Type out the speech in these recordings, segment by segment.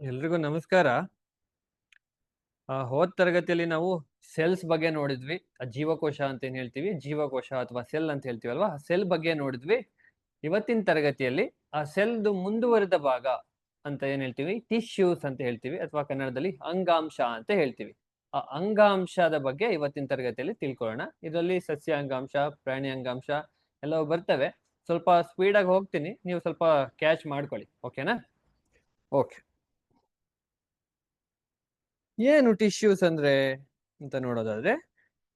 ಎಲ್ರಿಗೂ ನಮಸ್ಕಾರ. ಹೋದ್ ತರಗತಿಯಲ್ಲಿ ನಾವು ಸೆಲ್ಸ್ ಬಗ್ಗೆ ನೋಡಿದ್ವಿ. ಜೀವಕೋಶ ಅಂತ ಏನ್ ಹೇಳ್ತೀವಿ, ಜೀವಕೋಶ ಅಥವಾ ಸೆಲ್ ಅಂತ ಹೇಳ್ತೀವಲ್ವಾ? ಸೆಲ್ ಬಗ್ಗೆ ನೋಡಿದ್ವಿ. ಇವತ್ತಿನ ತರಗತಿಯಲ್ಲಿ ಆ ಸೆಲ್‌ದು ಮುಂದುವರಿದ ಭಾಗ ಅಂತ ಏನ್ ಹೇಳ್ತೀವಿ, ಟಿಶ್ಯೂಸ್ ಅಂತ ಹೇಳ್ತೀವಿ ಅಥವಾ ಕನ್ನಡದಲ್ಲಿ ಅಂಗಾಂಶ ಅಂತ ಹೇಳ್ತೀವಿ. ಆ ಅಂಗಾಂಶದ ಬಗ್ಗೆ ಇವತ್ತಿನ ತರಗತಿಯಲ್ಲಿ ತಿಳ್ಕೊಳ್ಳೋಣ. ಇದರಲ್ಲಿ ಸಸ್ಯ ಅಂಗಾಂಶ, ಪ್ರಾಣಿ ಅಂಗಾಂಶ ಎಲ್ಲವೂ ಬರ್ತವೆ. ಸ್ವಲ್ಪ ಸ್ಪೀಡಾಗಿ ಹೋಗ್ತೀನಿ. ನೀವು ಸ್ವಲ್ಪ ಕ್ಯಾಚ್ ಮಾಡ್ಕೊಳ್ಳಿ. ಓಕೆನಾ? ಓಕೆ. ಏನು ಟಿಶ್ಯೂಸ್ ಅಂದ್ರೆ ಅಂತ ನೋಡೋದಾದ್ರೆ,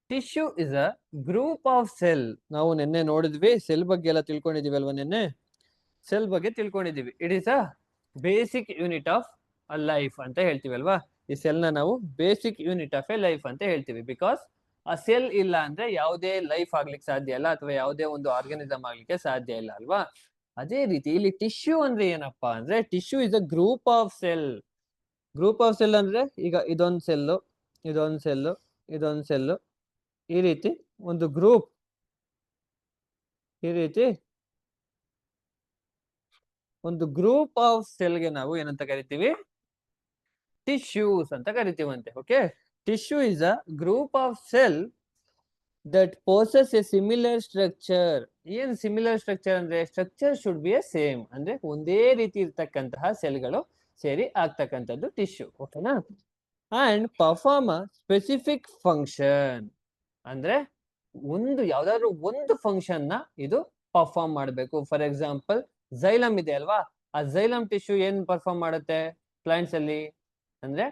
tissue is a group of cell. ನಾವು ನಿನ್ನೆ ನೋಡಿದ್ವಿ, ಸೆಲ್ ಬಗ್ಗೆ ಎಲ್ಲ ತಿಳ್ಕೊಂಡಿದೀವಿ ಅಲ್ವಾ? ನಿನ್ನೆ ಸೆಲ್ ಬಗ್ಗೆ ತಿಳ್ಕೊಂಡಿದೀವಿ. It is a basic unit of a life ಅಂತ ಹೇಳ್ತೀವಿ ಅಲ್ವಾ? ಈ ಸೆಲ್ ನ ನಾವು basic unit of a life ಅಂತ ಹೇಳ್ತೀವಿ. ಬಿಕಾಸ್ ಆ ಸೆಲ್ ಇಲ್ಲ ಅಂದ್ರೆ ಯಾವುದೇ ಲೈಫ್ ಆಗ್ಲಿಕ್ಕೆ ಸಾಧ್ಯ ಇಲ್ಲ, ಅಥವಾ ಯಾವುದೇ ಒಂದು ಆರ್ಗನಿಸಮ್ ಆಗ್ಲಿಕ್ಕೆ ಸಾಧ್ಯ ಇಲ್ಲ ಅಲ್ವಾ? ಅದೇ ರೀತಿ ಇಲ್ಲಿ ಟಿಶ್ಯೂ ಅಂದ್ರೆ ಏನಪ್ಪಾ ಅಂದ್ರೆ, tissue is a group of cell. Group of cell ಅಂದ್ರೆ ಈಗ ಇದೊಂದು ಸೆಲ್ಲು, ಇದೊಂದು ಸೆಲ್ಲು, ಇದೊಂದು ಸೆಲ್ಲು, ಈ ರೀತಿ ಒಂದು ಗ್ರೂಪ್, ಈ ರೀತಿ ಒಂದು ಗ್ರೂಪ್ ಆಫ್ ಸೆಲ್ಗೆ ನಾವು ಏನಂತ ಕರಿತೀವಿ? ಟಿಶ್ಯೂಸ್ ಅಂತ ಕರಿತೀವಂತೆ. Okay, tissue is a group of cell that possess a similar structure. ಏನ್ ಸಿಮಿಲರ್ ಸ್ಟ್ರಕ್ಚರ್ ಅಂದ್ರೆ, structure should be a same, ಅಂದ್ರೆ ಒಂದೇ ರೀತಿ ಇರ್ತಕ್ಕಂತಹ ಸೆಲ್ಗಳು ಸೇರಿ ಆಗ್ತಕ್ಕಂಥದ್ದು ಟಿಶ್ಯೂ. ಓಕೆನಾ? And perform a specific function, ಅಂದ್ರೆ ಒಂದು ಯಾವ್ದಾದ್ರು ಒಂದು ಫಂಕ್ಷನ್ ನ ಇದು ಪರ್ಫಾರ್ಮ್ ಮಾಡಬೇಕು. ಫಾರ್ ಎಕ್ಸಾಂಪಲ್, ಝೈಲಮ್ ಇದೆ ಅಲ್ವಾ? ಆ ಝೈಲಮ್ ಟಿಶ್ಯೂ ಏನ್ ಪರ್ಫಾರ್ಮ್ ಮಾಡುತ್ತೆ ಪ್ಲಾಂಟ್ಸ್ ಅಲ್ಲಿ ಅಂದ್ರೆ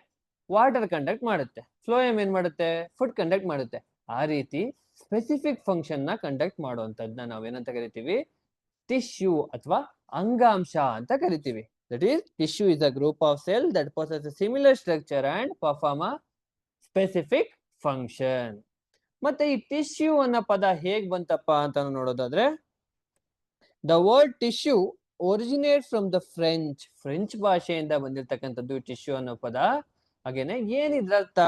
ವಾಟರ್ ಕಂಡಕ್ಟ್ ಮಾಡುತ್ತೆ. ಫ್ಲೋಯಮ್ ಏನ್ ಮಾಡುತ್ತೆ? ಫುಡ್ ಕಂಡಕ್ಟ್ ಮಾಡುತ್ತೆ. ಆ ರೀತಿ ಸ್ಪೆಸಿಫಿಕ್ ಫಂಕ್ಷನ್ ನ ಕಂಡಕ್ಟ್ ಮಾಡುವಂತದ್ನ ನಾವೇನಂತ ಕರಿತೀವಿ? ಟಿಶ್ಯೂ ಅಥವಾ ಅಂಗಾಂಶ ಅಂತ ಕರಿತೀವಿ. That is, tissue is a group of cell that possess similar structure and perform a specific function. ಮತ್ತೆ ಈ ಟಿಶ್ಯೂ ಅನ್ನೋ ಪದ ಹೇಗ್ ಬಂತಪ್ಪ ಅಂತ ನೋಡೋದಾದ್ರೆ, the word tissue originate from the French ಭಾಷೆಯಿಂದ ಬಂದಿರತಕ್ಕಂಥದ್ದು ಟಿಶ್ಯೂ ಅನ್ನೋ ಪದ. ಹಾಗೇನೆ ಏನ್ ಇದ್ರರ್ಥ?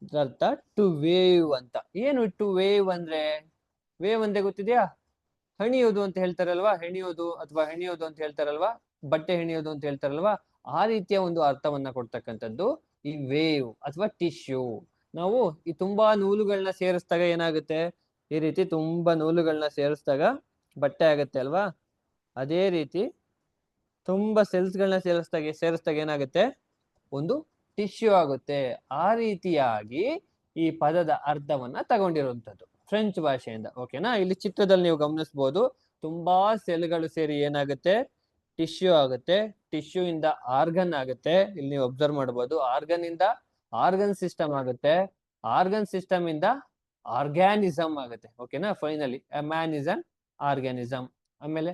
ಇದ್ರರ್ಥ ಟು ವೇವ್ ಅಂತ. ಏನು ಟು ವೇವ್ ಅಂದ್ರೆ? ವೇವ್ ಅಂದ್ರೆ ಗೊತ್ತಿದ್ಯಾ? ಹಣಿಯೋದು ಅಂತ ಹೇಳ್ತಾರಲ್ವಾ? ಹೆಣಿಯೋದು ಅಥವಾ ಹೆಣಿಯೋದು ಅಂತ ಹೇಳ್ತಾರಲ್ವಾ? ಬಟ್ಟೆ ಹೆಣಿಯೋದು ಅಂತ ಹೇಳ್ತಾರಲ್ವಾ? ಆ ರೀತಿಯ ಒಂದು ಅರ್ಥವನ್ನ ಕೊಡ್ತಕ್ಕಂಥದ್ದು ಈ ವೇವ್ ಅಥವಾ ಟಿಶ್ಯೂ. ನಾವು ಈ ತುಂಬಾ ನೂಲುಗಳನ್ನ ಸೇರಿಸಿದಾಗ ಏನಾಗುತ್ತೆ? ಈ ರೀತಿ ತುಂಬಾ ನೂಲುಗಳನ್ನ ಸೇರಿಸಿದಾಗ ಬಟ್ಟೆ ಆಗುತ್ತೆ ಅಲ್ವಾ? ಅದೇ ರೀತಿ ತುಂಬಾ ಸೆಲ್ಸ್ಗಳನ್ನ ಸೇರಿಸಿದಾಗ ಏನಾಗುತ್ತೆ? ಒಂದು ಟಿಶ್ಯೂ ಆಗುತ್ತೆ. ಆ ರೀತಿಯಾಗಿ ಈ ಪದದ ಅರ್ಥವನ್ನ ತಗೊಂಡಿರುವಂತದ್ದು ಫ್ರೆಂಚ್ ಭಾಷೆಯಿಂದ. ಓಕೆನಾ? ಇಲ್ಲಿ ಚಿತ್ರದಲ್ಲಿ ನೀವು ಗಮನಿಸಬಹುದು, ತುಂಬಾ ಸೆಲ್ಗಳು ಸೇರಿ ಏನಾಗುತ್ತೆ? ಟಿಶ್ಯೂ ಆಗುತ್ತೆ. ಟಿಶ್ಯೂ ಇಂದ ಆರ್ಗನ್ ಆಗುತ್ತೆ. ಇಲ್ಲಿ ನೀವು ಅಬ್ಸರ್ವ್ ಮಾಡಬಹುದು, ಆರ್ಗನ್ ಇಂದ ಆರ್ಗನ್ ಸಿಸ್ಟಮ್ ಆಗುತ್ತೆ. ಆರ್ಗನ್ ಸಿಸ್ಟಮ್ ಇಂದ ಆರ್ಗ್ಯಾನಿಸಮ್ ಆಗುತ್ತೆ. ಓಕೆನಾ? Finally A man is an organism. ಆಮೇಲೆ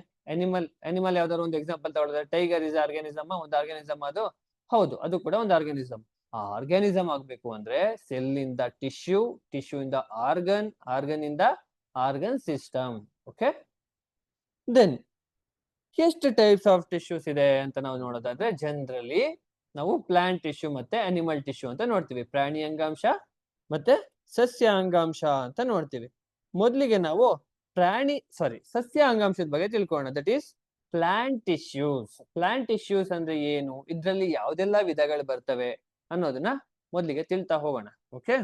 ಅನಿಮಲ್ ಯಾವ್ದಾದ್ರು ಒಂದು ಎಕ್ಸಾಂಪಲ್ ತಗೊಳ್ಳೋದಾದ್ರೆ, ಟೈಗರ್ ಇಸ್ ಆರ್ಗ್ಯಾನಿಸಮ್. ಒಂದು ಆರ್ಗ್ಯಾನಿಸಮ್ ಅದು? ಹೌದು, ಅದು ಕೂಡ ಒಂದು ಆರ್ಗ್ಯಾನಿಸಮ್. ಆ ಆರ್ಗ್ಯಾನಿಸಮ್ ಆಗ್ಬೇಕು ಅಂದ್ರೆ ಸೆಲ್ ಇಂದ ಟಿಶ್ಯೂ, ಟಿಶ್ಯೂ ಇಂದ ಆರ್ಗನ್, ಆರ್ಗನ್ ಇಂದ ಆರ್ಗನ್ ಸಿಸ್ಟಮ್. ಓಕೆ, ದೆನ್ ಎಷ್ಟು ಟೈಪ್ಸ್ ಆಫ್ ಟಿಶ್ಯೂಸ್ ಇದೆ ಅಂತ ನಾವು ನೋಡೋದಾದ್ರೆ, ಜನರಲಿ ನಾವು ಪ್ಲಾಂಟ್ ಟಿಶ್ಯೂ ಮತ್ತೆ ಅನಿಮಲ್ ಟಿಶ್ಯೂ ಅಂತ ನೋಡ್ತೀವಿ. ಪ್ರಾಣಿ ಅಂಗಾಂಶ ಮತ್ತೆ ಸಸ್ಯ ಅಂಗಾಂಶ ಅಂತ ನೋಡ್ತೀವಿ. ಮೊದಲಿಗೆ ನಾವು ಸಸ್ಯ ಅಂಗಾಂಶದ ಬಗ್ಗೆ ತಿಳ್ಕೊಳ್ಳೋಣ. That is plant tissues. Plant tissues ಅಂದ್ರೆ ಏನು, ಇದ್ರಲ್ಲಿ ಯಾವ್ದೆಲ್ಲ ವಿಧಗಳು ಬರ್ತವೆ ಅನ್ನೋದನ್ನ ಮೊದಲಿಗೆ ತಿಳ್ತಾ ಹೋಗೋಣ. Okay,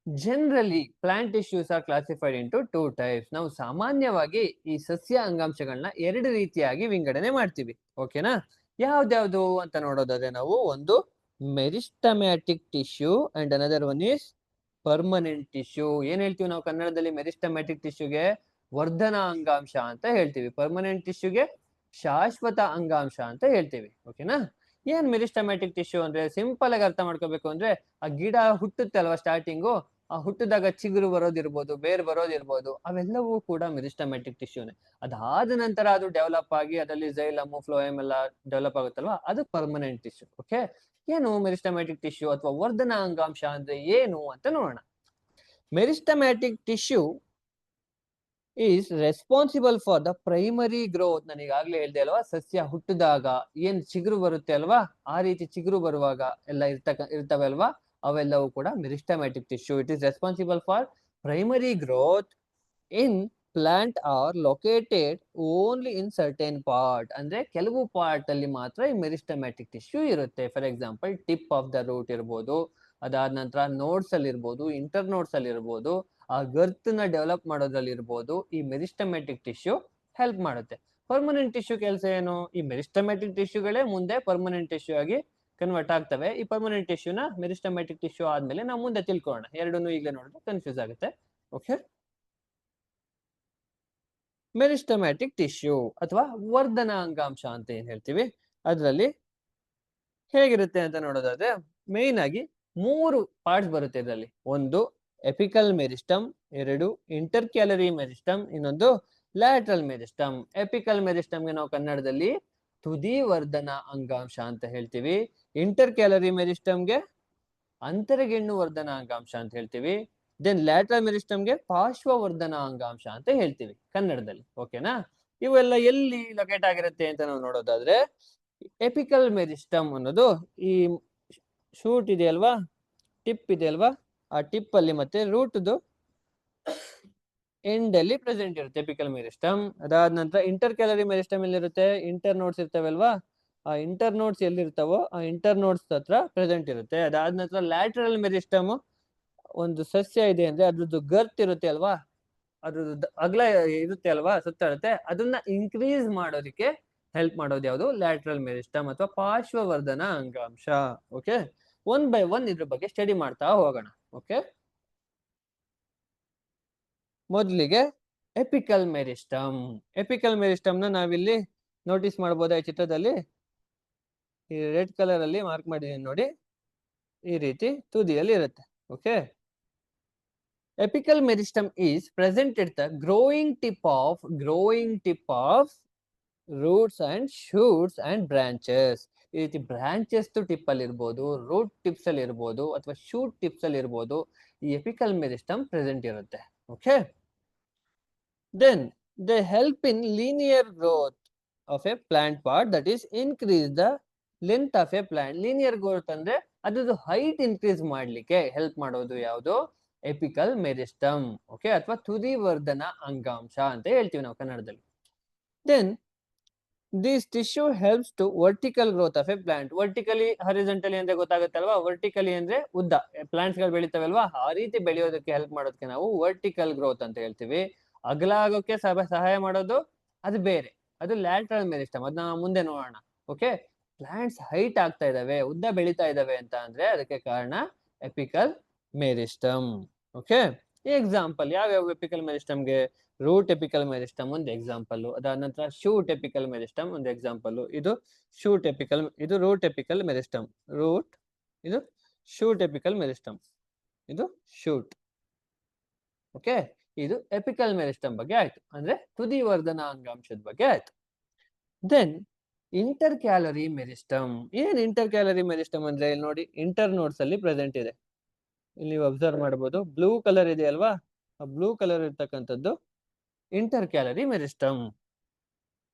generally plant tissues are classified into 2 types. ನಾವು ಸಾಮಾನ್ಯವಾಗಿ ಈ ಸಸ್ಯ ಅಂಗಾಂಶಗಳನ್ನ 2 ರೀತಿಯಾಗಿ ವಿಂಗಡಣೆ ಮಾಡ್ತೀವಿ. ಓಕೆನಾ? ಯಾವ್ದ್ಯಾವ್ದು ಅಂತ ನೋಡೋದಾದ್ರೆ, ನಾವು ಒಂದು meristematic tissue and another one is permanent tissue. ಏನ್ ಹೇಳ್ತೀವಿ ನಾವು ಕನ್ನಡದಲ್ಲಿ? ಮೆರಿಸ್ಟಮ್ಯಾಟಿಕ್ ಟಿಶ್ಯೂಗೆ ವರ್ಧನ ಅಂಗಾಂಶ ಅಂತ ಹೇಳ್ತೀವಿ. ಪರ್ಮನೆಂಟ್ ಟಿಶ್ಯೂಗೆ ಶಾಶ್ವತ ಅಂಗಾಂಶ ಅಂತ ಹೇಳ್ತೀವಿ. ಓಕೆನಾ? ಏನ್ ಮೆರಿಸ್ಟಮ್ಯಾಟಿಕ್ ಟಿಶ್ಯೂ ಅಂದ್ರೆ, ಸಿಂಪಲ್ ಆಗಿ ಅರ್ಥ ಮಾಡ್ಕೋಬೇಕು ಅಂದ್ರೆ, ಆ ಗಿಡ ಹುಟ್ಟುತ್ತೆ ಅಲ್ವಾ ಸ್ಟಾರ್ಟಿಂಗು, ಆ ಹುಟ್ಟಿದಾಗ ಚಿಗುರು ಬರೋದಿರ್ಬೋದು, ಬೇರ್ ಬರೋದಿರ್ಬೋದು, ಅವೆಲ್ಲವೂ ಕೂಡ ಮೆರಿಸ್ಟಮ್ಯಾಟಿಕ್ ಟಿಶ್ಯೂನೇ. ಅದಾದ ನಂತರ ಅದು ಡೆವಲಪ್ ಆಗಿ ಅದರಲ್ಲಿ ಝೈಲಮ್, ಫ್ಲೋಯಮ್ ಎಲ್ಲ ಡೆವಲಪ್ ಆಗುತ್ತಲ್ವಾ, ಅದು ಪರ್ಮನೆಂಟ್ ಟಿಶ್ಯೂ. ಓಕೆ, ಏನು ಮೆರಿಸ್ಟಮ್ಯಾಟಿಕ್ ಟಿಶ್ಯೂ ಅಥವಾ ವರ್ಧನ ಅಂಗಾಂಶ ಅಂದ್ರೆ ಏನು ಅಂತ ನೋಡೋಣ. Meristematic tissue is responsible for the primary growth. ನಾನು ಈಗಾಗಲೇ ಹೇಳ್ದೆ ಅಲ್ವಾ, ಸಸ್ಯ ಹುಟ್ಟಿದಾಗ ಏನ್ ಚಿಗುರು ಬರುತ್ತೆ ಅಲ್ವಾ, ಆ ರೀತಿ ಚಿಗುರು ಬರುವಾಗ ಎಲ್ಲ ಇರ್ತವೆ ಅಲ್ವಾ, ಅವೆಲ್ಲವೂ ಕೂಡ meristematic tissue. It is responsible for primary growth in plant are located only in certain part. ಅಂದ್ರೆ ಕೆಲವು ಪಾರ್ಟ್ ಅಲ್ಲಿ ಮಾತ್ರ ಈ ಮೆರಿಸ್ಟಮ್ಯಾಟಿಕ್ ಟಿಶ್ಯೂ ಇರುತ್ತೆ. For example tip of the root ಇರ್ಬೋದು, ಅದಾದ ನಂತರ ನೋಡ್ಸ್ ಅಲ್ಲಿ ಇರ್ಬೋದು, ಇಂಟರ್ ನೋಡ್ಸ್ ಅಲ್ಲಿ ಇರ್ಬೋದು, ಆ ಗರ್ತ್ ನ ಡೆವಲಪ್ ಮಾಡೋದ್ರಲ್ಲಿ ಇರ್ಬೋದು, ಈ ಮೆರಿಸ್ಟಮ್ಯಾಟಿಕ್ ಟಿಶ್ಯೂ ಹೆಲ್ಪ್ ಮಾಡುತ್ತೆ. ಪರ್ಮನೆಂಟ್ ಟಿಶ್ಯೂ ಕೆಲಸ ಏನು? ಈ ಮೆರಿಸ್ಟಮ್ಯಾಟಿಕ್ ಟಿಶ್ಯೂಗಳೇ ಮುಂದೆ ಪರ್ಮನೆಂಟ್ ಟಿಶ್ಯೂ ಆಗಿ ಕನ್ವರ್ಟ್ ಆಗ್ತವೆ. ಈ ಪರ್ಮನೆಂಟ್ ಟಿಶ್ಯೂನ ಮೆರಿಸ್ಟಮ್ಯಾಟಿಕ್ ಟಿಶ್ಯೂ ಆದ್ಮೇಲೆ ನಾವು ಮುಂದೆ ತಿಳ್ಕೊಳ್ಳೋಣ. ಎರಡನ್ನೂ ಈಗಲೇ ನೋಡಿದ್ರೆ ಕನ್ಫ್ಯೂಸ್ ಆಗುತ್ತೆ. ಓಕೆ, ಮೆರಿಸ್ಟಮ್ಯಾಟಿಕ್ ಟಿಶ್ಯೂ ಅಥವಾ ವರ್ಧನ ಅಂಗಾಂಶ ಅಂತ ಏನ್ ಹೇಳ್ತೀವಿ, ಅದರಲ್ಲಿ ಹೇಗಿರುತ್ತೆ ಅಂತ ನೋಡೋದಾದ್ರೆ ಮೇನ್ ಆಗಿ 3 ಪಾರ್ಟ್ಸ್ ಬರುತ್ತೆ ಇದರಲ್ಲಿ. ಒಂದು ಎಪಿಕಲ್ ಮೆರಿಸ್ಟಮ್, ಎರಡು ಇಂಟರ್ ಕ್ಯಾಲರಿ ಮೆರಿಸ್ಟಮ್, ಇನ್ನೊಂದು ಲ್ಯಾಟ್ರಲ್ ಮೆರಿಸ್ಟಮ್. ಎಪಿಕಲ್ ಮೆರಿಸ್ಟಮ್ಗೆ ನಾವು ಕನ್ನಡದಲ್ಲಿ ತುದಿ ವರ್ಧನ ಅಂಗಾಂಶ ಅಂತ ಹೇಳ್ತೀವಿ. ಇಂಟರ್ ಕ್ಯಾಲರಿ ಮೆರಿಸ್ಟಮ್ಗೆ ಅಂತರಗೆಣ್ಣು ವರ್ಧನ ಅಂಗಾಂಶ ಅಂತ ಹೇಳ್ತೀವಿ. ದೆನ್ ಲ್ಯಾಟ್ರಲ್ ಮೆರಿಸ್ಟಮ್ಗೆ ಪಾರ್ಶ್ವವರ್ಧನ ಅಂಗಾಂಶ ಅಂತ ಹೇಳ್ತೀವಿ ಕನ್ನಡದಲ್ಲಿ. ಓಕೆನಾ? ಇವೆಲ್ಲ ಎಲ್ಲಿ ಲೊಕೇಟ್ ಆಗಿರುತ್ತೆ ಅಂತ ನಾವು ನೋಡೋದಾದ್ರೆ, ಎಪಿಕಲ್ ಮೆರಿಸ್ಟಮ್ ಅನ್ನೋದು ಈ ಶೂಟ್ ಇದೆ ಅಲ್ವಾ, ಟಿಪ್ ಇದೆ ಅಲ್ವಾ, ಆ ಟಿಪ್ ಅಲ್ಲಿ ಮತ್ತೆ ರೂಟ್ದು ಎಂಡ್ ಅಲ್ಲಿ ಪ್ರೆಸೆಂಟ್ ಇರುತ್ತೆ ಎಪಿಕಲ್ ಮೆರಿಸ್ಟಮ್. ಅದಾದ ನಂತರ ಇಂಟರ್ ಕ್ಯಾಲರಿ ಮೆರಿಸ್ಟಮ್ ಎಲ್ಲಿರುತ್ತೆ? ಇಂಟರ್ ನೋಡ್ಸ್ ಇರ್ತವಲ್ವಾ, ಆ ಇಂಟರ್ ನೋಡ್ಸ್ ಎಲ್ಲಿರ್ತಾವೋ ಆ ಇಂಟರ್ ನೋಡ್ಸ್ ಹತ್ರ ಪ್ರೆಸೆಂಟ್ ಇರುತ್ತೆ. ಅದಾದ ನಂತರ ಲ್ಯಾಟ್ರಲ್ ಮೆರಿಸ್ಟಮ್, ಒಂದು ಸಸ್ಯ ಇದೆ ಅಂದ್ರೆ ಅದ್ರದ್ದು ಗರ್ತ್ ಇರುತ್ತೆ ಅಲ್ವಾ, ಅದ್ರದ್ದು ಅಗಲ ಇರುತ್ತೆ ಅಲ್ವಾ, ಸುತ್ತಾಡುತ್ತೆ, ಅದನ್ನ ಇನ್ಕ್ರೀಸ್ ಮಾಡೋದಕ್ಕೆ ಹೆಲ್ಪ್ ಮಾಡೋದು ಯಾವುದು? ಲ್ಯಾಟ್ರಲ್ ಮೆರಿಸ್ಟಮ್ ಅಥವಾ ಪಾರ್ಶ್ವವರ್ಧನ ಅಂಗಾಂಶ. ಓಕೆ, ಒನ್ ಬೈ ಒನ್ ಇದ್ರ ಬಗ್ಗೆ ಸ್ಟಡಿ ಮಾಡ್ತಾ ಹೋಗೋಣ. ಓಕೆ, ಮೊದಲಿಗೆ ಎಪಿಕಲ್ ಮೆರಿಸ್ಟಮ್. ಎಪಿಕಲ್ ಮೆರಿಸ್ಟಮ್ ನ ನಾವಿಲ್ಲಿ ನೋಟಿಸ್ ಮಾಡಬಹುದಾ? ಈ ಚಿತ್ರದಲ್ಲಿ ಈ ರೆಡ್ ಕಲರ್ ಅಲ್ಲಿ ಮಾರ್ಕ್ ಮಾಡಿದೀನಿ ನೋಡಿ, ಈ ರೀತಿ ತುದಿಯಲ್ಲಿ ಇರುತ್ತೆ. Okay, apical meristem is present at the growing tip of roots and shoots and branches. ಈ ರೀತಿ ಬ್ರಾಂಚಸ್ ಟಿಪ್ ಅಲ್ಲಿ ಇರ್ಬೋದು, ರೂಟ್ ಟಿಪ್ಸ್ ಅಲ್ಲಿ ಇರ್ಬೋದು, ಅಥವಾ ಶೂಟ್ ಟಿಪ್ಸ್ ಅಲ್ಲಿ ಇರ್ಬೋದು, ಈ ಎಪಿಕಲ್ ಮೆರಿಸ್ಟಮ್ ಪ್ರೆಸೆಂಟ್ ಇರುತ್ತೆ. Okay, then they help in linear growth of a plant part, that is increase the length of a plant. Linear growth ಅಂದ್ರೆ ಅದ್ರದ್ದು ಹೈಟ್ ಇನ್ಕ್ರೀಸ್ ಮಾಡ್ಲಿಕ್ಕೆ ಹೆಲ್ಪ್ ಮಾಡೋದು ಯಾವುದು? Apical meristem. ಓಕೆ, ಅಥವಾ ತುದಿ ವರ್ಧನ ಅಂಗಾಂಶ ಅಂತ ಹೇಳ್ತೀವಿ ನಾವು ಕನ್ನಡದಲ್ಲಿ. Then this tissue helps to vertical growth of a plant. Vertically, horizontally ಅಂದ್ರೆ ಗೊತ್ತಾಗುತ್ತಲ್ವಾ? ವರ್ಟಿಕಲಿ ಅಂದ್ರೆ ಉದ್ದ, ಪ್ಲಾಂಟ್ಸ್ ಗಳು ಬೆಳಿತಾವಲ್ವಾ, ಆ ರೀತಿ ಬೆಳೆಯೋದಕ್ಕೆ ಹೆಲ್ಪ್ ಮಾಡೋದಕ್ಕೆ ನಾವು ವರ್ಟಿಕಲ್ ಗ್ರೋತ್ ಅಂತ ಹೇಳ್ತೀವಿ. ಅಗಲ ಆಗೋಕೆ ಸಹಾಯ ಮಾಡೋದು ಅದು ಬೇರೆ, ಅದು ಲ್ಯಾಟ್ರಲ್ ಮೆರಿಸ್ಟಮ್. ಅದನ್ನ ನಾವು ಮುಂದೆ ನೋಡೋಣ. ಓಕೆ, ಪ್ಲಾಂಟ್ಸ್ ಹೈಟ್ ಆಗ್ತಾ ಇದಾವೆ, ಉದ್ದ ಬೆಳೀತಾ ಇದಾವೆ ಅಂತ ಅಂದ್ರೆ ಅದಕ್ಕೆ ಕಾರಣ ಎಪಿಕಲ್ ಮೆರಿಸ್ಟಮ್. ಓಕೆ, ಎಕ್ಸಾಂಪಲ್ ಯಾವ್ಯಾವ ಎಪಿಕಲ್ ಮೆರಿಸ್ಟಮ್ಗೆ? ರೂಟ್ ಎಪಿಕಲ್ ಮೆರಿಸ್ಟಮ್ ಒಂದು ಎಕ್ಸಾಂಪಲ್, ಅದಾದ ನಂತರ ಶೂಟ್ ಎಪಿಕಲ್ ಮೆರಿಸ್ಟಮ್ ಒಂದು ಎಕ್ಸಾಂಪಲ್. ಇದು ಶೂಟ್ ಎಪಿಕಲ್, ಇದು ರೂಟ್ ಎಪಿಕಲ್ ಮೆರಿಸ್ಟಮ್, ರೂಟ್, ಇದು ಶೂಟ್ ಎಪಿಕಲ್ ಮೆರಿಸ್ಟಮ್, ಇದು ಶೂಟ್. ಓಕೆ, ಇದು ಎಪಿಕಲ್ ಮೆರಿಸ್ಟಮ್ ಬಗ್ಗೆ ಆಯ್ತು, ಅಂದ್ರೆ ತುದಿ ವರ್ಧನ ಅಂಗಾಂಶದ ಬಗ್ಗೆ ಆಯ್ತು. Then intercalary meristem. ಏನ್ ಇಂಟರ್ ಕ್ಯಾಲರಿ ಮೆರಿಸ್ಟಮ್ ಅಂದ್ರೆ? ಇಲ್ಲಿ ನೋಡಿ, ಇಂಟರ್ ನೋಡ್ಸ್ ಅಲ್ಲಿ ಪ್ರೆಸೆಂಟ್ ಇದೆ. ಇಲ್ಲಿ ನೀವು ಅಬ್ಸರ್ವ್ ಮಾಡಬಹುದು, ಬ್ಲೂ ಕಲರ್ ಇದೆ ಅಲ್ವಾ, ಆ ಬ್ಲೂ ಕಲರ್ ಇರ್ತಕ್ಕಂಥದ್ದು inter calorie meristem.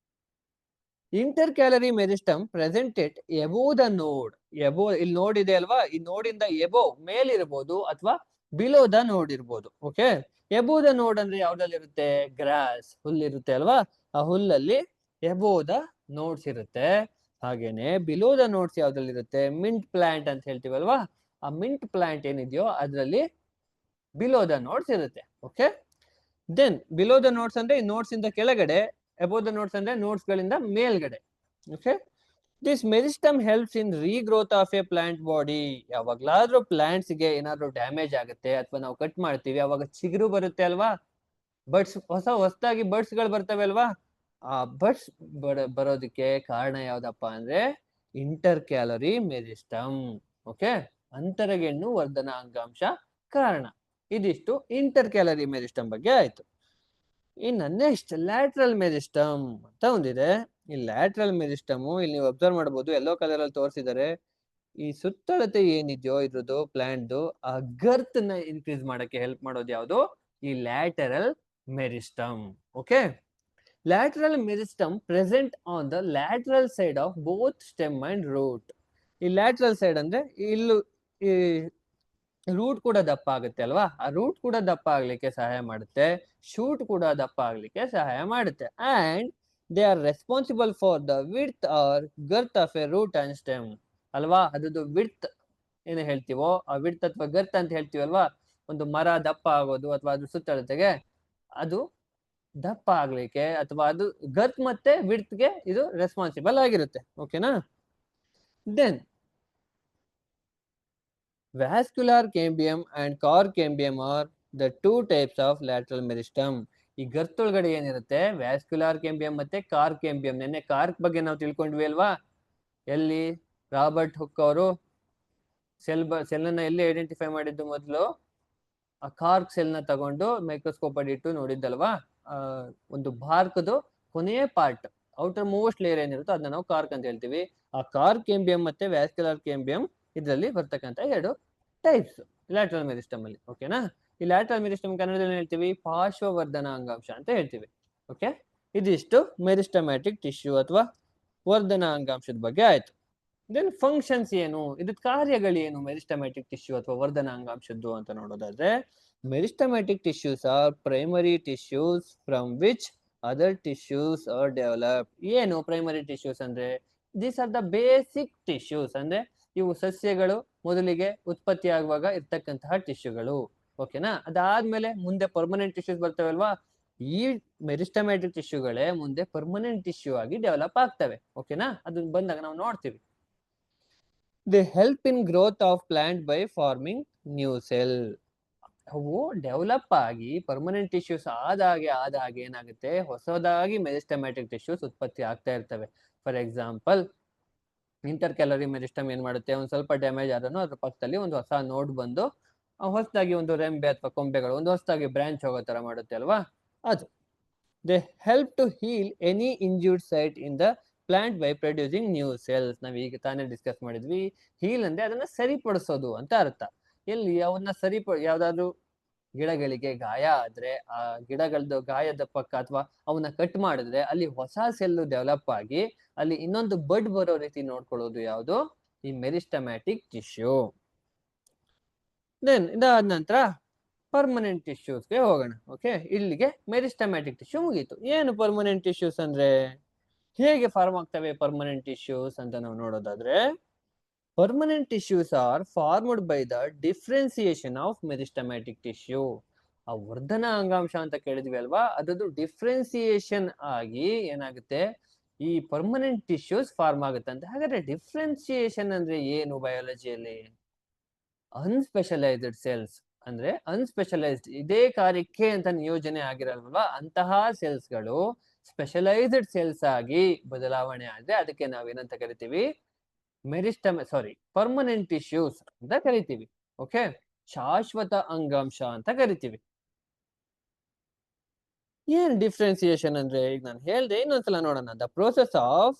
Inter calorie meristem presented above the ನೋಡ್. ಎಬೋ, ಇಲ್ಲಿ ನೋಡ್ ಇದೆ ಅಲ್ವಾ, ಈ ನೋಡಿಂದ ಎಬೋ ಮೇಲಿರ್ಬೋದು ಅಥವಾ ಬಿಲೋ ದ ನೋಡ್ ಇರ್ಬೋದು. ಓಕೆ, ಎಬೋ ದ ನೋಡ್ ಅಂದ್ರೆ ಯಾವ್ದ್ರಲ್ಲಿ ಇರುತ್ತೆ? ಗ್ರಾಸ್, ಹುಲ್ಲಿರುತ್ತೆ ಅಲ್ವಾ, ಆ ಹುಲ್ಲಲ್ಲಿ ಎಬೋ ದ ನೋಡ್ಸ್ ಇರುತ್ತೆ. ಹಾಗೇನೆ ಬಿಲೋ ದ ನೋಡ್ಸ್ ಯಾವ್ದ್ರಲ್ಲಿ ಇರುತ್ತೆ? ಮಿಂಟ್ ಪ್ಲಾಂಟ್ ಅಂತ ಹೇಳ್ತೀವಲ್ವಾ, ಆ ಮಿಂಟ್ ಪ್ಲಾಂಟ್ ಏನಿದೆಯೋ ಅದರಲ್ಲಿ ಬಿಲೋ ದ ನೋಡ್ಸ್ ಇರುತ್ತೆ. Okay, then below the notes ಅಂದ್ರೆ ಈ ನೋಟ್ಸ್ ಇಂದ ಕೆಳಗಡೆ, ಅಬೌವ್ ದ ನೋಟ್ಸ್ ಅಂದ್ರೆ ನೋಟ್ಸ್ ಗಳಿಂದ ಮೇಲ್ಗಡೆ. Okay, this meristem helps in regrowth of a plant body. ಯಾವಾಗ್ಲಾದ್ರೂ ಪ್ಲಾಂಟ್ಸ್ ಗೆ ಏನಾದ್ರೂ ಡ್ಯಾಮೇಜ್ ಆಗುತ್ತೆ ಅಥವಾ ನಾವು ಕಟ್ ಮಾಡ್ತೀವಿ, ಅವಾಗ ಚಿಗುರು ಬರುತ್ತೆ ಅಲ್ವಾ, ಬಡ್ಸ್, ಹೊಸದಾಗಿ ಬಡ್ಸ್ ಗಳು ಬರ್ತವೆ ಅಲ್ವಾ, ಆ ಬಡ್ಸ್ ಬರೋದಕ್ಕೆ ಕಾರಣ ಯಾವ್ದಪ್ಪ ಅಂದ್ರೆ ಇಂಟರ್ ಕ್ಯಾಲರಿ ಮೆರಿಸ್ಟಮ್. ಓಕೆ, ಅಂತರಗೆಣ್ಣು ವರ್ಧನ ಅಂಗಾಂಶ ಕಾರಣ. ಇದಿಷ್ಟು ಇಂಟರ್ ಕ್ಯಾಲರಿ ಮೆರಿಸ್ಟಮ್ ಬಗ್ಗೆ ಆಯ್ತು. ಇನ್ನು ನೆಕ್ಸ್ಟ್ ಲ್ಯಾಟ್ರಲ್ ಮೆರಿಸ್ಟಮ್ ಅಂತ ಒಂದಿದೆ. ಈ ಲ್ಯಾಟ್ರಲ್ ಮೆರಿಸ್ಟಮ್ ಇಲ್ಲಿ ನೀವು ಅಬ್ಸರ್ವ್ ಮಾಡಬಹುದು, ಯೆಲ್ಲೋ ಕಲರ್ ಅಲ್ಲಿ ತೋರಿಸಿದ್ದಾರೆ. ಈ ಸುತ್ತಳತೆ ಏನಿದೆಯೋ ಇದ್ರದ್ದು ಪ್ಲಾಂಟ್ ಆ ಗರ್ತ್ ನ ಇನ್ಕ್ರೀಸ್ ಮಾಡಕ್ಕೆ ಹೆಲ್ಪ್ ಮಾಡೋದು ಯಾವುದು? ಈ lateral meristem. Okay, lateral meristem present on the lateral side of both stem and root. ಈ ಲ್ಯಾಟರಲ್ ಸೈಡ್ ಅಂದ್ರೆ ಇಲ್ಲೂ ಈ ರೂಟ್ ಕೂಡ ದಪ್ಪ ಆಗುತ್ತೆ ಅಲ್ವಾ, ಆ ರೂಟ್ ಕೂಡ ದಪ್ಪ ಆಗ್ಲಿಕ್ಕೆ ಸಹಾಯ ಮಾಡುತ್ತೆ, ಶೂಟ್ ಕೂಡ ದಪ್ಪ ಆಗ್ಲಿಕ್ಕೆ ಸಹಾಯ ಮಾಡುತ್ತೆ. And they are responsible for the width or girth of a root and stem ಅಲ್ವಾ. ಅದ್ರದ್ದು ವಿಡ್ತ್ ಏನು ಹೇಳ್ತೀವೋ, ಆ ವಿಡ್ತ್ ಅಥವಾ ಗರ್ತ್ ಅಂತ ಹೇಳ್ತೀವಲ್ವಾ, ಒಂದು ಮರ ದಪ್ಪ ಆಗೋದು ಅಥವಾ ಅದ್ರ ಸುತ್ತಳತೆಗೆ, ಅದು ದಪ್ಪ ಆಗ್ಲಿಕ್ಕೆ ಅಥವಾ ಅದು ಗರ್ತ್ ಮತ್ತೆ ವಿಡ್ತ್ಗೆ ಇದು ರೆಸ್ಪಾನ್ಸಿಬಲ್ ಆಗಿರುತ್ತೆ. ಓಕೆನಾ. Then vascular cambium and car cambium are the two types of lateral meristem. ಈ ಗರ್ತೊಳಗಡೆ ಏನಿರುತ್ತೆ ವ್ಯಾಸ್ಕ್ಯುಲಾರ್ ಕೇಂಬಿಯಂ ಮತ್ತೆ ಕಾರ್ ಕೇಂಬಿಯಂ. ನೆನ್ನೆ ಕಾರ್ಕ್ ಬಗ್ಗೆ ನಾವು ತಿಳ್ಕೊಂಡ್ವಿ ಅಲ್ವಾ, ಎಲ್ಲಿ ರಾಬರ್ಟ್ ಹುಕ್ ಅವರು ಸೆಲ್ ಅನ್ನ ಎಲ್ಲಿ ಐಡೆಂಟಿಫೈ ಮಾಡಿದ್ದು ಮೊದಲು, ಆ ಕಾರ್ಕ್ ಸೆಲ್ ನ ತಗೊಂಡು ಮೈಕ್ರೋಸ್ಕೋಪ್ ಅಡಿ ಇಟ್ಟು ನೋಡಿದ್ದಲ್ವಾ. ಒಂದು ಬಾರ್ಕದು ಕೊನೆಯ ಪಾರ್ಟ್, ಔಟರ್ ಮೋಸ್ಟ್ ಲೇಯರ್ ಏನಿರುತ್ತೋ ಅದನ್ನ ನಾವು ಕಾರ್ಕ್ ಅಂತ ಹೇಳ್ತೀವಿ. ಆ ಕಾರ್ ಕೇಂಬಿಯಂ ಮತ್ತೆ ವ್ಯಾಸ್ಕ್ಯುಲಾರ್ ಕೇಂಬಿಯಂ ಇದರಲ್ಲಿ ಬರ್ತಕ್ಕಂಥ ಎರಡು ಟೈಪ್ಸ್ ಲ್ಯಾಟ್ರಲ್ ಮೆರಿಸ್ಟಮ್ ಅಲ್ಲಿ. ಓಕೆನಾ. ಈ ಲ್ಯಾಟ್ರಲ್ ಮೆರಿಸ್ಟಮ್ ಕನ್ನಡದಲ್ಲಿ ಹೇಳ್ತೀವಿ ಪಾರ್ಶ್ವವರ್ಧನ ಅಂಗಾಂಶ ಅಂತ ಹೇಳ್ತೀವಿ. ಓಕೆ, ಇದಿಷ್ಟು ಮೆರಿಸ್ಟಮ್ಯಾಟಿಕ್ ಟಿಶ್ಯೂ ಅಥವಾ ವರ್ಧನ ಅಂಗಾಂಶದ ಬಗ್ಗೆ ಆಯ್ತು. ದೆನ್ ಫಂಕ್ಷನ್ಸ್ ಏನು, ಇದ್ರ ಕಾರ್ಯಗಳೇನು ಮೆರಿಸ್ಟಮ್ಯಾಟಿಕ್ ಟಿಶ್ಯೂ ಅಥವಾ ವರ್ಧನ ಅಂಗಾಂಶದ್ದು ಅಂತ ನೋಡೋದಾದ್ರೆ, meristematic tissues are primary tissues from which other tissues R developed. ಏನು ಪ್ರೈಮರಿ ಟಿಶ್ಯೂಸ್ ಅಂದ್ರೆ, these are the basic tissues, ಅಂದ್ರೆ ಇವು ಸಸ್ಯಗಳು ಮೊದಲಿಗೆ ಉತ್ಪತ್ತಿ ಆಗುವಾಗ ಇರ್ತಕ್ಕಂತಹ ಟಿಶ್ಯೂಗಳು. ಓಕೆನಾ. ಅದಾದ್ಮೇಲೆ ಮುಂದೆ ಪರ್ಮನೆಂಟ್ ಟಿಶ್ಯೂಸ್ ಬರ್ತವೆ ಅಲ್ವಾ, ಈ ಮೆರಿಸ್ಟಮ್ಯಾಟಿಕ್ ಟಿಶ್ಯೂಗಳೇ ಮುಂದೆ ಪರ್ಮನೆಂಟ್ ಟಿಶ್ಯೂ ಆಗಿ ಡೆವಲಪ್ ಆಗ್ತವೆ. ಓಕೆನಾ. ಅದನ್ನ ಬಂದಾಗ ನಾವು ನೋಡ್ತೀವಿ. They help in growth of plant by farming new cell. ಅವು ಡೆವಲಪ್ ಆಗಿ ಪರ್ಮನೆಂಟ್ ಟಿಶ್ಯೂಸ್ ಆದಾಗೆ ಏನಾಗುತ್ತೆ, ಹೊಸದಾಗಿ ಮೆರಿಸ್ಟಮ್ಯಾಟಿಕ್ ಟಿಶ್ಯೂಸ್ ಉತ್ಪತ್ತಿ ಆಗ್ತಾ ಇರ್ತವೆ. For example, inter calorie meristem ಏನ್ ಮಾಡುತ್ತೆ, ಒಂದ್ ಸ್ವಲ್ಪ ಡ್ಯಾಮೇಜ್ ಆದ್ರೂ ಅದ್ರ ಪಕ್ಕದಲ್ಲಿ ಒಂದು ಹೊಸ ನೋಡ್ ಬಂದು ಹೊಸದಾಗಿ ಒಂದು ರೆಂಬೆ ಅಥವಾ ಕೊಂಬೆಗಳು ಒಂದು ಹೊಸದಾಗಿ ಬ್ರಾಂಚ್ ಹೋಗೋ ತರ ಮಾಡುತ್ತೆ ಅಲ್ವಾ, ಅದು. They help to heal any injured site in the plant by producing new cells. ನಾವ್ ಈಗ ತಾನೇ ಡಿಸ್ಕಸ್ ಮಾಡಿದ್ವಿ, ಹೀಲ್ ಅಂದ್ರೆ ಅದನ್ನ ಸರಿಪಡಿಸೋದು ಅಂತ ಅರ್ಥ. ಎಲ್ಲಿ ಅವನ್ನ ಯಾವ್ದಾದ್ರು ಗಿಡಗಳಿಗೆ ಗಾಯ ಆದ್ರೆ ಆ ಗಿಡಗಳದ್ದು ಗಾಯದ ಪಕ್ಕ ಅಥವಾ ಅವನ್ನ ಕಟ್ ಮಾಡಿದ್ರೆ ಅಲ್ಲಿ ಹೊಸ ಸೆಲ್ ಡೆವಲಪ್ ಆಗಿ ಅಲ್ಲಿ ಇನ್ನೊಂದು ಬಡ್ ಬರೋ ರೀತಿ ನೋಡ್ಕೊಳ್ಳೋದು ಯಾವುದು, ಈ ಮೆರಿಸ್ಟಮ್ಯಾಟಿಕ್ ಟಿಶ್ಯೂ. ದೆನ್ ಇದಾದ ನಂತರ ಪರ್ಮನೆಂಟ್ ಟಿಶ್ಯೂಸ್ಗೆ ಹೋಗೋಣ. ಓಕೆ, ಇಲ್ಲಿಗೆ ಮೆರಿಸ್ಟಮ್ಯಾಟಿಕ್ ಟಿಶ್ಯೂ ಮುಗೀತು. ಏನು ಪರ್ಮನೆಂಟ್ ಟಿಶ್ಯೂಸ್ ಅಂದ್ರೆ, ಹೇಗೆ ಫಾರ್ಮ್ ಆಗ್ತವೆ ಪರ್ಮನೆಂಟ್ ಟಿಶ್ಯೂಸ್ ಅಂತ ನಾವು ನೋಡೋದಾದ್ರೆ, permanent tissues are formed by the differentiation of meristematic tissue. ಆ ವರ್ಧನ ಅಂಗಾಂಶ ಅಂತ ಕೇಳಿದ್ವಿ ಅಲ್ವಾ, ಅದರದ್ದು ಡಿಫ್ರೆನ್ಸಿಯೇಷನ್ ಆಗಿ ಏನಾಗುತ್ತೆ, ಈ ಪರ್ಮನೆಂಟ್ ಟಿಶ್ಯೂಸ್ ಫಾರ್ಮ್ ಆಗುತ್ತೆ ಅಂತ. ಹಾಗಾದ್ರೆ ಡಿಫ್ರೆನ್ಸಿಯೇಷನ್ ಅಂದ್ರೆ ಏನು ಬಯಾಲಜಿಯಲ್ಲಿ? ಅನ್ಸ್ಪೆಷಲೈಸ್ಡ್ ಸೆಲ್ಸ್ ಅಂದ್ರೆ ಅನ್ಸ್ಪೆಷಲೈಸ್ಡ್, ಇದೇ ಕಾರ್ಯಕ್ಕೆ ಅಂತ ನಿಯೋಜನೆ ಆಗಿರಲ್ವಾ ಅಂತಹ ಸೆಲ್ಸ್ಗಳು ಸ್ಪೆಷಲೈಸ್ಡ್ ಸೆಲ್ಸ್ ಆಗಿ ಬದಲಾವಣೆ ಆದ್ರೆ ಅದಕ್ಕೆ ನಾವೇನಂತ ಕರಿತೀವಿ, ಪರ್ಮನೆಂಟ್ ಟಿಶ್ಯೂಸ್ ಅಂತ ಕರಿತೀವಿ. ಓಕೆ, ಶಾಶ್ವತ ಅಂಗಾಂಶ ಅಂತ ಕರಿತೀವಿ. ಏನ್ ಡಿಫ್ರೆನ್ಸಿಯೇಷನ್ ಅಂದ್ರೆ, ಈಗ ನಾನು ಹೇಳ್ದೆ, ಇನ್ನೊಂದ್ಸಲ ನೋಡೋಣ. The process of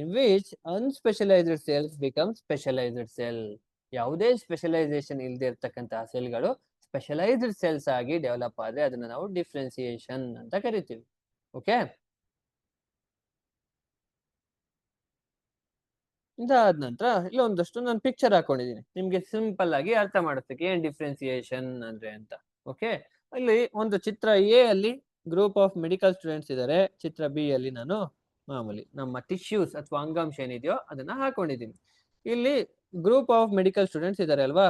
in which unspecialized cells become specialized cell. ಯಾವುದೇ ಸ್ಪೆಷಲೈಸೇಷನ್ ಇಲ್ಲದೆ ಇರ್ತಕ್ಕಂತಹ ಸೆಲ್ಗಳು ಸ್ಪೆಷಲೈಸ್ಡ್ ಸೆಲ್ಸ್ ಆಗಿ ಡೆವಲಪ್ ಆದ್ರೆ ಅದನ್ನ ನಾವು ಡಿಫ್ರೆನ್ಸಿಯೇಷನ್ ಅಂತ ಕರಿತೀವಿ. ಓಕೆ, ಇದಾದ ನಂತರ ಇಲ್ಲ ಒಂದಷ್ಟು ನಾನು ಪಿಕ್ಚರ್ ಹಾಕೊಂಡಿದ್ದೀನಿ ನಿಮ್ಗೆ ಸಿಂಪಲ್ ಆಗಿ ಅರ್ಥ ಮಾಡೋದಕ್ಕೆ ಏನ್ ಡಿಫ್ರೆನ್ಸಿಯೇಷನ್ ಅಂದ್ರೆ ಅಂತ. ಓಕೆ, ಇಲ್ಲಿ ಒಂದು ಚಿತ್ರ ಎ ಅಲ್ಲಿ ಗ್ರೂಪ್ ಆಫ್ ಮೆಡಿಕಲ್ ಸ್ಟೂಡೆಂಟ್ಸ್ ಇದ್ದಾರೆ, ಚಿತ್ರ ಬಿ ಅಲ್ಲಿ ನಾನು ಮಾಮೂಲಿ ನಮ್ಮ ಟಿಶ್ಯೂಸ್ ಅಥವಾ ಅಂಗಾಂಶ ಏನಿದೆಯೋ ಅದನ್ನ ಹಾಕೊಂಡಿದ್ದೀನಿ. ಇಲ್ಲಿ ಗ್ರೂಪ್ ಆಫ್ ಮೆಡಿಕಲ್ ಸ್ಟೂಡೆಂಟ್ಸ್ ಇದ್ದಾರೆ ಅಲ್ವಾ,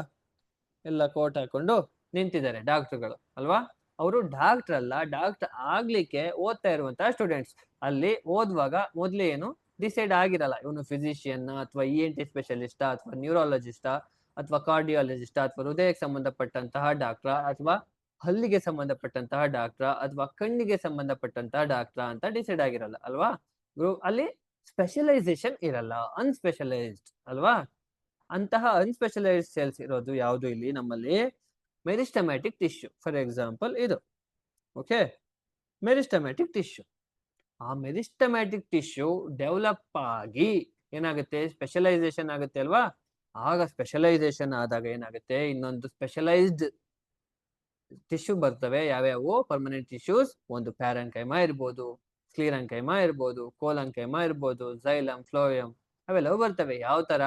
ಎಲ್ಲ ಕೋಟ್ ಹಾಕೊಂಡು ನಿಂತಿದ್ದಾರೆ ಡಾಕ್ಟರ್ಗಳು ಅಲ್ವಾ. ಅವರು ಡಾಕ್ಟರ್ ಅಲ್ಲ, ಡಾಕ್ಟರ್ ಆಗ್ಲಿಕ್ಕೆ ಓದ್ತಾ ಇರುವಂತಹ ಸ್ಟೂಡೆಂಟ್ಸ್. ಅಲ್ಲಿ ಓದುವಾಗ ಮೊದ್ಲೇ ಏನು ಡಿಸೈಡ್ ಆಗಿರಲ್ಲ, ಇವನು ಫಿಸಿಷಿಯನ್ ಅಥವಾ ENT ಸ್ಪೆಷಲಿಸ್ಟ್ ಅಥವಾ ನ್ಯೂರಾಲಜಿಸ್ಟ್ ಅಥವಾ ಕಾರ್ಡಿಯಾಲಜಿಸ್ಟ್ ಅಥವಾ ಹೃದಯಕ್ಕೆ ಸಂಬಂಧಪಟ್ಟಂತಹ ಡಾಕ್ಟರ್ ಅಥವಾ ಹಲ್ಲಿಗೆ ಸಂಬಂಧಪಟ್ಟಂತಹ ಡಾಕ್ಟರ್ ಅಥವಾ ಕಣ್ಣಿಗೆ ಸಂಬಂಧಪಟ್ಟಂತಹ ಡಾಕ್ಟರ್ ಅಂತ ಡಿಸೈಡ್ ಆಗಿರಲ್ಲ ಅಲ್ವಾ. ಅಲ್ಲಿ ಸ್ಪೆಷಲೈಸೇಷನ್ ಇರಲ್ಲ, ಅನ್ಸ್ಪೆಷಲೈಸ್ಡ್ ಅಲ್ವಾ. ಅಂತಹ ಅನ್ಸ್ಪೆಷಲೈಸ್ಡ್ ಸೆಲ್ಸ್ ಇರೋದು ಯಾವುದು ಇಲ್ಲಿ ನಮ್ಮಲ್ಲಿ, ಮೆರಿಸ್ಟಮ್ಯಾಟಿಕ್ ಟಿಶ್ಯೂ. ಫಾರ್ ಎಕ್ಸಾಂಪಲ್ ಇದು. Okay, meristematic tissue. ಆ ಮೆರಿಸ್ಟಮ್ಯಾಟಿಕ್ ಟಿಶ್ಯೂ ಡೆವಲಪ್ ಆಗಿ ಏನಾಗುತ್ತೆ, ಸ್ಪೆಷಲೈಸೇಷನ್ ಆಗುತ್ತೆ ಅಲ್ವಾ. ಆಗ ಸ್ಪೆಷಲೈಸೇಷನ್ ಆದಾಗ ಏನಾಗುತ್ತೆ, ಇನ್ನೊಂದು ಸ್ಪೆಷಲೈಸ್ಡ್ ಟಿಶ್ಯೂ ಬರ್ತವೆ. ಯಾವ್ಯಾವು ಪರ್ಮನೆಂಟ್ ಟಿಶ್ಯೂಸ್, ಒಂದು ಪ್ಯಾರಂಕೈಮಾ ಇರ್ಬೋದು, ಸ್ಕ್ಲಿರಂಕೈಮಾ ಇರ್ಬೋದು, ಕೋಲಂಕೈಮಾ ಇರ್ಬೋದು, ಝೈಲಮ್, ಫ್ಲೋಯಮ್ ಅವೆಲ್ಲವೂ ಬರ್ತವೆ. ಯಾವ ತರ,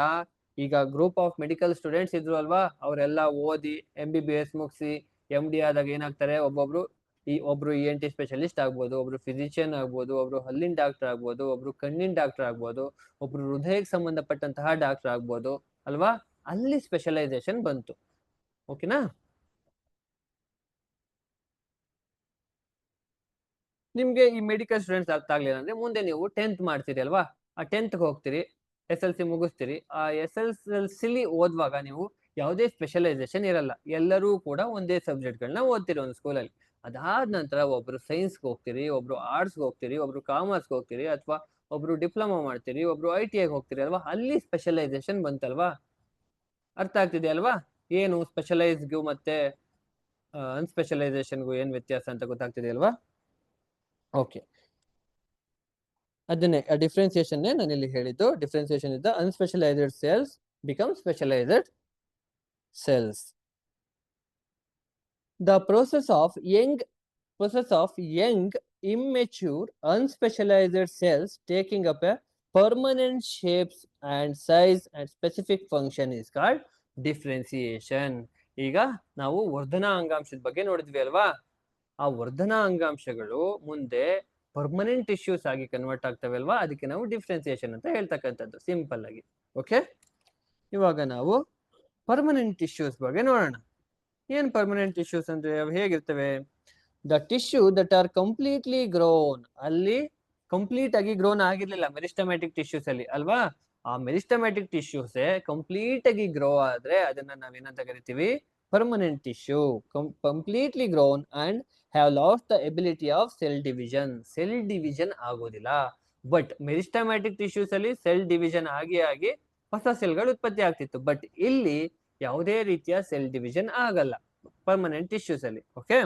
ಈಗ ಗ್ರೂಪ್ ಆಫ್ ಮೆಡಿಕಲ್ ಸ್ಟೂಡೆಂಟ್ಸ್ ಇದ್ರು ಅಲ್ವಾ, ಅವರೆಲ್ಲ ಓದಿ MBBS ಮುಗಿಸಿ MD ಆದಾಗ ಏನಾಗ್ತಾರೆ, ಒಬ್ರು ENT ಸ್ಪೆಷಲಿಸ್ಟ್ ಆಗ್ಬೋದು, ಒಬ್ರು ಫಿಸಿಷಿಯನ್ ಆಗ್ಬೋದು, ಒಬ್ರು ಹಲ್ಲಿನ ಡಾಕ್ಟರ್ ಆಗ್ಬೋದು, ಒಬ್ರು ಕಣ್ಣಿನ ಡಾಕ್ಟರ್ ಆಗ್ಬೋದು, ಒಬ್ರು ಹೃದಯಕ್ಕೆ ಸಂಬಂಧಪಟ್ಟಂತಹ ಡಾಕ್ಟರ್ ಆಗ್ಬೋದು ಅಲ್ವಾ. ಅಲ್ಲಿ ಸ್ಪೆಷಲೈಸೇಷನ್ ಬಂತು. ಓಕೆನಾ. ನಿಮ್ಗೆ ಈ ಮೆಡಿಕಲ್ ಸ್ಟೂಡೆಂಟ್ಸ್ ಅರ್ಥ ಆಗ್ಲಿಲ್ಲ ಅಂದ್ರೆ ಮುಂದೆ ನೀವು 10th ಮಾಡ್ತೀರಿ ಅಲ್ವಾ, ಆ 10th ಹೋಗ್ತೀರಿ, SLC ಮುಗಿಸ್ತೀರಿ. ಆ SLC ಓದುವಾಗ ನೀವು ಯಾವುದೇ ಸ್ಪೆಷಲೈಸೇಷನ್ ಇರಲ್ಲ, ಎಲ್ಲರೂ ಕೂಡ ಒಂದೇ ಸಬ್ಜೆಕ್ಟ್ ಗಳನ್ನ ಓದ್ತೀರಿ ಒಂದು ಸ್ಕೂಲಲ್ಲಿ. ಅದಾದ ನಂತರ ಒಬ್ರು ಸೈನ್ಸ್ಗೆ ಹೋಗ್ತೀರಿ, ಒಬ್ರು ಆರ್ಟ್ಸ್ಗೆ ಹೋಗ್ತೀರಿ, ಒಬ್ರು ಕಾಮರ್ಸ್ಗೆ ಹೋಗ್ತೀರಿ, ಅಥವಾ ಒಬ್ರು ಡಿಪ್ಲೊಮಾ ಮಾಡ್ತೀರಿ, ಒಬ್ರು ITIಗೆ ಹೋಗ್ತೀರಿ ಅಲ್ವಾ. ಅಲ್ಲಿ ಸ್ಪೆಷಲೈಸೇಷನ್ ಬಂತಲ್ವಾ. ಅರ್ಥ ಆಗ್ತಿದೆ ಅಲ್ವಾ, ಏನು ಸ್ಪೆಷಲೈಸ್ಗೂ ಮತ್ತೆ ಅನ್ಸ್ಪೆಷಲೈಸೇಷನ್ಗೂ ಏನ್ ವ್ಯತ್ಯಾಸ ಅಂತ ಗೊತ್ತಾಗ್ತಿದೆ ಅಲ್ವಾ. ಓಕೆ, ಅದನ್ನೇ ಡಿಫ್ರೆನ್ಸಿಯೇಷನ್ ನಾನು ಇಲ್ಲಿ ಹೇಳಿದ್ದು. ಡಿಫ್ರೆನ್ಸಿಯೇಷನ್ ಇದ್ದ unspecialized cells become specialized cells. The process of young immature unspecialized cells taking up a permanent shapes and size and specific function is called differentiation. ಈಗ ನಾವು ವರ್ಧನಾ ಅಂಗಾಂಶದ ಬಗ್ಗೆ ನೋಡಿದ್ವಿ ಅಲ್ವಾ. ಆ ವರ್ಧನಾ ಅಂಗಾಂಶಗಳು ಮುಂದೆ ಪರ್ಮನೆಂಟ್ ಟಿಶ್ಯೂಸ್ ಆಗಿ ಕನ್ವರ್ಟ್ ಆಗ್ತವೆ ಅಲ್ವಾ, ಅದಕ್ಕೆ ನಾವು ಡಿಫ್ರೆನ್ಸಿಯೇಷನ್ ಅಂತ ಹೇಳ್ತಕ್ಕಂಥದ್ದು ಸಿಂಪಲ್ ಆಗಿ. ಓಕೆ, ಇವಾಗ ನಾವು ಪರ್ಮನೆಂಟ್ ಟಿಶ್ಯೂಸ್ ಬಗ್ಗೆ ನೋಡೋಣ. ಏನ್ ಪರ್ಮನೆಂಟ್ ಟಿಶ್ಯೂಸ್ ಅಂದ್ರೆ ಹೇಗಿರ್ತವೆ? The tissue that are completely grown. ಅಲ್ಲಿ ಕಂಪ್ಲೀಟ್ ಆಗಿ ಗ್ರೋನ್ ಆಗಿರ್ಲಿಲ್ಲ ಮೆರಿಸ್ಟಮ್ಯಾಟಿಕ್ ಟಿಶ್ಯೂಸ್ ಅಲ್ಲಿ ಅಲ್ವಾ. ಆ ಮೆರಿಸ್ಟಮ್ಯಾಟಿಕ್ ಟಿಶ್ಯೂಸ್ ಕಂಪ್ಲೀಟ್ ಆಗಿ ಗ್ರೋ ಆದ್ರೆ ಅದನ್ನ ನಾವೇನಂತ ಕರಿತೀವಿ? Permanent tissue. Completely grown and have lost the ability of cell division. Cell division ಆಗೋದಿಲ್ಲ. ಬಟ್ ಮೆರಿಸ್ಟಮ್ಯಾಟಿಕ್ ಟಿಶ್ಯೂಸ್ ಅಲ್ಲಿ ಸೆಲ್ ಡಿವಿಷನ್ ಆಗಿ ಹೊಸ ಸೆಲ್ಗಳು ಉತ್ಪತ್ತಿ ಆಗ್ತಿತ್ತು. ಬಟ್ ಇಲ್ಲಿ ಯಾವುದೇ ರೀತಿಯ ಸೆಲ್ ಡಿವಿಷನ್ ಆಗಲ್ಲ ಪರ್ಮನೆಂಟ್ ಟಿಶ್ಯೂಸ್ ಅಲ್ಲಿ. Okay,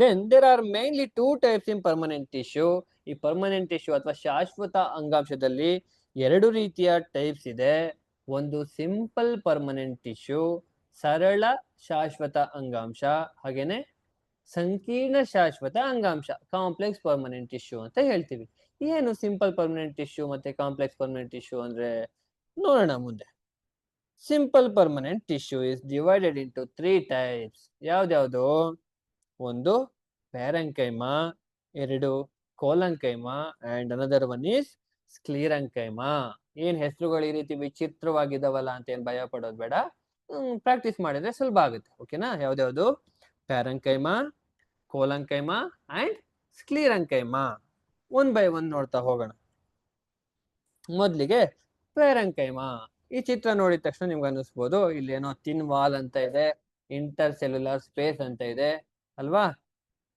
then there are mainly two types in permanent tissue. ಈ ಪರ್ಮನೆಂಟ್ ಟಿಶ್ಯೂ ಅಥವಾ ಶಾಶ್ವತ ಅಂಗಾಂಶದಲ್ಲಿ ಎರಡು ರೀತಿಯ ಟೈಪ್ಸ್ ಇದೆ. ಒಂದು ಸಿಂಪಲ್ ಪರ್ಮನೆಂಟ್ ಟಿಶ್ಯೂ, ಸರಳ ಶಾಶ್ವತ ಅಂಗಾಂಶ, ಹಾಗೇನೆ ಸಂಕೀರ್ಣ ಶಾಶ್ವತ ಅಂಗಾಂಶ, ಕಾಂಪ್ಲೆಕ್ಸ್ ಪರ್ಮನೆಂಟ್ ಟಿಶ್ಯೂ ಅಂತ ಹೇಳ್ತೀವಿ. ಏನು ಸಿಂಪಲ್ ಪರ್ಮನೆಂಟ್ ಟಿಶ್ಯೂ ಮತ್ತೆ ಕಾಂಪ್ಲೆಕ್ಸ್ ಪರ್ಮನೆಂಟ್ ಟಿಶ್ಯೂ ಅಂದ್ರೆ ನೋಡೋಣ ಮುಂದೆ. Simple permanent tissue is divided into 3 types. ಯಾವ್ದ್ಯಾವ್ದು? ಒಂದು ಪ್ಯಾರೆಂಕೈಮಾ, ಎರಡು ಕೋಲಂಕೈಮಾ ಅಂಡ್ ಅನದರ್ ಒನ್ ಈಸ್ ಸ್ಕ್ಲೀರಂಕೈಮಾ. ಏನ್ ಹೆಸರುಗಳು ಈ ರೀತಿ ವಿಚಿತ್ರವಾಗಿದಾವಲ್ಲ ಅಂತ ಏನ್ ಭಯ ಪಡೋದು ಬೇಡ, ಪ್ರಾಕ್ಟೀಸ್ ಮಾಡಿದ್ರೆ ಸುಲಭ ಆಗುತ್ತೆ. ಓಕೆನಾ. ಯಾವ್ದ್ಯಾವ್ದು? ಪ್ಯಾರೆಂಕೈಮಾ, ಕೋಲಂಕೈಮಾ ಅಂಡ್ ಸ್ಕ್ಲೀರಂಕೈಮಾ. ಒನ್ ಬೈ ಒನ್ ನೋಡ್ತಾ ಹೋಗೋಣ. ಮೊದ್ಲಿಗೆ ಪ್ಯಾರೆಂಕೈಮಾ. ಈ ಚಿತ್ರ ನೋಡಿದ ತಕ್ಷಣ ನಿಮ್ಗೆ ಅನ್ನಿಸ್ಬೋದು ಇಲ್ಲಿ ಏನೋ ತಿನ್ ವಾಲ್ ಅಂತ ಇದೆ, ಇಂಟರ್ ಸೆಲ್ಯುಲರ್ ಸ್ಪೇಸ್ ಅಂತ ಇದೆ ಅಲ್ವಾ.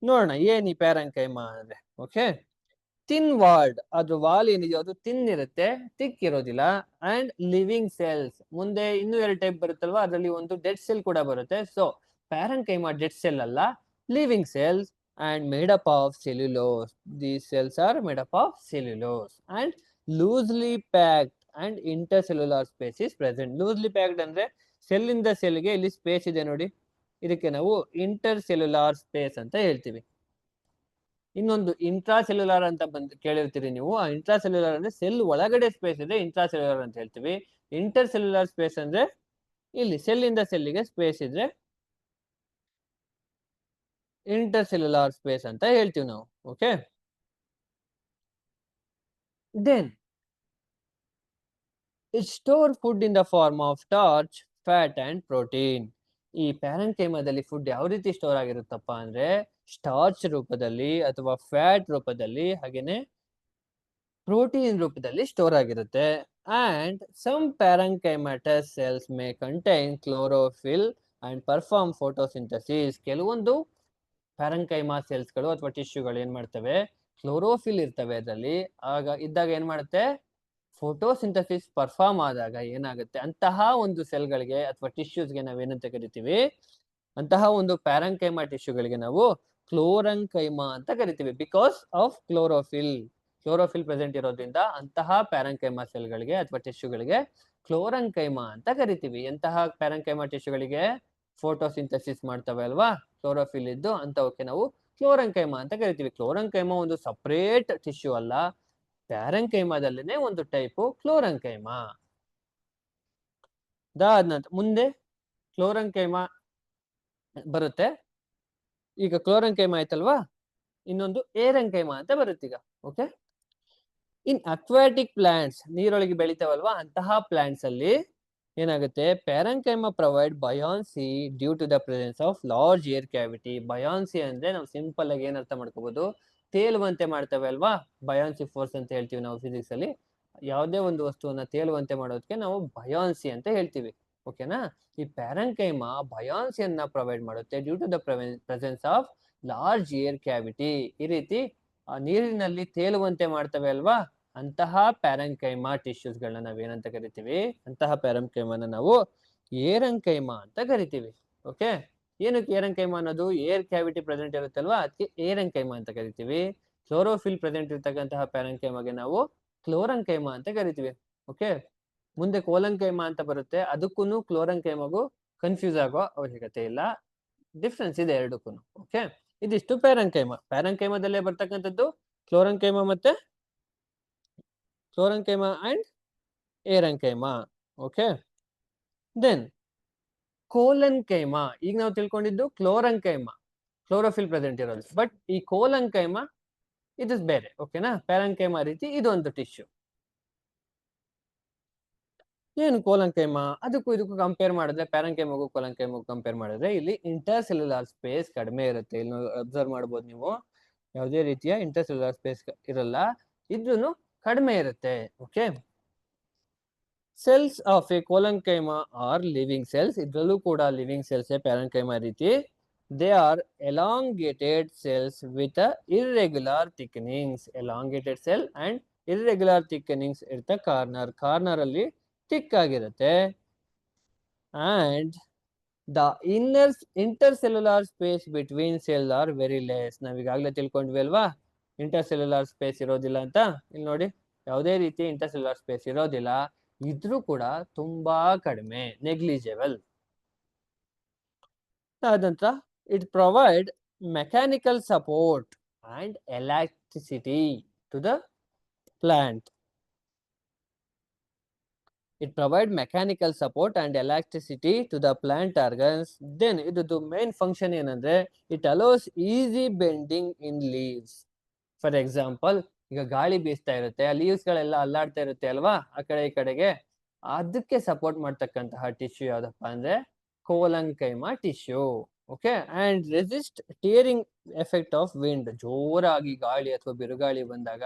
ನೋಡೋಣ ಏನ್ ಈ ಪ್ಯಾರೆಂಕೈಮಾ ಅಂದ್ರೆ. ಓಕೆ, ತಿನ್ ವಾಲ್ಡ್, ಅದ್ರ ವಾಲ್ ಏನಿದೆಯೋ ಅದು ತಿನ್ ಇರುತ್ತೆ, ತಿಕ್ ಇರೋದಿಲ್ಲ. And living cells. ಮುಂದೆ ಇನ್ನೂ 2 ಟೈಪ್ ಬರುತ್ತಲ್ವಾ, ಅದರಲ್ಲಿ ಒಂದು ಡೆಡ್ ಸೆಲ್ ಕೂಡ ಬರುತ್ತೆ. ಸೊ ಪ್ಯಾರೆಂಕೈಮಾ ಡೆಡ್ ಸೆಲ್ ಅಲ್ಲ, living cells and made up of cellulose. These cells are made up of cellulose and loosely packed and intercellular space is present. Loosely packed ಅಂದ್ರೆ cell ಇಂದ ಸೆಲ್ಗೆ ಇಲ್ಲಿ space ಇದೆ ನೋಡಿ, ಇದಕ್ಕೆ ನಾವು ಇಂಟರ್ಸೆಲ್ಯುಲಾರ್ ಸ್ಪೇಸ್ ಅಂತ ಹೇಳ್ತೀವಿ. ಇನ್ನೊಂದು ಇಂಟ್ರಾಸೆಲ್ಯುಲಾರ್ ಅಂತ ಕೇಳಿರ್ತೀರಿ ನೀವು. ಆ ಇಂಟ್ರಾಸೆಲ್ಯುಲಾರ್ ಅಂದ್ರೆ ಸೆಲ್ ಒಳಗಡೆ ಸ್ಪೇಸ್ ಇದೆ, ಇಂಟ್ರಾಸೆಲ್ಯುಲಾರ್ ಅಂತ ಹೇಳ್ತೀವಿ. ಇಂಟರ್ಸೆಲ್ಯುಲಾರ್ ಸ್ಪೇಸ್ ಅಂದ್ರೆ ಇಲ್ಲಿ ಸೆಲ್ ಇಂದ ಸೆಲ್ಗೆ ಸ್ಪೇಸ್ ಇದ್ರೆ ಇಂಟರ್ಸೆಲ್ಯುಲಾರ್ ಸ್ಪೇಸ್ ಅಂತ ಹೇಳ್ತೀವಿ ನಾವು. Okay, then it store food in the form of starch, fat and protein. ಈ ಪ್ಯಾರೆಂಕೈಮಾದಲ್ಲಿ ಫುಡ್ ಯಾವ ರೀತಿ ಸ್ಟೋರ್ ಆಗಿರುತ್ತಪ್ಪ ಅಂದ್ರೆ ಸ್ಟಾರ್ಚ್ ರೂಪದಲ್ಲಿ ಅಥವಾ ಫ್ಯಾಟ್ ರೂಪದಲ್ಲಿ ಹಾಗೇನೆ ಪ್ರೋಟೀನ್ ರೂಪದಲ್ಲಿ ಸ್ಟೋರ್ ಆಗಿರುತ್ತೆ. And some parenchymatous cells may contain chlorophyll and perform photosynthesis. ಕೆಲವೊಂದು ಪ್ಯಾರೆಂಕೈಮಾ ಸೆಲ್ಸ್ಗಳು ಅಥವಾ ಟಿಶ್ಯೂಗಳು ಏನ್ ಮಾಡ್ತವೆ, ಕ್ಲೋರೋಫಿಲ್ ಇರ್ತವೆ ಅದರಲ್ಲಿ. ಇದ್ದಾಗ ಏನ್ ಮಾಡುತ್ತೆ, ಫೋಟೋಸಿಂಥಸಿಸ್ ಪರ್ಫಾರ್ಮ್ ಆದಾಗ ಏನಾಗುತ್ತೆ, ಅಂತಹ ಒಂದು ಸೆಲ್ಗಳಿಗೆ ಅಥವಾ ಟಿಶ್ಯೂಸ್ಗೆ ನಾವೇನಂತ ಕರಿತೀವಿ, ಅಂತಹ ಒಂದು ಪ್ಯಾರೆಂಕೈಮಾ ಟಿಶ್ಯೂಗಳಿಗೆ ನಾವು ಕ್ಲೋರಂಕೈಮಾ ಅಂತ ಕರಿತೀವಿ. ಬಿಕಾಸ್ ಆಫ್ ಕ್ಲೋರೋಫಿಲ್ ಪ್ರೆಸೆಂಟ್ ಇರೋದ್ರಿಂದ ಅಂತಹ ಪ್ಯಾರೆಂಕೈಮಾ ಸೆಲ್ಗಳಿಗೆ ಅಥವಾ ಟಿಶ್ಯೂಗಳಿಗೆ ಕ್ಲೋರಂಕೈಮಾ ಅಂತ ಕರಿತೀವಿ. ಎಂತಹ ಪ್ಯಾರೆಂಕೈಮಾ ಟಿಶ್ಯೂಗಳಿಗೆ ಫೋಟೋಸಿಂಥಸಿಸ್ ಮಾಡ್ತವೆ ಅಲ್ವಾ, ಕ್ಲೋರೋಫಿಲ್ ಇದ್ದು, ಅಂತವಕ್ಕೆ ನಾವು ಕ್ಲೋರಂಕೈಮಾ ಅಂತ ಕರಿತೀವಿ. ಕ್ಲೋರಂಕೈಮಾ ಒಂದು ಸಪರೇಟ್ ಟಿಶ್ಯೂ ಅಲ್ಲ, ಪ್ಯಾರೆಂಕೈಮಾದಲ್ಲೇನೆ ಒಂದು ಟೈಪು ಕ್ಲೋರಂಕೈಮಾ. ಅದಾದ ನಂತರ ಮುಂದೆ ಕ್ಲೋರಂಕೈಮ ಬರುತ್ತೆ. ಈಗ ಕ್ಲೋರಂಕೈಮ ಆಯ್ತಲ್ವಾ, ಇನ್ನೊಂದು ಏರಂಕೈಮ ಅಂತ ಬರುತ್ತೆ ಈಗ. ಓಕೆ, ಇನ್ ಅಕ್ವಾಟಿಕ್ ಪ್ಲಾಂಟ್ಸ್, ನೀರೊಳಗೆ ಬೆಳಿತಾವಲ್ವಾ ಅಂತಹ ಪ್ಲಾಂಟ್ಸ್ ಅಲ್ಲಿ ಏನಾಗುತ್ತೆ, parenchyma provide buoyancy due to the presence of large air cavity. Buoyancy ಅಂದ್ರೆ ನಾವು ಸಿಂಪಲ್ ಆಗಿ ಏನ್ ಅರ್ಥ ಮಾಡ್ಕೋಬಹುದು, ತೇಲುವಂತೆ ಮಾಡ್ತೇವೆ ಅಲ್ವಾ, ಬಯಾನ್ಸಿ ಫೋರ್ಸ್ ಅಂತ ಹೇಳ್ತೀವಿ ನಾವು ಫಿಸಿಕ್ಸ್ ಅಲ್ಲಿ. ಯಾವುದೇ ಒಂದು ವಸ್ತುವನ್ನ ತೇಲುವಂತೆ ಮಾಡೋದಕ್ಕೆ ನಾವು ಬಯಾನ್ಸಿ ಅಂತ ಹೇಳ್ತೀವಿ. ಓಕೆನಾ, ಈ ಪ್ಯಾರಂಕೈಮ ಬಯಾನ್ಸಿಯನ್ನ ಪ್ರೊವೈಡ್ ಮಾಡುತ್ತೆ due to the presence of large air cavity. ಈ ರೀತಿ ನೀರಿನಲ್ಲಿ ತೇಲುವಂತೆ ಮಾಡ್ತವೆ ಅಲ್ವಾ, ಅಂತಹ ಪ್ಯಾರಂಕೈಮಾ ಟಿಶ್ಯೂಸ್ ಗಳನ್ನ ನಾವೇನಂತ ಕರಿತೀವಿ, ಅಂತಹ ಪ್ಯಾರಂಕೈಮನ ನಾವು ಏರಂಕೈಮ ಅಂತ ಕರಿತೀವಿ. ಓಕೆ, ಏನಕ್ಕೆ ಏರಂಕೈಮ ಅನ್ನೋದು, ಏರ್ ಕ್ಯಾವಿಟಿ ಪ್ರೆಸೆಂಟ್ ಇರುತ್ತಲ್ವಾ ಅದಕ್ಕೆ ಏರಂಕೈಮ ಅಂತ ಕರಿತೀವಿ. ಕ್ಲೋರೋಫಿಲ್ ಪ್ರೆಸೆಂಟ್ ಇರ್ತಕ್ಕಂತಹ ಪ್ಯಾರಂಕೈಮಗೆ ನಾವು ಕ್ಲೋರಂಕೈಮ ಅಂತ ಕರಿತೀವಿ. ಓಕೆ, ಮುಂದೆ ಕೋಲಂಕೈಮ ಅಂತ ಬರುತ್ತೆ, ಅದಕ್ಕೂ ಕ್ಲೋರಂಕೈಮಗೂ ಕನ್ಫ್ಯೂಸ್ ಆಗೋ ಅವಶ್ಯಕತೆ ಇಲ್ಲ, ಡಿಫ್ರೆನ್ಸ್ ಇದೆ ಎರಡಕ್ಕೂ. ಓಕೆ, ಇದಿಷ್ಟು ಪ್ಯಾರಂಕೈಮ. ಪ್ಯಾರಂಕೈಮದಲ್ಲೇ ಬರ್ತಕ್ಕಂಥದ್ದು ಕ್ಲೋರಂಕೈಮ ಮತ್ತೆ chlorenchyma and aerenchyma. Okay, then collenchyma. ಈಗ ನಾವು ತಿಳ್ಕೊಂಡಿದ್ದು ಕ್ಲೋರಂಕೈಮ, ಕ್ಲೋರೋಫಿಲ್ ಪ್ರೆಸೆಂಟ್ ಇರೋದು. ಬಟ್ ಈ ಕೋಲಂಕೈಮ ಇದು ಬೇರೆ. ಓಕೆನಾ, ಪ್ಯಾರಂಕೈಮ ರೀತಿ ಇದೊಂದು ಟಿಶ್ಯೂ. ಏನು ಕೋಲಂಕೈಮ, ಅದಕ್ಕೂ ಇದಕ್ಕೂ ಕಂಪೇರ್ ಮಾಡಿದ್ರೆ, ಪ್ಯಾರಂಕೈಮಗೂ ಕೋಲಂಕೈಮಗೂ ಕಂಪೇರ್ ಮಾಡಿದ್ರೆ ಇಲ್ಲಿ ಇಂಟರ್ಸೆಲ್ಯುಲಾರ್ ಸ್ಪೇಸ್ ಕಡಿಮೆ ಇರುತ್ತೆ. ಇಲ್ಲಿ ಅಬ್ಸರ್ವ್ ಮಾಡ್ಬೋದು ನೀವು, ಯಾವುದೇ ರೀತಿಯ ಇಂಟರ್ಸೆಲ್ಯುಲಾರ್ ಸ್ಪೇಸ್ ಇರಲ್ಲ, ಇದ್ರೂ ಕಡಿಮೆ ಇರುತ್ತೆ. Okay, cells of a collenchyma are living cells. ಇದ್ರಲ್ಲೂ ಕೂಡ ಲಿವಿಂಗ್ ಸೆಲ್ಸ್ ಪ್ಯಾರಂಕೈಮ ರೀತಿ. They are elongated cells with irregular thickenings. Elongated cell and irregular thickenings ಇರ್ತ ಕಾರ್ನರ್ ಅಲ್ಲಿ ಥಿಕ್ ಆಗಿರುತ್ತೆ. And the intercellular space between cell are very less. ನಾವೀಗಾಗಲೇ ತಿಳ್ಕೊಂಡ್ವಿ ಅಲ್ವಾ, intercellular space ಇರೋದಿಲ್ಲ ಅಂತ. ಇಲ್ಲಿ ನೋಡಿ, ಯಾವುದೇ ರೀತಿ ಇಂಟರ್ಸೆಲ್ಯುಲಾರ್ ಸ್ಪೇಸ್ ಇರೋದಿಲ್ಲ, ಇದ್ರೂ ಕೂಡ ತುಂಬಾ ಕಡಿಮೆ, ನೆಗ್ಲಿಜೆಬಲ್. ಅದಂತರ it provide mechanical support and electricity to the plant. It provide mechanical support and electricity to the plant organs. Then idu main function ಏನಂದ್ರೆ, it allows easy bending in leaves. For example, ಈಗ ಗಾಳಿ ಬೀಸ್ತಾ ಇರುತ್ತೆ, ಆ leaves ಗಳೆಲ್ಲ ಅಲ್ಲಾಡ್ತಾ ಇರುತ್ತೆ ಅಲ್ವಾ ಆ ಕಡೆ ಈ ಕಡೆಗೆ, ಅದಕ್ಕೆ ಸಪೋರ್ಟ್ ಮಾಡ್ತಕ್ಕಂತಹ ಟಿಶ್ಯೂ ಯಾವ್ದಪ್ಪ ಅಂದ್ರೆ collenchyma tissue. Okay, and resist tearing effect of wind. ಜೋರಾಗಿ ಗಾಳಿ ಅಥವಾ ಬಿರುಗಾಳಿ ಬಂದಾಗ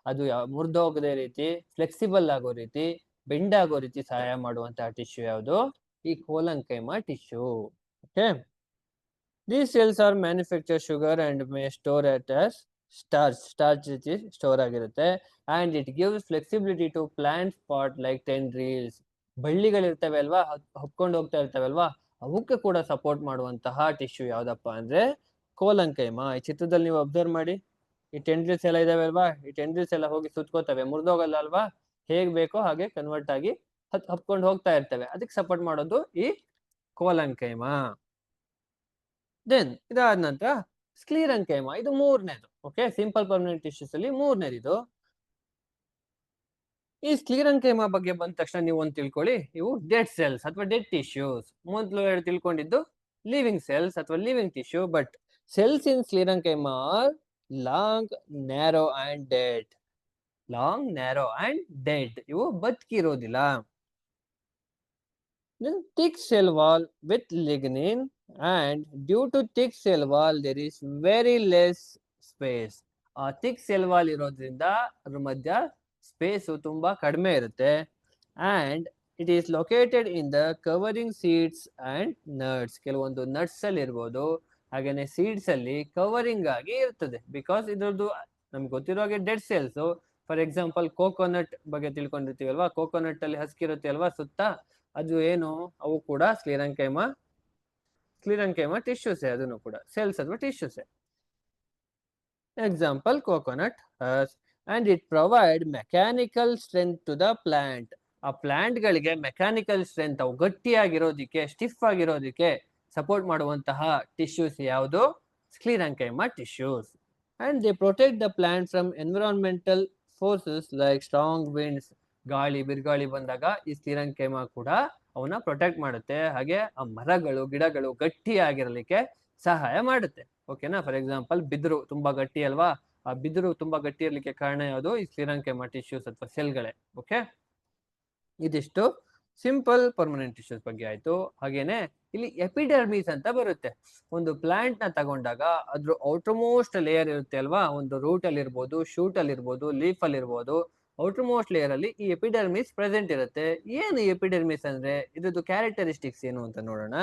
ಅದು ಮುರಿದೋಗದೆ ರೀತಿ, ಫ್ಲೆಕ್ಸಿಬಲ್ ಆಗೋ ರೀತಿ, ಬೆಂಡ್ ಆಗೋ ರೀತಿ ಸಹಾಯ ಮಾಡುವಂತಹ ಟಿಶ್ಯೂ ಯಾವುದು, ಈ collenchyma tissue. Okay, these cells are manufacture sugar and may store at as starch ರೀತಿ ಸ್ಟೋರ್ ಆಗಿರುತ್ತೆ. And it gives flexibility to plant part like tendrils. ಬಳ್ಳಿಗಳಿರ್ತವೆ ಅಲ್ವಾ, ಹೊಕ್ಕೊಂಡು ಹೋಗ್ತಾ ಇರ್ತವೆ ಅಲ್ವಾ, ಅವಕ್ಕೆ ಕೂಡ ಸಪೋರ್ಟ್ ಮಾಡುವಂತಹ ಟಿಶ್ಯೂ ಯಾವ್ದಪ್ಪ ಅಂದ್ರೆ ಕೋಲಂಕೈಮ. ಈ ಚಿತ್ರದಲ್ಲಿ ನೀವು ಅಬ್ಸರ್ವ್ ಮಾಡಿ, ಈ ಟೆಂಡ್ರಿಲ್ಸ್ ಎಲ್ಲ ಇದಾವೆ ಅಲ್ವಾ, ಈ ಟೆಂಡ್ರಿಲ್ಸ್ ಎಲ್ಲ ಹೋಗಿ ಸುತ್ಕೋತವೆ, ಮುರಿದೋಗಲ್ಲ ಅಲ್ವಾ, ಹೇಗ್ ಬೇಕೋ ಹಾಗೆ ಕನ್ವರ್ಟ್ ಆಗಿ ಹಪ್ಕೊಂಡು ಹೋಗ್ತಾ ಇರ್ತವೆ, ಅದಕ್ಕೆ ಸಪೋರ್ಟ್ ಮಾಡೋದು ಈ ಕೋಲಂಕೈಮ. ದೆನ್ ಇದಾದ ನಂತರ ಸ್ಕ್ಲೀರಂಕೈಮ, ಇದು ಮೂರನೇದು. ಓಕೆ, ಸಿಂಪಲ್ ಪರ್ಮನೆಂಟ್ ಟಿಶ್ಯೂಸ್ ಅಲ್ಲಿ ಮೂರನೇದು. ಈ ಸ್ಕ್ಲೀರಂಕೈಮ ಬಗ್ಗೆ ಬಂದ ತಕ್ಷಣ ನೀವು ಒಂದು ತಿಳ್ಕೊಳ್ಳಿ, ಇವು ಡೆಡ್ ಸೆಲ್ಸ್ ಅಥವಾ ಡೆಡ್ ಟಿಶ್ಯೂಸ್. ಮೊದಲು ತಿಳ್ಕೊಂಡಿದ್ದು ಲಿವಿಂಗ್ ಸೆಲ್ಸ್ ಅಥವಾ living tissue. But cells in sclerenchyma are long, narrow and dead. Long, narrow and dead, ಇವು ಬದುಕಿರೋದಿಲ್ಲ. Then thick cell wall with lignin, and due to thick cell wall there is very less space. ಆ thick cell wall ಇರೋದ್ರಿಂದ ಅದ್ರ ಮಧ್ಯ space ತುಂಬಾ ಕಡಿಮೆ ಇರುತ್ತೆ. and it is located in the covering seeds and nuts. ಕೆಲವೊಂದು nuts ಅಲ್ಲಿ ಇರ್ಬೋದು, ಹಾಗೇನೆ ಸೀಡ್ಸ್ ಅಲ್ಲಿ ಕವರಿಂಗ್ ಆಗಿ ಇರ್ತದೆ. ಬಿಕಾಸ್ ಇದ್ರದ್ದು ನಮ್ಗೆ ಗೊತ್ತಿರೋ ಹಾಗೆ dead cells. For example coconut ಬಗ್ಗೆ ತಿಳ್ಕೊಂಡಿರ್ತೀವಲ್ವಾ, ಕೋಕೋನಟ್ ಅಲ್ಲಿ ಹಸ್ಕಿರುತ್ತೆ ಅಲ್ವಾ ಸುತ್ತ, ಅದು ಏನು, ಅವು ಕೂಡ ಸ್ಕ್ಲೀರಂಕೈಮ ಟಿಶ್ಯೂಸ್, ಅದನ್ನು ಕೂಡ ಸೆಲ್ಸ್ ಅಥವಾ tissues. Example coconut husk. And it provide mechanical strength to the plant. ಆ ಪ್ಲಾಂಟ್ ಗಳಿಗೆ ಮೆಕ್ಯಾನಿಕಲ್ ಸ್ಟ್ರೆಂತ್, ಅವು ಗಟ್ಟಿಯಾಗಿರೋದಿಕ್ಕೆ, ಸ್ಟಿಫ್ ಆಗಿರೋದಿಕ್ಕೆ ಸಪೋರ್ಟ್ ಮಾಡುವಂತಹ ಟಿಶ್ಯೂಸ್ ಯಾವುದು, sclerenchyma tissues. And they protect the plant from environmental forces like strong winds. ಗಾಳಿ ಬಿರುಗಾಳಿ ಬಂದಾಗ ಈ ಸ್ಕ್ಲೀರಂಕೈಮ ಕೂಡ ಅವನ್ನ ಪ್ರೊಟೆಕ್ಟ್ ಮಾಡುತ್ತೆ. ಹಾಗೆ ಆ ಮರಗಳು ಗಿಡಗಳು ಗಟ್ಟಿಯಾಗಿರ್ಲಿಕ್ಕೆ ಸಹಾಯ ಮಾಡುತ್ತೆ. ಓಕೆನಾ? ಫಾರ್ ಎಕ್ಸಾಂಪಲ್ ಬಿದಿರು ತುಂಬಾ ಗಟ್ಟಿ ಅಲ್ವಾ? ಆ ಬಿದಿರು ತುಂಬಾ ಗಟ್ಟಿ ಇರ್ಲಿಕ್ಕೆ ಕಾರಣ ಯಾವುದು? ಈ ಸ್ಲಿರಂಕೆಮಾ ಟಿಶ್ಯೂಸ್ ಅಥವಾ ಸೆಲ್ಗಳೇ. ಓಕೆ, ಇದಿಷ್ಟು ಸಿಂಪಲ್ ಪರ್ಮನೆಂಟ್ ಟಿಶ್ಯೂಸ್ ಬಗ್ಗೆ ಆಯ್ತು. ಹಾಗೇನೆ ಇಲ್ಲಿ ಎಪಿಡರ್ಮಿಸ್ ಅಂತ ಬರುತ್ತೆ. ಒಂದು ಪ್ಲಾಂಟ್ ನ ತಗೊಂಡಾಗ ಅದ್ರ ಔಟರ್ ಮೋಸ್ಟ್ ಲೇಯರ್ ಇರುತ್ತೆ ಅಲ್ವಾ? ಒಂದು ರೂಟ್ ಅಲ್ಲಿ ಇರ್ಬೋದು, ಶೂಟ್ ಅಲ್ಲಿ ಇರ್ಬೋದು, ಲೀಫ್ ಅಲ್ಲಿ ಇರ್ಬೋದು. ಔಟರ್ ಮೋಸ್ಟ್ ಲೇಯರ್ ಅಲ್ಲಿ ಈ ಎಪಿಡರ್ಮಿಸ್ ಪ್ರೆಸೆಂಟ್ ಇರುತ್ತೆ. ಏನು ಎಪಿಡರ್ಮಿಸ್ ಅಂದ್ರೆ ಇದ್ರದ್ದು ಕ್ಯಾರೆಕ್ಟರಿಸ್ಟಿಕ್ಸ್ ಏನು ಅಂತ ನೋಡೋಣ.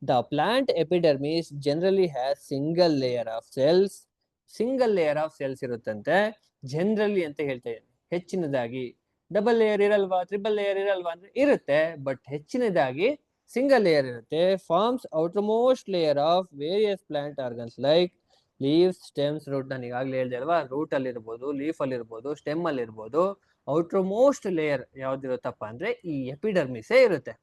The plant epidermis generally has single layer of cells. Single layer of cells ಇರುತ್ತಂತೆ. ಜನರಲಿ ಅಂತ ಹೇಳ್ತಾ ಇದ್ದೀನಿ, ಹೆಚ್ಚಿನದಾಗಿ. ಡಬಲ್ ಲೇಯರ್ ಇರಲ್ವಾ, ಟ್ರಿಬಲ್ ಲೇಯರ್ ಇರಲ್ವಾ ಅಂದ್ರೆ ಇರುತ್ತೆ, ಬಟ್ ಹೆಚ್ಚಿನದಾಗಿ ಸಿಂಗಲ್ ಲೇಯರ್ ಇರುತ್ತೆ. Forms outermost layer of various plant organs like leaves, stems, root. ನಾನು ಈಗಾಗಲೇ ಹೇಳಿದೆ ಅಲ್ವಾ? ರೂಟ್ ಅಲ್ಲಿ ಇರ್ಬೋದು, ಲೀಫ್ ಅಲ್ಲಿ ಇರ್ಬೋದು, ಸ್ಟೆಮ್ ಅಲ್ಲಿ ಇರ್ಬೋದು. ಔಟರ್ ಮೋಸ್ಟ್ ಲೇಯರ್ ಯಾವ್ದಿರುತ್ತಪ್ಪ ಅಂದ್ರೆ ಈ ಎಪಿಡರ್ಮಿಸೇ ಇರುತ್ತೆ.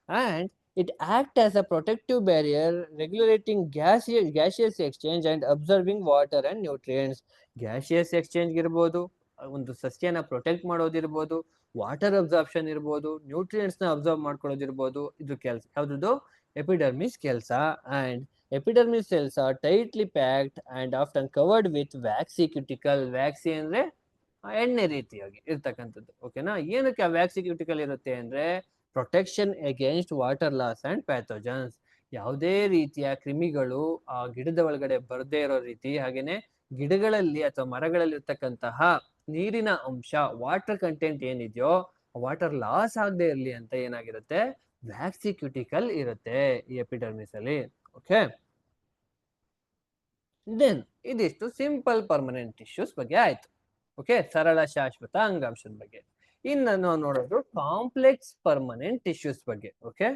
And it acts as a protective barrier, regulating gaseous exchange and absorbing water and nutrients. Gaseous exchange ಇರ್ಬೋದು, ಒಂದು ಸಸ್ಯನ ಪ್ರೊಟೆಕ್ಟ್ ಮಾಡೋದಿರ್ಬೋದು, ವಾಟರ್ ಅಬ್ಸಾರ್ಪ್ಷನ್ ಇರ್ಬೋದು, ನ್ಯೂಟ್ರಿಯೆಂಟ್ಸ್ ನ ಅಬ್ಸರ್ವ್ ಮಾಡ್ಕೊಳ್ಳೋದಿರ್ಬೋದು. ಇದು ಕೆಲಸ ಯಾವ್ದು? ಎಪಿಡರ್ಮಿಸ್ ಕೆಲಸ. And epidermis cells are tightly packed and often covered with waxy cuticle. Waxy ಅಂದ್ರೆ ಎಣ್ಣೆ ರೀತಿಯಾಗಿ ಇರ್ತಕ್ಕಂಥದ್ದು. ಓಕೆನಾ? ಏನಕ್ಕೆ ಆ ವ್ಯಾಕ್ಸಿ ಕ್ಯೂಟಿಕಲ್ ಇರುತ್ತೆ ಅಂದ್ರೆ protection against water loss and pathogens. ಯಾವುದೇ ರೀತಿಯ ಕ್ರಿಮಿಗಳು ಆ ಗಿಡದ ಒಳಗಡೆ ಬರದೇ ಇರೋ ರೀತಿ, ಹಾಗೇನೆ ಗಿಡಗಳಲ್ಲಿ ಅಥವಾ ಮರಗಳಲ್ಲಿ ಇರ್ತಕ್ಕಂತಹ ನೀರಿನ ಅಂಶ, ವಾಟರ್ ಕಂಟೆಂಟ್ ಏನಿದೆಯೋ ವಾಟರ್ ಲಾಸ್ ಆಗದೆ ಇರಲಿ ಅಂತ ಏನಾಗಿರುತ್ತೆ? ವ್ಯಾಕ್ಸಿ ಕ್ಯೂಟಿಕಲ್ ಇರುತ್ತೆ ಈ ಎಪಿಡರ್ಮಿಸ್ ಅಲ್ಲಿ. ಓಕೆ, ದೆನ್ ಇದಿಷ್ಟು ಸಿಂಪಲ್ ಪರ್ಮನೆಂಟ್ ಟಿಶ್ಯೂಸ್ ಬಗ್ಗೆ ಆಯ್ತು. ಓಕೆ, ಸರಳ ಶಾಶ್ವತ ಅಂಗಾಂಶದ ಬಗ್ಗೆ. ಇನ್ನು ನಾವು ನೋಡೋದು ಕಾಂಪ್ಲೆಕ್ಸ್ ಪರ್ಮನೆಂಟ್ ಟಿಶ್ಯೂಸ್ ಬಗ್ಗೆ. ಓಕೆ,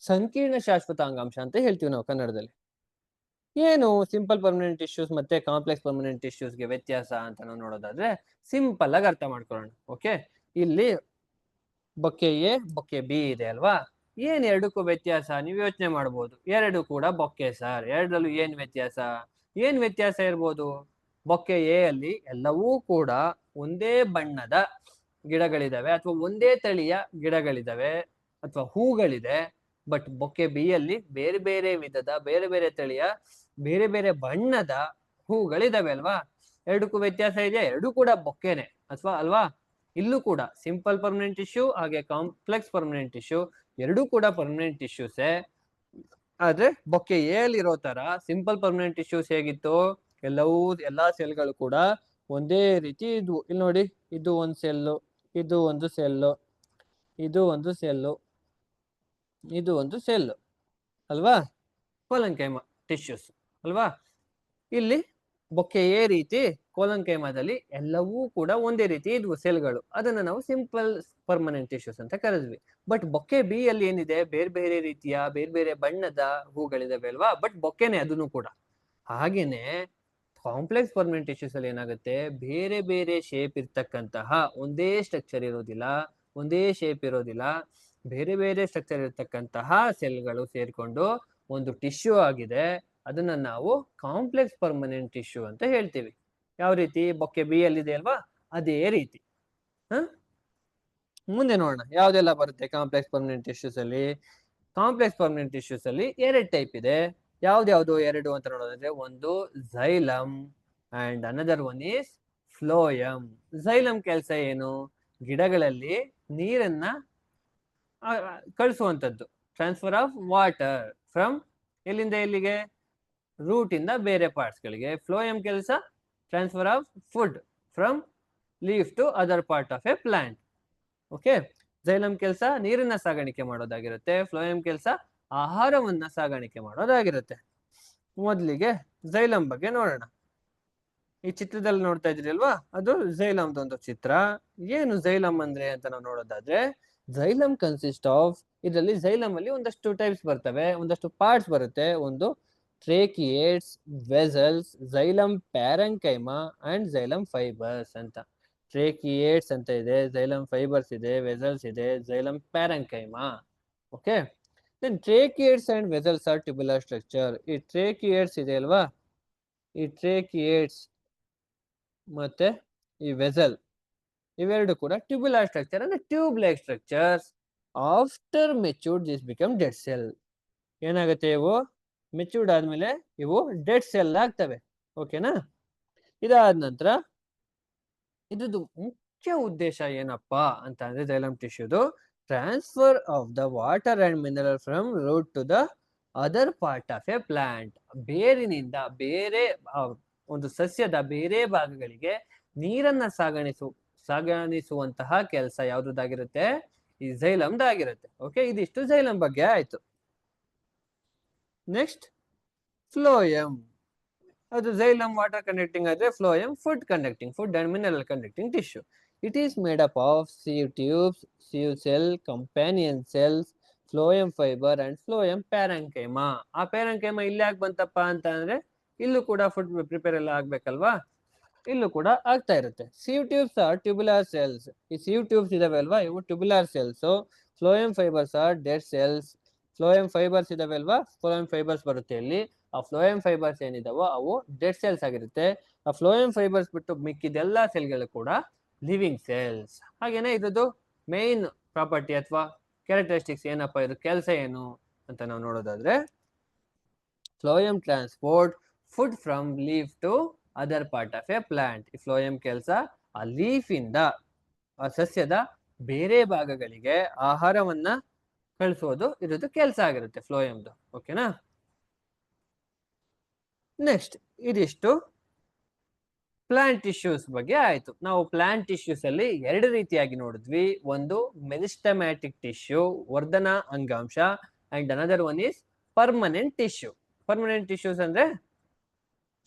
ಸಂಕೀರ್ಣ ಶಾಶ್ವತ ಅಂಗಾಂಶ ಅಂತ ಹೇಳ್ತೀವಿ ನಾವು ಕನ್ನಡದಲ್ಲಿ. ಏನು ಸಿಂಪಲ್ ಪರ್ಮನೆಂಟ್ ಟಿಶ್ಯೂಸ್ ಮತ್ತೆ ಕಾಂಪ್ಲೆಕ್ಸ್ ಪರ್ಮನೆಂಟ್ ಟಿಶ್ಯೂಸ್ಗೆ ವ್ಯತ್ಯಾಸ ಅಂತ ನಾವು ನೋಡೋದಾದ್ರೆ ಸಿಂಪಲ್ ಆಗಿ ಅರ್ಥ ಮಾಡ್ಕೊಳ್ಳೋಣ. ಓಕೆ, ಇಲ್ಲಿ ಬೊಕ್ಕೆ ಎ ಬೊಕ್ಕೆ ಬಿ ಇದೆ ಅಲ್ವಾ? ಏನ್ ಎರಡಕ್ಕೂ ವ್ಯತ್ಯಾಸ ನೀವು ಯೋಚನೆ ಮಾಡ್ಬೋದು. ಎರಡು ಕೂಡ ಬೊಕ್ಕೆ ಸರ್, ಎರಡರಲ್ಲೂ ಏನ್ ವ್ಯತ್ಯಾಸ? ಏನ್ ವ್ಯತ್ಯಾಸ ಇರ್ಬೋದು? ಬೊಕ್ಕೆ ಎ ಅಲ್ಲಿ ಎಲ್ಲವೂ ಕೂಡ ಒಂದೇ ಬಣ್ಣದ ಗಿಡಗಳಿದಾವೆ ಅಥವಾ ಒಂದೇ ತಳಿಯ ಗಿಡಗಳಿದಾವೆ ಅಥವಾ ಹೂಗಳಿದೆ. ಬಟ್ ಬೊಕ್ಕೆ ಬಿ ಅಲ್ಲಿ ಬೇರೆ ಬೇರೆ ವಿಧದ, ಬೇರೆ ಬೇರೆ ತಳಿಯ, ಬೇರೆ ಬೇರೆ ಬಣ್ಣದ ಹೂಗಳಿದಾವೆ ಅಲ್ವಾ? ಎರಡಕ್ಕೂ ವ್ಯತ್ಯಾಸ ಇದೆ. ಎರಡೂ ಕೂಡ ಬೊಕ್ಕೆನೆ ಅಥವಾ ಅಲ್ವಾ? ಇಲ್ಲೂ ಕೂಡ ಸಿಂಪಲ್ ಪರ್ಮನೆಂಟ್ ಟಿಶ್ಯೂ ಹಾಗೆ ಕಾಂಪ್ಲೆಕ್ಸ್ ಪರ್ಮನೆಂಟ್ ಟಿಶ್ಯೂ ಎರಡೂ ಕೂಡ ಪರ್ಮನೆಂಟ್ ಟಿಶ್ಯೂಸೇ. ಆದ್ರೆ ಬೊಕ್ಕೆ ಎ ಅಲ್ಲಿ ಇರೋ ತರ ಸಿಂಪಲ್ ಪರ್ಮನೆಂಟ್ ಟಿಶ್ಯೂಸ್ ಹೇಗಿತ್ತು? ಎಲ್ಲಾ ಸೆಲ್ಗಳು ಕೂಡ ಒಂದೇ ರೀತಿ ಇದ್ವು. ಇಲ್ಲಿ ನೋಡಿ, ಇದು ಒಂದು ಸೆಲ್ಲು, ಇದು ಒಂದು ಸೆಲ್ಲು, ಇದು ಒಂದು ಸೆಲ್ಲು, ಇದು ಒಂದು ಸೆಲ್ಲು ಅಲ್ವಾ? ಕೋಲಂಕೈಮ ಟಿಶ್ಯೂಸ್ ಅಲ್ವಾ? ಇಲ್ಲಿ ಬೊಕ್ಕೆ ಎ ರೀತಿ ಕೋಲಂಕೈಮದಲ್ಲಿ ಎಲ್ಲವೂ ಕೂಡ ಒಂದೇ ರೀತಿ ಇದ್ವು ಸೆಲ್ಗಳು. ಅದನ್ನ ನಾವು ಸಿಂಪಲ್ ಪರ್ಮನೆಂಟ್ ಟಿಶ್ಯೂಸ್ ಅಂತ ಕರೆದ್ವಿ. ಬಟ್ ಬೊಕ್ಕೆ ಬಿ ಅಲ್ಲಿ ಏನಿದೆ? ಬೇರೆ ಬೇರೆ ರೀತಿಯ, ಬೇರೆ ಬೇರೆ ಬಣ್ಣದ ಹೂಗಳಿದಾವೆ ಅಲ್ವಾ? ಬಟ್ ಬೊಕ್ಕೆನೆ ಅದನ್ನು ಕೂಡ. ಹಾಗೇನೆ ಕಾಂಪ್ಲೆಕ್ಸ್ ಪರ್ಮನೆಂಟ್ ಟಿಶ್ಯೂಸ್ ಅಲ್ಲಿ ಏನಾಗುತ್ತೆ? ಬೇರೆ ಬೇರೆ ಶೇಪ್ ಇರ್ತಕ್ಕಂತಹ, ಒಂದೇ ಸ್ಟ್ರಕ್ಚರ್ ಇರೋದಿಲ್ಲ, ಒಂದೇ ಶೇಪ್ ಇರೋದಿಲ್ಲ, ಬೇರೆ ಬೇರೆ ಸ್ಟ್ರಕ್ಚರ್ ಇರ್ತಕ್ಕಂತಹ ಸೆಲ್ಗಳು ಸೇರ್ಕೊಂಡು ಒಂದು ಟಿಶ್ಯೂ ಆಗಿದೆ. ಅದನ್ನ ನಾವು ಕಾಂಪ್ಲೆಕ್ಸ್ ಪರ್ಮನೆಂಟ್ ಟಿಶ್ಯೂ ಅಂತ ಹೇಳ್ತೀವಿ. ಯಾವ ರೀತಿ? ಬೊಕ್ಕೆ ಬಿ ಅಲ್ಲಿ ಇದೆ ಅಲ್ವಾ? ಅದೇ ರೀತಿ. ಮುಂದೆ ನೋಡೋಣ ಯಾವ್ದೆಲ್ಲ ಬರುತ್ತೆ ಕಾಂಪ್ಲೆಕ್ಸ್ ಪರ್ಮನೆಂಟ್ ಟಿಶ್ಯೂಸ್ ಅಲ್ಲಿ. ಕಾಂಪ್ಲೆಕ್ಸ್ ಪರ್ಮನೆಂಟ್ ಟಿಶ್ಯೂಸ್ ಅಲ್ಲಿ ಎರಡು ಟೈಪ್ ಇದೆ. ಯಾವ್ದ್ಯಾವ್ದು ಎರಡು ಅಂತ ನೋಡೋದಾದ್ರೆ, ಒಂದು xylem and another one is phloem. Xylem ಕೆಲಸ ಏನು? ಗಿಡಗಳಲ್ಲಿ ನೀರನ್ನ ಕಳಿಸುವಂತದ್ದು, ಟ್ರಾನ್ಸ್ಫರ್ ಆಫ್ ವಾಟರ್ ಫ್ರಮ್ ಎಲ್ಲಿಂದ ಎಲ್ಲಿಗೆ? ರೂಟ್ ಇಂದ ಬೇರೆ ಪಾರ್ಟ್ಸ್ ಗಳಿಗೆ. ಫ್ಲೋಯಮ್ ಕೆಲಸ transfer of food from leaf to other part of a plant. Okay, xylem ಕೆಲಸ ನೀರನ್ನ ಸಾಗಾಣಿಕೆ ಮಾಡೋದಾಗಿರುತ್ತೆ. ಫ್ಲೋಯಮ್ ಕೆಲಸ ಆಹಾರವನ್ನ ಸಾಗಾಣಿಕೆ ಮಾಡೋದಾಗಿರುತ್ತೆ. ಮೊದಲಿಗೆ ಝೈಲಮ್ ಬಗ್ಗೆ ನೋಡೋಣ. ಈ ಚಿತ್ರದಲ್ಲಿ ನೋಡ್ತಾ ಇದ್ರಿ ಅಲ್ವಾ? ಅದು ಝೈಲಮ್ದು ಒಂದು ಚಿತ್ರ. ಏನು ಝೈಲಮ್ ಅಂದ್ರೆ ಅಂತ ನಾವು ನೋಡೋದಾದ್ರೆ, ಝೈಲಮ್ ಕನ್ಸಿಸ್ಟ್ ಆಫ್, ಇದರಲ್ಲಿ ಝೈಲಮ್ ಅಲ್ಲಿ ಒಂದಷ್ಟು ಟೈಪ್ಸ್ ಬರ್ತವೆ, ಒಂದಷ್ಟು ಪಾರ್ಟ್ಸ್ ಬರುತ್ತೆ. ಒಂದು tracheids, vessels, xylem parenchyma and xylem fibres ಅಂತ. ಟ್ರೇಕಿಯೇಟ್ಸ್ ಅಂತ ಇದೆ, ಝೈಲಮ್ ಫೈಬರ್ಸ್ ಇದೆ, ವೆಸಲ್ಸ್ ಇದೆ, xylem parenchyma. Okay, then tracheids and vessels are tubular structure. ಈ ಟ್ರೇಕಿಯೇಟ್ಸ್ ಇದೆ ಅಲ್ವಾ? ಈ ಟ್ರೇಕಿಯೇಟ್ಸ್ ಮತ್ತೆ ಈ ವೆಸಲ್ ಇವೆರಡು ಕೂಡ ಟ್ಯೂಬುಲರ್ ಸ್ಟ್ರಕ್ಚರ್ ಅಂದ್ರೆ tube like structures. After matured this become dead cell. ಏನಾಗುತ್ತೆ, ಇವು ಮೆಚೂರ್ಡ್ ಆದ್ಮೇಲೆ ಇವು ಡೆಡ್ ಸೆಲ್ ಆಗ್ತವೆ. ಓಕೆನಾ? ಇದಾದ ನಂತರ ಇದ್ರದ್ದು ಮುಖ್ಯ ಉದ್ದೇಶ ಏನಪ್ಪಾ ಅಂತ ಅಂದ್ರೆ ಜೈಲಮ್ ಟಿಶ್ಯೂದು transfer of the water and mineral from root to the other part of a plant. ಬೇರಿನಿಂದ ಬೇರೆ ಒಂದು ಸಸ್ಯದ ಬೇರೆ ಭಾಗಗಳಿಗೆ ನೀರನ್ನ ಸಾಗಾಣಿಸುವಂತಹ ಕೆಲಸ ಯಾವ್ದಾಗಿರುತ್ತೆ? ಈ ಜೈಲಮ್ದಾಗಿರುತ್ತೆ. ಓಕೆ, ಇದಿಷ್ಟು ಜೈಲಮ್ ಬಗ್ಗೆ ಆಯ್ತು. Next phloem. ಅದು xylem water conducting ಆದ್ರೆ phloem food conducting, food and mineral conducting tissue. It is made up of sieve tubes, sieve cell, companion cells, phloem fiber and phloem parenchyma. ಆ parenchyma ಇಲ್ಲಿ ಯಾಕೆ ಬಂತಪ್ಪ ಅಂತ ಅಂದ್ರೆ ಇಲ್ಲೂ ಕೂಡ ಫುಡ್ ಪ್ರಿಪೇರ್ ಎಲ್ಲ ಆಗ್ಬೇಕಲ್ವಾ, ಇಲ್ಲೂ ಕೂಡ ಆಗ್ತಾ ಇರುತ್ತೆ. sieve tubes are tubular cells. ಈ sieve tubes ಇದಾವೆ ಅಲ್ವಾ, ಇವು tubular cells. phloem fibers are dead cells. phloem fibers ಇದಾವೆ ಅಲ್ವಾ, phloem fibers ಬರುತ್ತೆ ಇಲ್ಲಿ. ಆ ಫ್ಲೋಯಮ್ ಫೈಬರ್ಸ್ ಏನಿದಾವೋ ಅವು ಡೆಡ್ ಸೆಲ್ಸ್ ಆಗಿರುತ್ತೆ. ಆ ಫ್ಲೋಯಮ್ ಫೈಬರ್ಸ್ ಬಿಟ್ಟು ಮಿಕ್ಕಿದೆಲ್ಲ ಸೆಲ್ಗಳು ಕೂಡ ಲಿವಿಂಗ್ ಸೆಲ್ಸ್. ಹಾಗೇನೆ ಇದ್ರದ್ದು ಮೇನ್ ಪ್ರಾಪರ್ಟಿ ಅಥವಾ ಕ್ಯಾರೆಕ್ಟರಿಸ್ಟಿಕ್ಸ್ ಏನಪ್ಪಾ, ಇದ್ರ ಕೆಲಸ ಏನು ಅಂತ ನಾವು ನೋಡೋದಾದ್ರೆ, phloem transport food from leaf to other part of a plant. ಈ ಫ್ಲೋಯಮ್ ಕೆಲಸ ಆ ಲೀಫ್ ಇಂದ ಆ ಸಸ್ಯದ ಬೇರೆ ಭಾಗಗಳಿಗೆ ಆಹಾರವನ್ನ ಕಳಿಸೋದು ಇದ್ರದ್ದು ಕೆಲಸ ಆಗಿರುತ್ತೆ ಫ್ಲೋಯಮ್ದು. ಓಕೆನಾ? ನೆಕ್ಸ್ಟ್ ಇದಿಷ್ಟು ಪ್ಲಾಂಟ್ ಟಿಶ್ಯೂಸ್ ಬಗ್ಗೆ ಆಯ್ತು. ನಾವು ಪ್ಲಾಂಟ್ ಟಿಶ್ಯೂಸ್ ಅಲ್ಲಿ ಎರಡು ರೀತಿಯಾಗಿ ನೋಡಿದ್ವಿ. ಒಂದು ಮೆರಿಸ್ಟಮ್ಯಾಟಿಕ್ ಟಿಶ್ಯೂ, ವರ್ಧನಾ ಅಂಗಾಂಶ, and another one is permanent tissue. Permanent tissues ಅಂದ್ರೆ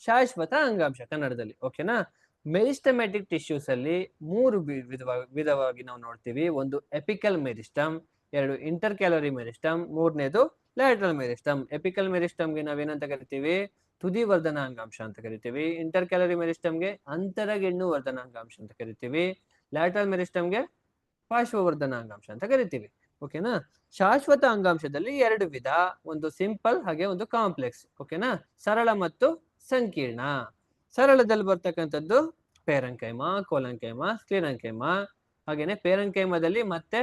ಶಾಶ್ವತ ಅಂಗಾಂಶ ಕನ್ನಡದಲ್ಲಿ. ಓಕೆನಾ? ಮೆರಿಸ್ಟಮ್ಯಾಟಿಕ್ ಟಿಶ್ಯೂಸ್ ಅಲ್ಲಿ ಮೂರು ವಿಧವಾಗಿ ನಾವು ನೋಡ್ತೀವಿ. ಒಂದು ಎಪಿಕಲ್ ಮೆರಿಸ್ಟಮ್, ಎರಡು ಇಂಟರ್ ಕ್ಯಾಲರಿ ಮೆರಿಸ್ಟಮ್, ಮೂರನೇದು ಲ್ಯಾಟ್ರಲ್ ಮೆರಿಸ್ಟಮ್. ಎಪಿಕಲ್ ಮೆರಿಸ್ಟಮ್ಗೆ ನಾವೇನಂತ ಕರಿತೀವಿ? ತುದಿ ವರ್ಧನಾಂಗಾಂಶ ಅಂತ ಕರಿತೀವಿ. ಇಂಟರ್ ಕ್ಯಾಲರಿ ಮೆರಿಸ್ಟಮ್ಗೆ ಅಂತರಗೆಣ್ಣು ವರ್ಧನಾಂಗಾಂಶ ಅಂತ ಕರಿತೀವಿ. ಲ್ಯಾಟ್ರಲ್ ಮೆರಿಸ್ಟಮ್ಗೆ ಪಾರ್ಶ್ವವರ್ಧನಾಂಗಾಂಶ ಅಂತ ಕರಿತೀವಿ. ಓಕೆನಾ? ಶಾಶ್ವತ ಅಂಗಾಂಶದಲ್ಲಿ ಎರಡು ವಿಧ, ಒಂದು ಸಿಂಪಲ್ ಹಾಗೆ ಒಂದು ಕಾಂಪ್ಲೆಕ್ಸ್. ಓಕೆನಾ? ಸರಳ ಮತ್ತು ಸಂಕೀರ್ಣ. ಸರಳದಲ್ಲಿ ಬರ್ತಕ್ಕಂಥದ್ದು ಪೇರಂಕೈಮ, ಕೋಲಂಕೈಮ, ಸ್ಕ್ಲಿರಂಕೈಮ. ಹಾಗೇನೆ ಪೇರಂಕೈಮದಲ್ಲಿ ಮತ್ತೆ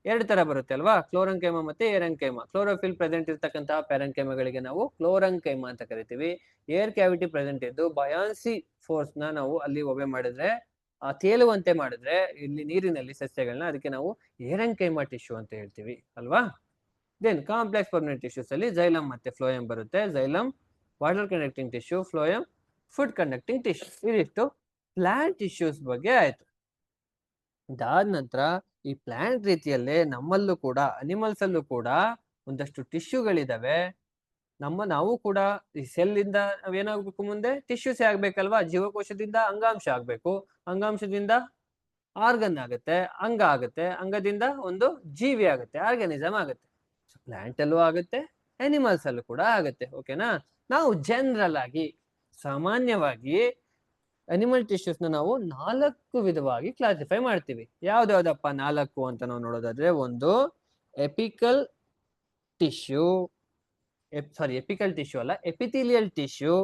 ಎರಡು ತರ ಬರುತ್ತೆ ಅಲ್ವಾ, ಕ್ಲೋರಂಕೈಮ ಮತ್ತೆ ಏರಂಕೈಮ. ಕ್ಲೋರೋಫಿಲ್ ಪ್ರೆಸೆಂಟ್ ಇರ್ತಕ್ಕಂತಹ ಪ್ಯಾರಂಕೈಮಗಳಿಗೆ ನಾವು ಕ್ಲೋರಂಕೈಮ ಅಂತ ಕರಿತೀವಿ. ಏರ್ ಕ್ಯಾವಿಟಿ ಪ್ರೆಸೆಂಟ್ ಇದ್ದು ಬಯಾನ್ಸಿ ಫೋರ್ಸ್ ನ ನಾವು ಅಲ್ಲಿ ಒಬೆ ಮಾಡಿದ್ರೆ, ತೇಲುವಂತೆ ಮಾಡಿದ್ರೆ ಇಲ್ಲಿ ನೀರಿನಲ್ಲಿ ಸಸ್ಯಗಳನ್ನ, ಅದಕ್ಕೆ ನಾವು ಏರಂಕೈಮ ಟಿಶ್ಯೂ ಅಂತ ಹೇಳ್ತೀವಿ ಅಲ್ವಾ. ದೆನ್ ಕಾಂಪ್ಲೆಕ್ಸ್ ಪರ್ಮನೆಂಟ್ ಟಿಶ್ಯೂಸ್ ಅಲ್ಲಿ ಜೈಲಮ್ ಮತ್ತೆ ಫ್ಲೋಯಮ್ ಬರುತ್ತೆ. Xylem water conducting tissue, phloem food conducting tissue. ಇದಿಷ್ಟು ಪ್ಲಾಂಟ್ ಟಿಶ್ಯೂಸ್ ಬಗ್ಗೆ ಆಯ್ತು. ಇದಾದ ನಂತರ ಈ ಪ್ಲಾಂಟ್ ರೀತಿಯಲ್ಲೇ ನಮ್ಮಲ್ಲೂ ಕೂಡ, ಅನಿಮಲ್ಸ್ ಅಲ್ಲೂ ಕೂಡ ಒಂದಷ್ಟು ಟಿಶ್ಯೂಗಳಿದಾವೆ. ನಾವು ಕೂಡ ಈ ಸೆಲ್ ಇಂದ ನಾವೇನಾಗ್ಬೇಕು, ಮುಂದೆ ಟಿಶ್ಯೂಸ್ ಆಗ್ಬೇಕಲ್ವಾ. ಜೀವಕೋಶದಿಂದ ಅಂಗಾಂಶ ಆಗ್ಬೇಕು, ಅಂಗಾಂಶದಿಂದ ಆರ್ಗನ್ ಆಗುತ್ತೆ, ಅಂಗ ಆಗುತ್ತೆ, ಅಂಗದಿಂದ ಒಂದು ಜೀವಿ ಆಗುತ್ತೆ, ಆರ್ಗನಿಸಮ್ ಆಗುತ್ತೆ. ಪ್ಲಾಂಟ್ ಅಲ್ಲೂ ಆಗುತ್ತೆ, ಅನಿಮಲ್ಸ್ ಅಲ್ಲೂ ಕೂಡ ಆಗುತ್ತೆ. ಓಕೆನಾ? ನಾವು ಜನರಲ್ ಆಗಿ ಸಾಮಾನ್ಯವಾಗಿ ಅನಿಮಲ್ ಟಿಶ್ಯೂಸ್ ನಾವು 4 ವಿಧವಾಗಿ ಕ್ಲಾಸಿಫೈ ಮಾಡ್ತೀವಿ. ಯಾವ್ದಾವ್ದಪ್ಪ 4 ಅಂತ ನಾವು ನೋಡೋದಾದ್ರೆ, ಒಂದು ಎಪಿಕಲ್ ಟಿಶ್ಯೂ, ಎಪಿಕಲ್ ಟಿಶ್ಯೂ ಅಲ್ಲ, epithelial tissue,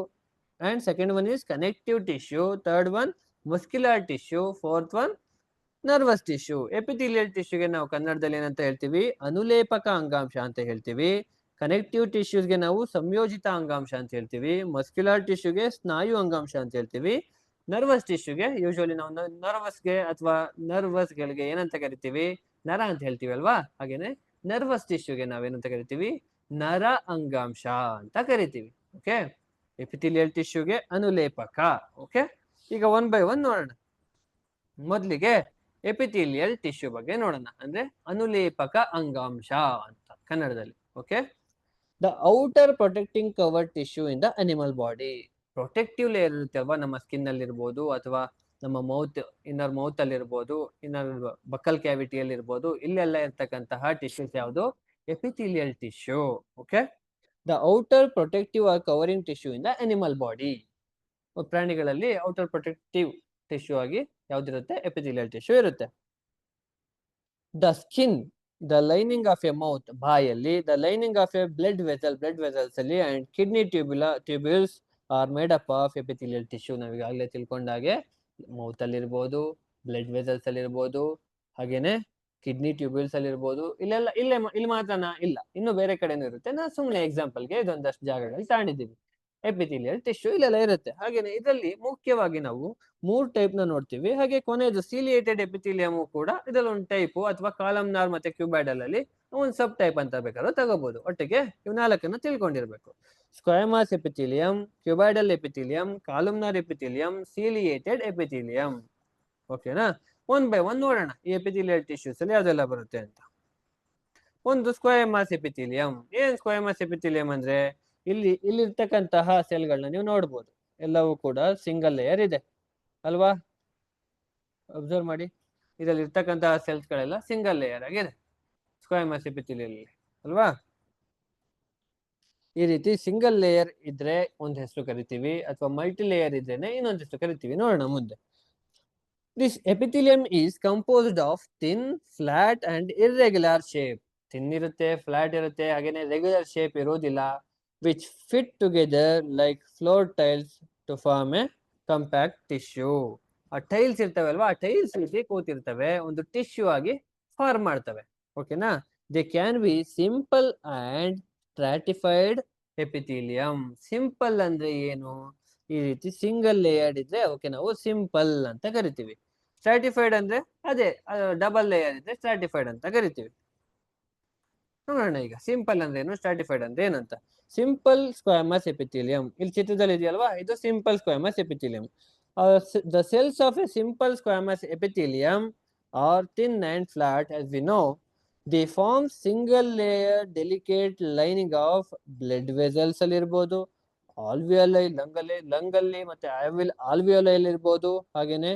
and second one is connective tissue, third one muscular tissue, fourth one nervous tissue. Epithelial ಟಿಶ್ಯೂಗೆ ನಾವು ಕನ್ನಡದಲ್ಲಿ ಏನಂತ ಹೇಳ್ತೀವಿ? ಅನುಲೇಪಕ ಅಂಗಾಂಶ ಅಂತ ಹೇಳ್ತೀವಿ. ಕನೆಕ್ಟಿವ್ ಟಿಶ್ಯೂಸ್ಗೆ ನಾವು ಸಂಯೋಜಿತ ಅಂಗಾಂಶ ಅಂತ ಹೇಳ್ತೀವಿ. ಮಸ್ಕ್ಯುಲರ್ ಟಿಶ್ಯೂಗೆ ಸ್ನಾಯು ಅಂಗಾಂಶ ಅಂತ ಹೇಳ್ತೀವಿ. ನರ್ವಸ್ ಟಿಶ್ಯೂಗೆ ಯೂಶುವಲಿ ನಾವು ನರ್ವಸ್ಗೆ ಅಥವಾ ನರ್ವಸ್ಗಳಿಗೆ ಏನಂತ ಕರಿತೀವಿ? ನರ ಅಂತ ಹೇಳ್ತೀವಿ ಅಲ್ವಾ. ಹಾಗೇನೆ ನರ್ವಸ್ ಟಿಶ್ಯೂಗೆ ನಾವೇನಂತ ಕರಿತೀವಿ? ನರ ಅಂಗಾಂಶ ಅಂತ ಕರಿತೀವಿ. ಓಕೆ, ಎಪಿಥೀಲಿಯಲ್ ಟಿಶ್ಯೂಗೆ ಅನುಲೇಪಕ. ಓಕೆ, ಈಗ ಒನ್ ಬೈ ಒನ್ ನೋಡೋಣ. ಮೊದಲಿಗೆ ಎಪಿಥೀಲಿಯಲ್ ಟಿಶ್ಯೂ ಬಗ್ಗೆ ನೋಡೋಣ, ಅಂದ್ರೆ ಅನುಲೇಪಕ ಅಂಗಾಂಶ ಅಂತ ಕನ್ನಡದಲ್ಲಿ. Okay, the outer protecting cover tissue in the animal body. Protective layer ಇರುತ್ತೆ ಅಲ್ವಾ, ನಮ್ಮ ಸ್ಕಿನ್ ಅಲ್ಲಿ ಇರ್ಬೋದು, ಅಥವಾ ನಮ್ಮ ಇನ್ನರ್ ಮೌತ್ ಅಲ್ಲಿ ಇರ್ಬೋದು, ಇನ್ನರ್ ಬಕ್ಕಲ್ ಕ್ಯಾವಿಟಿಯಲ್ಲಿ ಇರ್ಬೋದು, ಇಲ್ಲೆಲ್ಲ ಇರ್ತಕ್ಕಂತಹ ಟಿಶ್ಯೂಸ್ ಯಾವುದು? Epithelial tissue. Okay, the outer protective or covering tissue in the animal body. ಪ್ರಾಣಿಗಳಲ್ಲಿ ಔಟರ್ ಪ್ರೊಟೆಕ್ಟಿವ್ ಟಿಶ್ಯೂ ಆಗಿ ಯಾವ್ದಿರುತ್ತೆ? ಎಪಿಥೀಲಿಯಲ್ ಟಿಶ್ಯೂ ಇರುತ್ತೆ. The skin, the lining of a mouth, ಬಾಯಲ್ಲಿ, the lining of a blood vessels ಅಲ್ಲಿ, and kidney tubules are made up of epithelial tissue. ನಾವು ಈಗಾಗಲೇ ತಿಳ್ಕೊಂಡಾಗೆ mouth ಅಲ್ಲಿ ಇರ್ಬೋದು, ಬ್ಲಡ್ ವೆಸಲ್ಸ್ ಅಲ್ಲಿ ಇರ್ಬೋದು, ಹಾಗೇನೆ ಕಿಡ್ನಿ ಟ್ಯೂಬ್ಯೂಲ್ಸ್ ಅಲ್ಲಿ ಇರ್ಬೋದು, ಇಲ್ಲಿ ಮಾತ್ರನಾ? ಇಲ್ಲ, ಇನ್ನು ಬೇರೆ ಕಡೆನೂ ಇರುತ್ತೆ. ನಾ ಸುಮ್ಮನೆ ಎಕ್ಸಾಂಪಲ್ಗೆ ಇದೊಂದಷ್ಟು ಜಾಗಗಳಲ್ಲಿ ತಾಂಡಿದ್ದೀವಿ. ಎಪಿಥೀಲಿಯಲ್ ಟಿಶ್ಯೂ ಇಲ್ಲೆಲ್ಲ ಇರುತ್ತೆ. ಹಾಗೇನೆ ಇದರಲ್ಲಿ ಮುಖ್ಯವಾಗಿ ನಾವು 3 ಟೈಪ್ ನ ನೋಡ್ತೀವಿ. ಹಾಗೆ ಕೊನೆಯದು ಸಿಲಿಯೇಟೆಡ್ ಎಪಿಥೀಲಿಯಂ ಕೂಡ ಇದರಲ್ಲಿ ಒಂದು ಟೈಪು, ಅಥವಾ ಕಾಲಮ್ನಾರ್ ಮತ್ತೆ ಕ್ಯೂಬೈಡಲ್ ಅಲ್ಲಿ ಒಂದು ಸಬ್ ಟೈಪ್ ಅಂತ ಬೇಕಾದ್ರೂ ತಗೋಬಹುದು. ಒಟ್ಟಿಗೆ ಇವ್ 4 ತಿಳ್ಕೊಂಡಿರ್ಬೇಕು. Squamous epithelium, cuboidal epithelium, columnar epithelium, ciliated epithelium. ಓಕೆನಾ? 1 by 1 ನೋಡೋಣ ಈ ಎಪಿಥೀಲಿಯಲ್ ಟಿಶ್ಯೂಸ್ ಅಲ್ಲಿ ಯಾವ್ದೆಲ್ಲ ಬರುತ್ತೆ ಅಂತ. ಒಂದು ಸ್ಕ್ವಯಮಾಸ್ ಎಪಿಥೀಲಿಯಂ. ಏನ್ ಸ್ಕ್ವಯಮಾಸ್ ಎಪಿಥೀಲಿಯಂ ಅಂದ್ರೆ, ಇಲ್ಲಿರ್ತಕ್ಕಂತಹ ಸೆಲ್ಗಳನ್ನ ನೀವು ನೋಡ್ಬೋದು, ಎಲ್ಲವೂ ಕೂಡ ಸಿಂಗಲ್ ಲೇಯರ್ ಇದೆ ಅಲ್ವಾ? ಅಬ್ಸರ್ವ್ ಮಾಡಿ, ಇದರಲ್ಲಿ ಇರ್ತಕ್ಕಂತಹ ಸೆಲ್ಸ್ ಗಳೆಲ್ಲ ಸಿಂಗಲ್ ಲೇಯರ್ ಆಗಿದೆ ಸ್ಕ್ವಯಮಾಸ್ ಎಪಿಥೀಲಿಯಲ್ ಅಲ್ವಾ? ಈ ರೀತಿ ಸಿಂಗಲ್ ಲೇಯರ್ ಇದ್ರೆ ಒಂದ್ ಹೆಸರು ಕರಿತೀವಿ, ಅಥವಾ ಮಲ್ಟಿ ಲೇಯರ್ ಇದ್ರೇನೆ ಇನ್ನೊಂದ್ ಹೆಸರು ಕರಿತೀವಿ. ನೋಡೋಣ ಮುಂದೆ. This epithelium is composed of thin, flat and irregular shape. Thin ಇರುತ್ತೆ, ಫ್ಲಾಟ್ ಇರುತ್ತೆ, ಹಾಗೇನೆ ರೆಗ್ಯುಲರ್ ಶೇಪ್ ಇರೋದಿಲ್ಲ. Which fit together like floor tiles to form a compact tissue. ಆ ಟೈಲ್ಸ್ ಇರ್ತವೆ ಅಲ್ವಾ, ಆ ಟೈಲ್ಸ್ ರೀತಿ ಕೂತಿರ್ತವೆ, ಒಂದು ಟಿಶ್ಯೂ ಆಗಿ ಫಾರ್ಮ್ ಮಾಡ್ತವೆ. ಓಕೆನಾ? They can be simple and stratified epithelium. Simple ಅಂದ್ರೆ ಏನು? ಈ ರೀತಿ ಸಿಂಗಲ್ ಲೇಯರ್ಡ್ ಇದ್ರೆ ಓಕೆ ನಾವು ಸಿಂಪಲ್ ಅಂತ ಕರಿತೀವಿ. ಸ್ಟ್ರಾಟಿಫೈಡ್ ಅಂದ್ರೆ ಅದೇ ಡಬಲ್ ಲೇಯರ್ ಇದ್ರೆ ಸ್ಟ್ರಾಟಿಫೈಡ್ ಅಂತ ಕರಿತೀವಿ. ನೋಡೋಣ ಈಗ ಸಿಂಪಲ್ ಅಂದ್ರೆ ಏನು, ಸ್ಟ್ರಾಟಿಫೈಡ್ ಅಂದ್ರೆ ಏನಂತ. ಸಿಂಪಲ್ ಸ್ಕ್ವಯಮಸ್ ಎಪಿಥೀಲಿಯಂ ಇಲ್ಲಿ ಚಿತ್ರದಲ್ಲಿ ಇದೆಯಲ್ವಾ, ಇದು simple squamous epithelium. The cells of a simple squamous epithelium are thin and flat, as we know. They form single layer delicate lining of blood vessels ಅಲ್ಲಿ ಇರ್ಬೋದು, ಆಲ್ವಿಯೋಲೈ ಲಂಗಲ್ಲಿ ಮತ್ತೆ alveoli ಇರ್ಬೋದು, ಹಾಗೇನೆ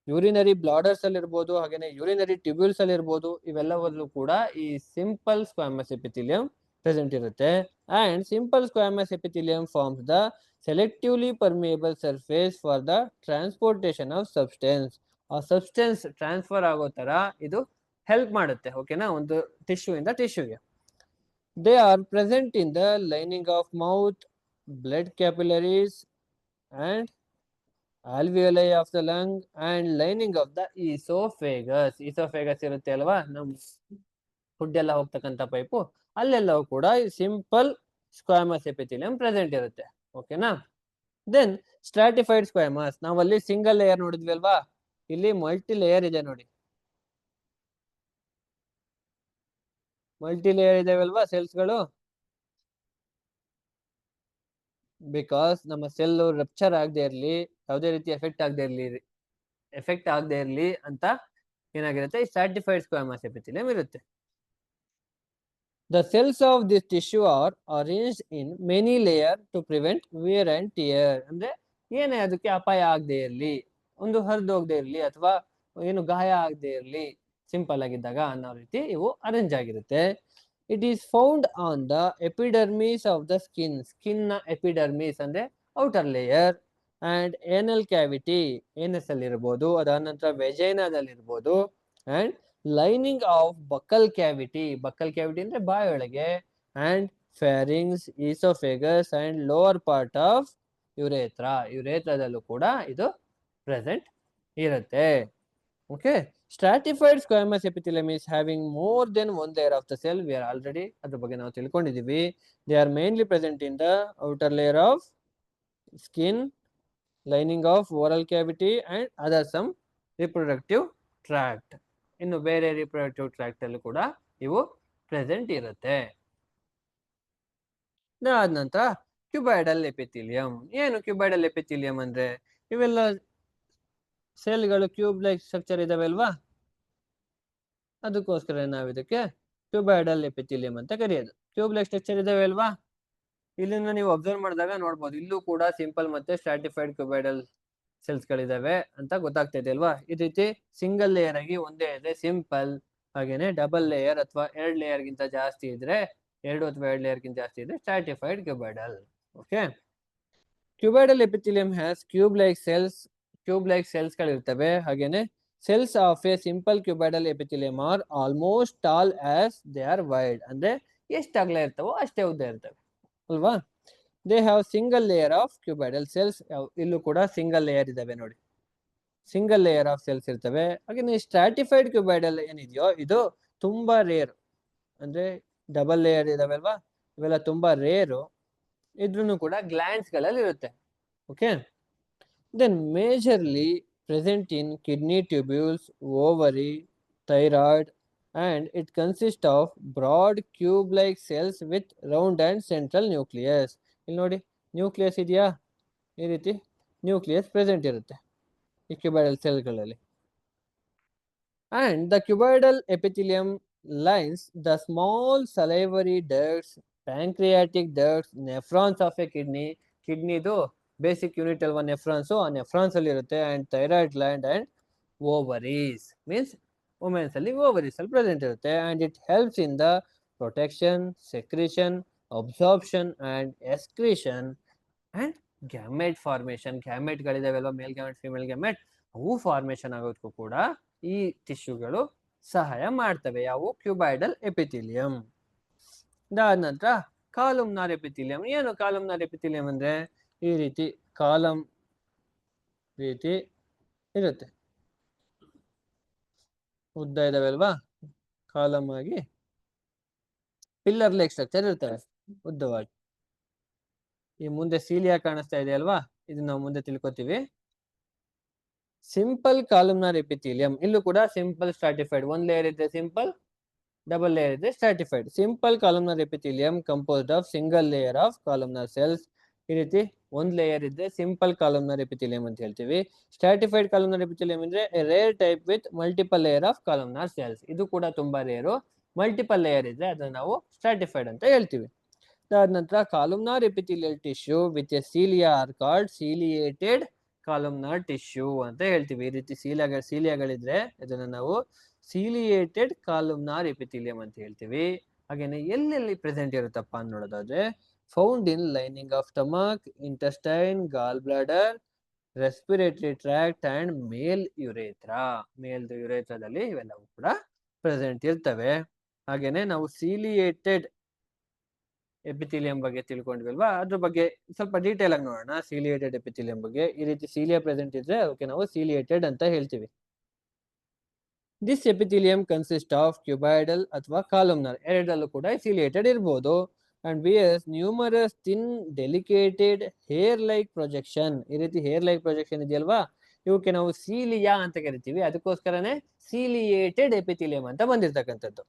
urinary ಬ್ಲಾಡರ್ಸ್ ಅಲ್ಲಿ ಇರ್ಬೋದು, ಹಾಗೇನೆ ಯೂರಿನರಿ ಟ್ಯೂಬ್ಯೂಲ್ಸ್ ಅಲ್ಲಿ ಇರ್ಬೋದು. ಇವೆಲ್ಲವಲ್ಲೂ ಕೂಡ ಈ ಸಿಂಪಲ್ ಸ್ಕ್ವಾಮಸ್ ಎಪಿಥೀಲಿಯಂ ಪ್ರೆಸೆಂಟ್ ಇರುತ್ತೆ. And simple squamous epithelium forms the selectively permeable surface for the transportation of substance. ಆ ಸಬ್ಸ್ಟೆನ್ಸ್ ಟ್ರಾನ್ಸ್ಫರ್ ಆಗೋ ತರ ಇದು ಹೆಲ್ಪ್ ಮಾಡುತ್ತೆ. ಓಕೆನಾ? ಒಂದು ಟಿಶ್ಯೂ ಇಂದ ಟಿಶ್ಯೂಗೆ. They are present in the lining of mouth, blood capillaries and alveoli of the lung and lining of the esophagus. Esophagus ಇರುತ್ತೆ ಅಲ್ವಾ, ನಮ್ ಫುಡ್ ಎಲ್ಲ ಹೋಗ್ತಕ್ಕಂಥ ಪೈಪು, ಅಲ್ಲೆಲ್ಲವೂ ಕೂಡ ಸಿಂಪಲ್ ಸ್ಕ್ವಾಮಸ್ ಎಪಿಥೀಲಿಯಂ ಪ್ರೆಸೆಂಟ್ ಇರುತ್ತೆ. ಓಕೆನಾ? ದೆನ್ ಸ್ಟ್ರಾಟಿಫೈಡ್ ಸ್ಕ್ವಾಮಸ್, ನಾವಲ್ಲಿ ಸಿಂಗಲ್ ಲೇಯರ್ ನೋಡಿದ್ವಿ ಅಲ್ವಾ, ಇಲ್ಲಿ ಮಲ್ಟಿ ಲೇಯರ್ ಇದೆ ನೋಡಿ. ಮಲ್ಟಿ ಲೇಯರ್ ಇದಾವಲ್ವಾ ಸೆಲ್ಸ್ಗಳು, ಬಿಕಾಸ್ ನಮ್ಮ ಸೆಲ್ ರಪ್ಚರ್ ಆಗದೆ ಇರಲಿ, ಯಾವುದೇ ರೀತಿ ಎಫೆಕ್ಟ್ ಆಗದೆ ಇರಲಿ ಅಂತ ಏನಾಗಿರುತ್ತೆ, ಸ್ಟ್ರಾಟಿಫೈಡ್ ಸ್ಕ್ವಾಮಸ್ ಎಪಿಥೀಲಿಯಂ ಇರುತ್ತೆ. The cells of this tissue are arranged in many layers to prevent wear and tear. ಅಂದ್ರೆ ಏನೇ ಅದಕ್ಕೆ ಅಪಾಯ ಆಗದೆ ಇರಲಿ, ಒಂದು ಹರಿದೋಗದೆ ಇರಲಿ, ಅಥವಾ ಏನು ಗಾಯ ಆಗದೆ ಇರಲಿ, ಸಿಂಪಲ್ ಆಗಿದ್ದಾಗ ಅನ್ನೋ ರೀತಿ ಇವು ಅರೇಂಜ್ ಆಗಿರುತ್ತೆ. It is found on the epidermis of the skin. Skin ನ ಎಪಿಡರ್ಮಿಸ್ ಅಂದ್ರೆ outer layer, and anal cavity, anus ಅಲ್ಲಿ ಇರ್ಬೋದು, ಅದಾದ ನಂತರ ವೆಜೈನಾದಲ್ಲಿ ಇರ್ಬೋದು, and lining of buccal cavity. Buccal cavity ಅಂದ್ರೆ ಬಾಯೊಳಗೆ, and pharynx, oesophagus and lower part of urethra. ಯುರೇತ್ರಾದಲ್ಲೂ ಕೂಡ ಇದು ಪ್ರೆಸೆಂಟ್ ಇರುತ್ತೆ. Okay? Stratified squamous epithelium is having more than one layer of the cell. We are already ಅದ್ರ ಬಗ್ಗೆ ನಾವು ತಿಳ್ಕೊಂಡಿದ್ದೀವಿ. They are mainly present in the outer layer of skin, lining of oral cavity and other some reproductive tract. ಇನ್ನು ಬೇರೆ reproductive tract ಅಲ್ಲೂ ಕೂಡ ಇವು present ಇರುತ್ತೆ. ಅದಾದ ನಂತರ ಕ್ಯೂಬೈಡಲ್ ಎಪಿಥೀಲಿಯಂ. ಏನು ಕ್ಯೂಬೈಡಲ್ ಎಪಿಥೀಲಿಯಂ ಅಂದ್ರೆ, ಇವೆಲ್ಲ ಸೆಲ್ಗಳು ಕ್ಯೂಬ್ ಲೈಕ್ ಸ್ಟ್ರಕ್ಚರ್ ಇದಾವೆ ಅಲ್ವಾ, ಅದಕ್ಕೋಸ್ಕರ ನಾವು ಇದಕ್ಕೆ ಕ್ಯೂಬೈಡಲ್ ಎಪಿಥೀಲಿಯಂ ಅಂತ ಕರೆಯೋದು. ಕ್ಯೂಬ್ ಲೈಕ್ ಸ್ಟ್ರಕ್ಚರ್ ಇದಾವೆ ಅಲ್ವಾ, ಇಲ್ಲಿಂದ ನೀವು ಅಬ್ಸರ್ವ್ ಮಾಡಿದಾಗ ನೋಡ್ಬೋದು, ಇಲ್ಲೂ ಕೂಡ ಸಿಂಪಲ್ ಮತ್ತೆ ಸ್ಟ್ರಾಟಿಫೈಡ್ ಕ್ಯೂಬೈಡಲ್ ಸೆಲ್ಸ್ ಗಳಿದಾವೆ ಅಂತ ಗೊತ್ತಾಗ್ತಾ ಇದೆ ಅಲ್ವಾ. ಈ ರೀತಿ ಸಿಂಗಲ್ ಲೇಯರ್ ಆಗಿ ಒಂದೇ ಇದೆ ಸಿಂಪಲ್, ಹಾಗೇನೆ ಡಬಲ್ ಲೇಯರ್ ಅಥವಾ 2 ಲೇಯರ್ ಗಿಂತ ಜಾಸ್ತಿ ಇದ್ರೆ, 2 ಅಥವಾ 2 ಲೇಯರ್ ಗಿಂತ ಜಾಸ್ತಿ ಇದ್ರೆ stratified cuboidal. Okay? Cuboidal epithelium has cube like cells ಗಳಿರ್ತವೆ. ಹಾಗೇನೆ cells of a simple cuboidal epithelium are almost tall as they are wide. ಅಂದ್ರೆ ಎಷ್ಟು ಅಗಲ ಇರ್ತವೋ ಅಷ್ಟೇ ಉದ್ದ ಇರ್ತವೆ ಅಲ್ವಾ. They have single layer of cuboidal cells. ಇಲ್ಲೂ ಕೂಡ ಸಿಂಗಲ್ ಲೇಯರ್ ಇದಾವೆ ನೋಡಿ. ಸಿಂಗಲ್ ಲೇಯರ್ ಆಫ್ ಸೆಲ್ಸ್ ಇರ್ತವೆ. ಹಾಗೆ ಸ್ಟ್ರಾಟಿಫೈಡ್ ಕ್ಯೂಬಾಯ್ಡಲ್ ಏನಿದೆಯೋ ಇದು ತುಂಬಾ ರೇರ್, ಅಂದ್ರೆ ಡಬಲ್ ಲೇಯರ್ ಇದಾವೆ ಅಲ್ವಾ, ಇವೆಲ್ಲ ತುಂಬಾ ರೇರು, ಇದ್ರೂ ಕೂಡ ಗ್ಲ್ಯಾಂಡ್ಸ್ ಗಳಲ್ಲಿ ಇರುತ್ತೆ. Okay, then majorly present in kidney tubules, ovary, thyroid, and it consists of broad cube-like cells with round and central nucleus. ಇಲ್ಲಿ ನೋಡಿ ನ್ಯೂಕ್ಲಿಯಸ್ ಇದೆಯಾ, ಈ ರೀತಿ ನ್ಯೂಕ್ಲಿಯಸ್ ಪ್ರೆಸೆಂಟ್ ಇರುತ್ತೆ ಈ cuboidal ಸೆಲ್ಗಳಲ್ಲಿ. And the cuboidal epithelium lines the small salivary ducts, pancreatic ducts, nephrons of a kidney. ಕಿಡ್ನಿದು basic unit ಅಲ್ವಾ nephrons, ಆ ನೆಫ್ರಾನ್ಸ್ ಅಲ್ಲಿ ಇರುತ್ತೆ. And thyroid gland and ovaries, means women's ಅಲ್ಲಿ ಓವರೀಸ್ ಅಲ್ಲಿ ಪ್ರೆಸೆಂಟ್ ಇರುತ್ತೆ. And it helps in the protection, secretion, absorption and excretion and gamete formation. ಗ್ಯಾಮೆಟ್ಗಳಿದಾವೆಲ್ವಾ, male gamete, female gamete, ಅವು ಫಾರ್ಮೇಶನ್ ಆಗೋದಕ್ಕೂ ಕೂಡ ಈ ಟಿಶ್ಯೂಗಳು ಸಹಾಯ ಮಾಡ್ತವೆ. ಯಾವು? Cuboidal epithelium. ಇದಾದ ನಂತರ ಕಾಲಮ್ನಾರ್ ಎಪಿಥೀಲಿಯಂ. ಏನು ಕಾಲಮ್ನಾರ್ ಎಪಿಥೀಲಿಯಂ ಅಂದ್ರೆ ಈ ರೀತಿ ಕಾಲಮ್ ರೀತಿ ಇರುತ್ತೆ, ಉದ್ದ ಇದಾವೆ ಅಲ್ವಾ, ಕಾಲಮ್ ಆಗಿ ಪಿಲ್ಲರ್ ಲೇಕ್ ಸ್ಟ್ರಕ್ಚರ್ ಇರ್ತವೆ ಉದ್ದವಾಗಿ. ಈ ಮುಂದೆ ಸೀಲಿಯಾ ಕಾಣಿಸ್ತಾ ಇದೆ ಅಲ್ವಾ, ಇದನ್ನ ನಾವು ಮುಂದೆ ತಿಳ್ಕೊತೀವಿ. ಸಿಂಪಲ್ ಕಾಲಮ್ನಾರ್ ಎಪಿಥೀಲಿಯಂ, ಇಲ್ಲೂ ಕೂಡ ಸಿಂಪಲ್ ಸ್ಟ್ರಾಟಿಫೈಡ್, ಒಂದ್ ಲೇಯರ್ ಇದ್ರೆ ಸಿಂಪಲ್, ಡಬಲ್ ಲೇಯರ್ ಇದ್ರೆ stratified. Simple columnar epithelium composed of single layer of columnar cells. ಈ ರೀತಿ ಒಂದ್ ಲೇಯರ್ ಇದ್ರೆ ಸಿಂಪಲ್ ಕಾಲಮ್ನಾರ್ ಎಪಿಥೀಲಿಯಂ ಅಂತ ಹೇಳ್ತೀವಿ. ಸ್ಟ್ರಾಟಿಫೈಡ್ ಕಾಲಮ್ನಾರ್ ಎಪಿಥೀಲಿಯಂ ಅಂದ್ರೆ rare type with multiple layer of columnar cells. ಇದು ಕೂಡ ತುಂಬಾ ರೇರು. ಮಲ್ಟಿಪಲ್ ಲೇಯರ್ ಇದ್ರೆ ಅದನ್ನ ನಾವು ಸ್ಟ್ರಾಟಿಫೈಡ್ ಅಂತ ಹೇಳ್ತೀವಿ. ಅದಾದ ನಂತರ columnar epithelial tissue with A cilia are called ciliated columnar tissue ಅಂತ ಹೇಳ್ತೀವಿ. ಈ ರೀತಿ ಸೀಲಿಯಾಗಳಿದ್ರೆ ಇದನ್ನ ನಾವು ಸೀಲಿಯೇಟೆಡ್ ಕಾಲಮ್ನಾರ್ ಎಪಿಥೀಲಿಯಂ ಅಂತ ಹೇಳ್ತೀವಿ. ಹಾಗೇನೆ ಎಲ್ಲೆಲ್ಲಿ ಪ್ರೆಸೆಂಟ್ ಇರುತ್ತಪ್ಪ ಅಂತ ನೋಡೋದಾದ್ರೆ found in lining of stomach, intestine, gall bladder, respiratory tract and male urethra. Male ಯುರೇಥ್ರಾದಲ್ಲಿ ಇವೆಲ್ಲವೂ ಕೂಡ ಪ್ರೆಸೆಂಟ್ ಇರ್ತವೆ. ಹಾಗೇನೆ ನಾವು ಸೀಲಿಯೇಟೆಡ್ ಎಪಿಥೀಲಿಯಂ ಬಗ್ಗೆ ತಿಳ್ಕೊಂಡ್ವಿಲ್ವಾ, ಅದ್ರ ಬಗ್ಗೆ ಸ್ವಲ್ಪ ಡೀಟೇಲ್ ಆಗಿ ನೋಡೋಣ. ಸೀಲಿಯೇಟೆಡ್ ಎಪಿಥೀಲಿಯಂ ಬಗ್ಗೆ, ಈ ರೀತಿ ಸೀಲಿಯಾ ಪ್ರೆಸೆಂಟ್ ಇದ್ರೆ ಓಕೆ ನಾವು ಸೀಲಿಯೇಟೆಡ್ ಅಂತ ಹೇಳ್ತೀವಿ. This epithelium consist of cuboidal ಅಥವಾ ಕಾಲಮ್ನಾರ್, ಎರಡರಲ್ಲೂ ಕೂಡ ಸೀಲಿಯೇಟೆಡ್ ಇರ್ಬೋದು. And bears numerous thin delicated hair like projection. ಈ ರೀತಿ ಹೇರ್ ಲೈಕ್ ಪ್ರೊಜೆಕ್ಷನ್ ಇದೆಯಲ್ವಾ, ಇವಕ್ಕೆ ನಾವು ಸೀಲಿಯಾ ಅಂತ ಕರಿತೀವಿ. ಅದಕ್ಕೋಸ್ಕರನೇ ಸೀಲಿಯೇಟೆಡ್ ಎಪಿಥೀಲಿಯಂ ಅಂತ ಬಂದಿರ್ತಕ್ಕಂಥದ್ದು.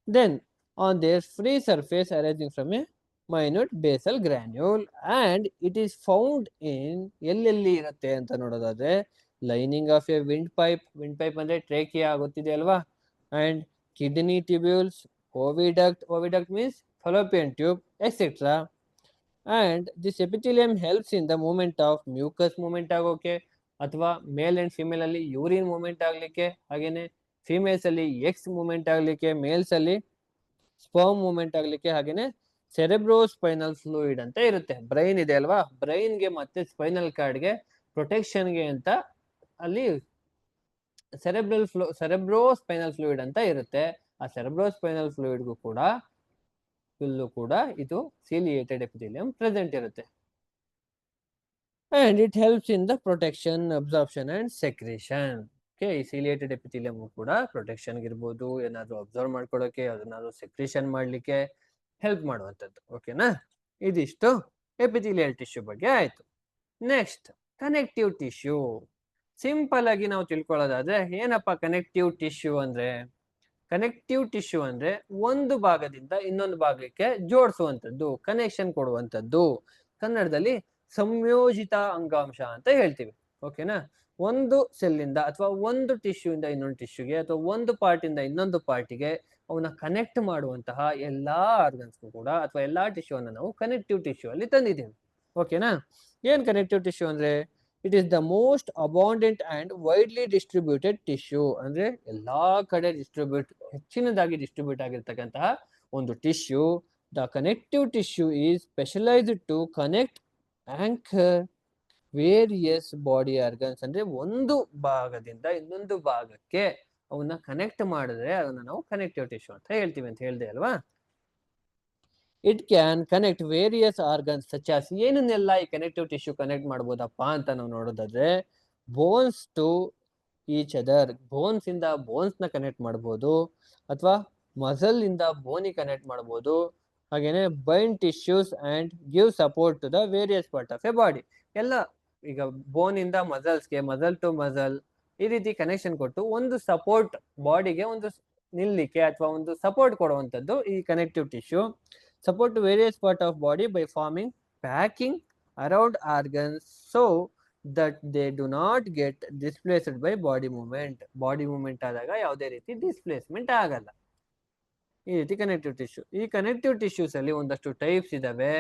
Then on their free surface arising from a minute basal granule and it is found in ಎಲ್ಲೆಲ್ಲಿ ಇರುತ್ತೆ ಅಂತ ನೋಡೋದಾದ್ರೆ lining of a wind pipe. Wind pipe ಅಂದ್ರೆ ಟ್ರೇಕಿಯಾ ಗೊತ್ತಿದೆ ಅಲ್ವಾ. And kidney tubules, oviduct, oviduct means fallopian tube etcetera. And this epithelium helps in the movement of mucus movement ಆಗೋಕೆ, ಅಥವಾ male and female ಅಲ್ಲಿ ಯೂರಿನ್ ಮೂವ್ಮೆಂಟ್ ಆಗ್ಲಿಕ್ಕೆ, ಹಾಗೇನೆ females ಅಲ್ಲಿ ಎಕ್ಸ್ ಮೂವ್ಮೆಂಟ್ ಆಗ್ಲಿಕ್ಕೆ, ಮೇಲ್ಸ್ ಅಲ್ಲಿ ಸ್ಪರ್ಮ್ ಮೂವ್ಮೆಂಟ್ ಆಗ್ಲಿಕ್ಕೆ, ಹಾಗೇನೆ ಸೆರೆಬ್ರೋಸ್ಪೈನಲ್ ಫ್ಲೂಯಿಡ್ ಅಂತ ಇರುತ್ತೆ. ಬ್ರೈನ್ ಇದೆ ಅಲ್ವಾ, ಬ್ರೈನ್ಗೆ ಮತ್ತೆ ಸ್ಪೈನಲ್ ಕಾರ್ಡ್ಗೆ ಪ್ರೊಟೆಕ್ಷನ್ಗೆ ಅಂತ ಅಲ್ಲಿ ಸೆರೆಬ್ರೋಸ್ಪೈನಲ್ ಫ್ಲೂಯಿಡ್ ಅಂತ ಇರುತ್ತೆ. ಆ ಸೆರೆಬ್ರೋಸ್ಪೈನಲ್ ಫ್ಲೂಯಿಡ್ಗೂ ಕೂಡ ಇಲ್ಲೂ ಕೂಡ ಇದು ಸೀಲಿಯೇಟೆಡ್ ಎಪಿಥೀಲಿಯಂ ಪ್ರೆಸೆಂಟ್ ಇರುತ್ತೆ. And it helps in the protection, absorption and secretion. Okay, ಈ ಸೀಲಿಯೇಟೆಡ್ ಎಪಿಥೀಲಿಯಂ ಕೂಡ ಪ್ರೊಟೆಕ್ಷನ್ ಇರ್ಬೋದು, ಏನಾದ್ರು ಅಬ್ಸರ್ವ್ ಮಾಡ್ಕೊಳ್ಳೋಕೆ, ಅದನ್ನಾದ್ರು ಸೆಕ್ರೇಷನ್ ಮಾಡ್ಲಿಕ್ಕೆ ಹೆಲ್ಪ್ ಮಾಡುವಂಥದ್ದು. ಓಕೆನಾ, ಇದಿಷ್ಟು ಎಪಿಥೀಲಿಯಲ್ ಟಿಶ್ಯೂ ಬಗ್ಗೆ ಆಯ್ತು. Next connective tissue. ಸಿಂಪಲ್ ಆಗಿ ನಾವು ತಿಳ್ಕೊಳ್ಳೋದಾದ್ರೆ ಏನಪ್ಪ ಕನೆಕ್ಟಿವ್ ಟಿಶ್ಯೂ ಅಂದ್ರೆ? ಕನೆಕ್ಟಿವ್ ಟಿಶ್ಯೂ ಅಂದ್ರೆ ಒಂದು ಭಾಗದಿಂದ ಇನ್ನೊಂದು ಭಾಗಕ್ಕೆ ಜೋಡಿಸುವಂಥದ್ದು, ಕನೆಕ್ಷನ್ ಕೊಡುವಂಥದ್ದು. ಕನ್ನಡದಲ್ಲಿ ಸಂಯೋಜಿತ ಅಂಗಾಂಶ ಅಂತ ಹೇಳ್ತೀವಿ. ಓಕೆನಾ, ಒಂದು ಸೆಲ್ಲಿಂದ ಅಥವಾ ಒಂದು ಟಿಶ್ಯೂ ಇಂದ ಇನ್ನೊಂದು ಟಿಶ್ಯೂಗೆ, ಅಥವಾ ಒಂದು ಪಾರ್ಟ್ ಇಂದ ಇನ್ನೊಂದು ಪಾರ್ಟಿಗೆ ಅವನ್ನ ಕನೆಕ್ಟ್ ಮಾಡುವಂತಹ ಎಲ್ಲಾ ಆರ್ಗನ್ಸ್ಗೂ ಕೂಡ ಅಥವಾ ಎಲ್ಲಾ ಟಿಶ್ಯೂ ಅನ್ನ ನಾವು ಕನೆಕ್ಟಿವ್ ಟಿಶ್ಯೂ ಅಲ್ಲಿ ತಂದಿದ್ದೀವಿ. ಓಕೆನಾ, ಏನ್ ಕನೆಕ್ಟಿವ್ ಟಿಶ್ಯೂ ಅಂದ್ರೆ it is the most abundant and widely distributed tissue. ಅಂದ್ರೆ ಎಲ್ಲಾ ಕಡೆ ಹೆಚ್ಚಿನದಾಗಿ ಡಿಸ್ಟ್ರಿಬ್ಯೂಟ್ ಆಗಿರ್ತಕ್ಕಂತಹ ಒಂದು tissue. The connective tissue is specialised to connect anchor various body organs. ಅಂದ್ರೆ ಒಂದು ಭಾಗದಿಂದ ಇನ್ನೊಂದು ಭಾಗಕ್ಕೆ ಅವನ್ನ ಕನೆಕ್ಟ್ ಮಾಡಿದ್ರೆ ಅದನ್ನ ನಾವು ಕನೆಕ್ಟಿವ್ ಟಿಶ್ಯೂ ಅಂತ ಹೇಳ್ತೀವಿ ಅಂತ ಹೇಳ್ದೆ ಅಲ್ವಾ. It can connect various organs such as, ಏನನ್ನೆಲ್ಲ ಈ ಕನೆಕ್ಟಿವ್ ಟಿಶ್ಯೂ ಕನೆಕ್ಟ್ ಮಾಡ್ಬೋದಪ್ಪ ಅಂತ ನಾವು ನೋಡೋದಾದ್ರೆ bones to each other. Bones ಇಂದ ಬೋನ್ಸ್ ನ ಕನೆಕ್ಟ್ ಮಾಡ್ಬೋದು, ಅಥವಾ ಮಸಲ್ ಇಂದ ಬೋನಿ ಕನೆಕ್ಟ್ ಮಾಡ್ಬೋದು. ಹಾಗೇನೆ bind tissues and give support to the various part of a body. ಎಲ್ಲ ಈಗ ಬೋನ್ ಇಂದ ಮಸಲ್ಸ್ಗೆ, ಮಸಲ್ ಟು ಮಸಲ್, ಈ ರೀತಿ ಕನೆಕ್ಷನ್ ಕೊಟ್ಟು ಒಂದು ಸಪೋರ್ಟ್, ಬಾಡಿಗೆ ಒಂದು ನಿಲ್ಲಿಕ್ಕೆ ಅಥವಾ ಒಂದು ಸಪೋರ್ಟ್ ಕೊಡುವಂಥದ್ದು ಈ connective tissue. Support to various part of body by forming packing around organs so that they do not get displaced by body movement. Body movement ಆದಾಗ ಯಾವುದೇ ರೀತಿ ಡಿಸ್ಪ್ಲೇಸ್ಮೆಂಟ್ ಆಗಲ್ಲ. ಈ ರೀತಿ ಕನೆಕ್ಟಿವ್ ಟಿಶ್ಯೂ. ಈ ಕನೆಕ್ಟಿವ್ ಟಿಶ್ಯೂಸ್ ಅಲ್ಲಿ ಒಂದಷ್ಟು ಟೈಪ್ಸ್ ಇದಾವೆ.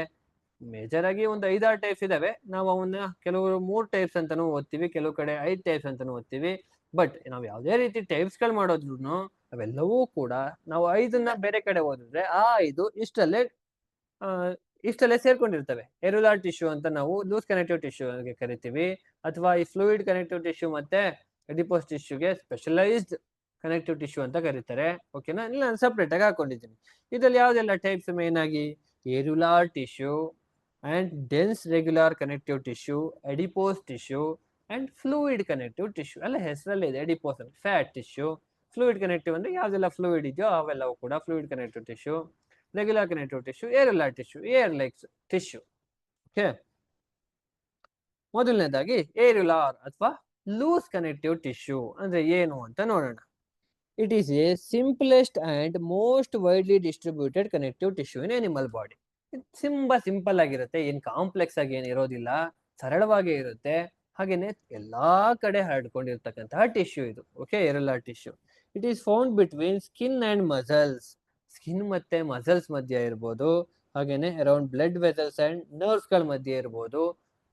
ಮೇಜರ್ ಆಗಿ ಒಂದು 5-6 ಟೈಪ್ಸ್ ಇದಾವೆ. ನಾವು ಅವನ್ನ ಕೆಲವರು 3 ಟೈಪ್ಸ್ ಅಂತಾನು ಓದ್ತೀವಿ, ಕೆಲವು ಕಡೆ 5 ಟೈಪ್ಸ್ ಅಂತಾನು ಓದ್ತೀವಿ. ಬಟ್ ನಾವು ಯಾವುದೇ ರೀತಿ ಟೈಪ್ಸ್ ಗಳು ಮಾಡೋದ್ರು ಅವೆಲ್ಲವೂ ಕೂಡ ನಾವು 5ನ್ನ ಬೇರೆ ಕಡೆ ಓದಿದ್ರೆ ಆ 5 ಇಷ್ಟಲ್ಲೇ ಸೇರ್ಕೊಂಡಿರ್ತವೆ. ಎರುಲಾರ್ ಟಿಶ್ಯೂ ಅಂತ ನಾವು ಲೂಸ್ ಕನೆಕ್ಟಿವ್ ಟಿಶ್ಯೂ ಕರಿತೀವಿ, ಅಥವಾ ಈ ಫ್ಲೂಯಿಡ್ ಕನೆಕ್ಟಿವ್ ಟಿಶ್ಯೂ ಮತ್ತೆ ಅಡಿಪೋಸ್ ಟಿಶ್ಯೂಗೆ ಸ್ಪೆಷಲೈಸ್ಡ್ ಕನೆಕ್ಟಿವ್ ಟಿಶ್ಯೂ ಅಂತ ಕರೀತಾರೆ. ಓಕೆನಾ? ಇಲ್ಲ ನಾನು ಸಪ್ರೇಟ್ ಆಗಿ ಹಾಕೊಂಡಿದ್ದೀನಿ. ಇದ್ರಲ್ಲಿ ಯಾವ್ದೆಲ್ಲ ಟೈಪ್ಸ್ ಮೇನ್ ಆಗಿ areolar tissue and dense regular connective tissue, adipose tissue and fluid connective tissue. ಅಲ್ಲ ಹೆಸರಲ್ಲೇ ಇದೆ, ಅಡಿಪೋಸ್ ಅಂದ್ರೆ ಫ್ಯಾಟ್ ಟಿಶ್ಯೂ, ಫ್ಲೂಯಿಡ್ ಕನೆಕ್ಟಿವ್ ಅಂದ್ರೆ ಯಾವ್ದೆಲ್ಲ ಫ್ಲೂಯಿಡ್ ಇದೆಯೋ ಅವೆಲ್ಲವೂ ಕೂಡ fluid connective tissue. Regular connective tissue areolar tissue, air likes tissue. Okay, ಮೊದಲನೇದಾಗಿ areolar ಅಥವಾ ಲೂಸ್ ಕನೆಕ್ಟಿವ್ ಟಿಶ್ಯೂ ಅಂದ್ರೆ ಏನು ಅಂತ ನೋಡೋಣ. It is A simplest and most widely distributed connective tissue in animal body. ತುಂಬಾ ಸಿಂಪಲ್ ಆಗಿರುತ್ತೆ, ಏನ್ ಕಾಂಪ್ಲೆಕ್ಸ್ ಆಗಿ ಏನ್ ಇರೋದಿಲ್ಲ, ಸರಳವಾಗಿ ಇರುತ್ತೆ. ಹಾಗೇನೆ ಎಲ್ಲಾ ಕಡೆ ಹರಡ್ಕೊಂಡಿರ್ತಕ್ಕಂತಹ ಟಿಶ್ಯೂ ಇದು. Okay, areolar tissue. It is found between skin and muscles. Skin ಮತ್ತೆ ಮಸಲ್ಸ್ ಮಧ್ಯೆ ಇರ್ಬೋದು. ಹಾಗೇನೆ around blood vessels and nerves ಗಳ ಮಧ್ಯೆ ಇರ್ಬೋದು.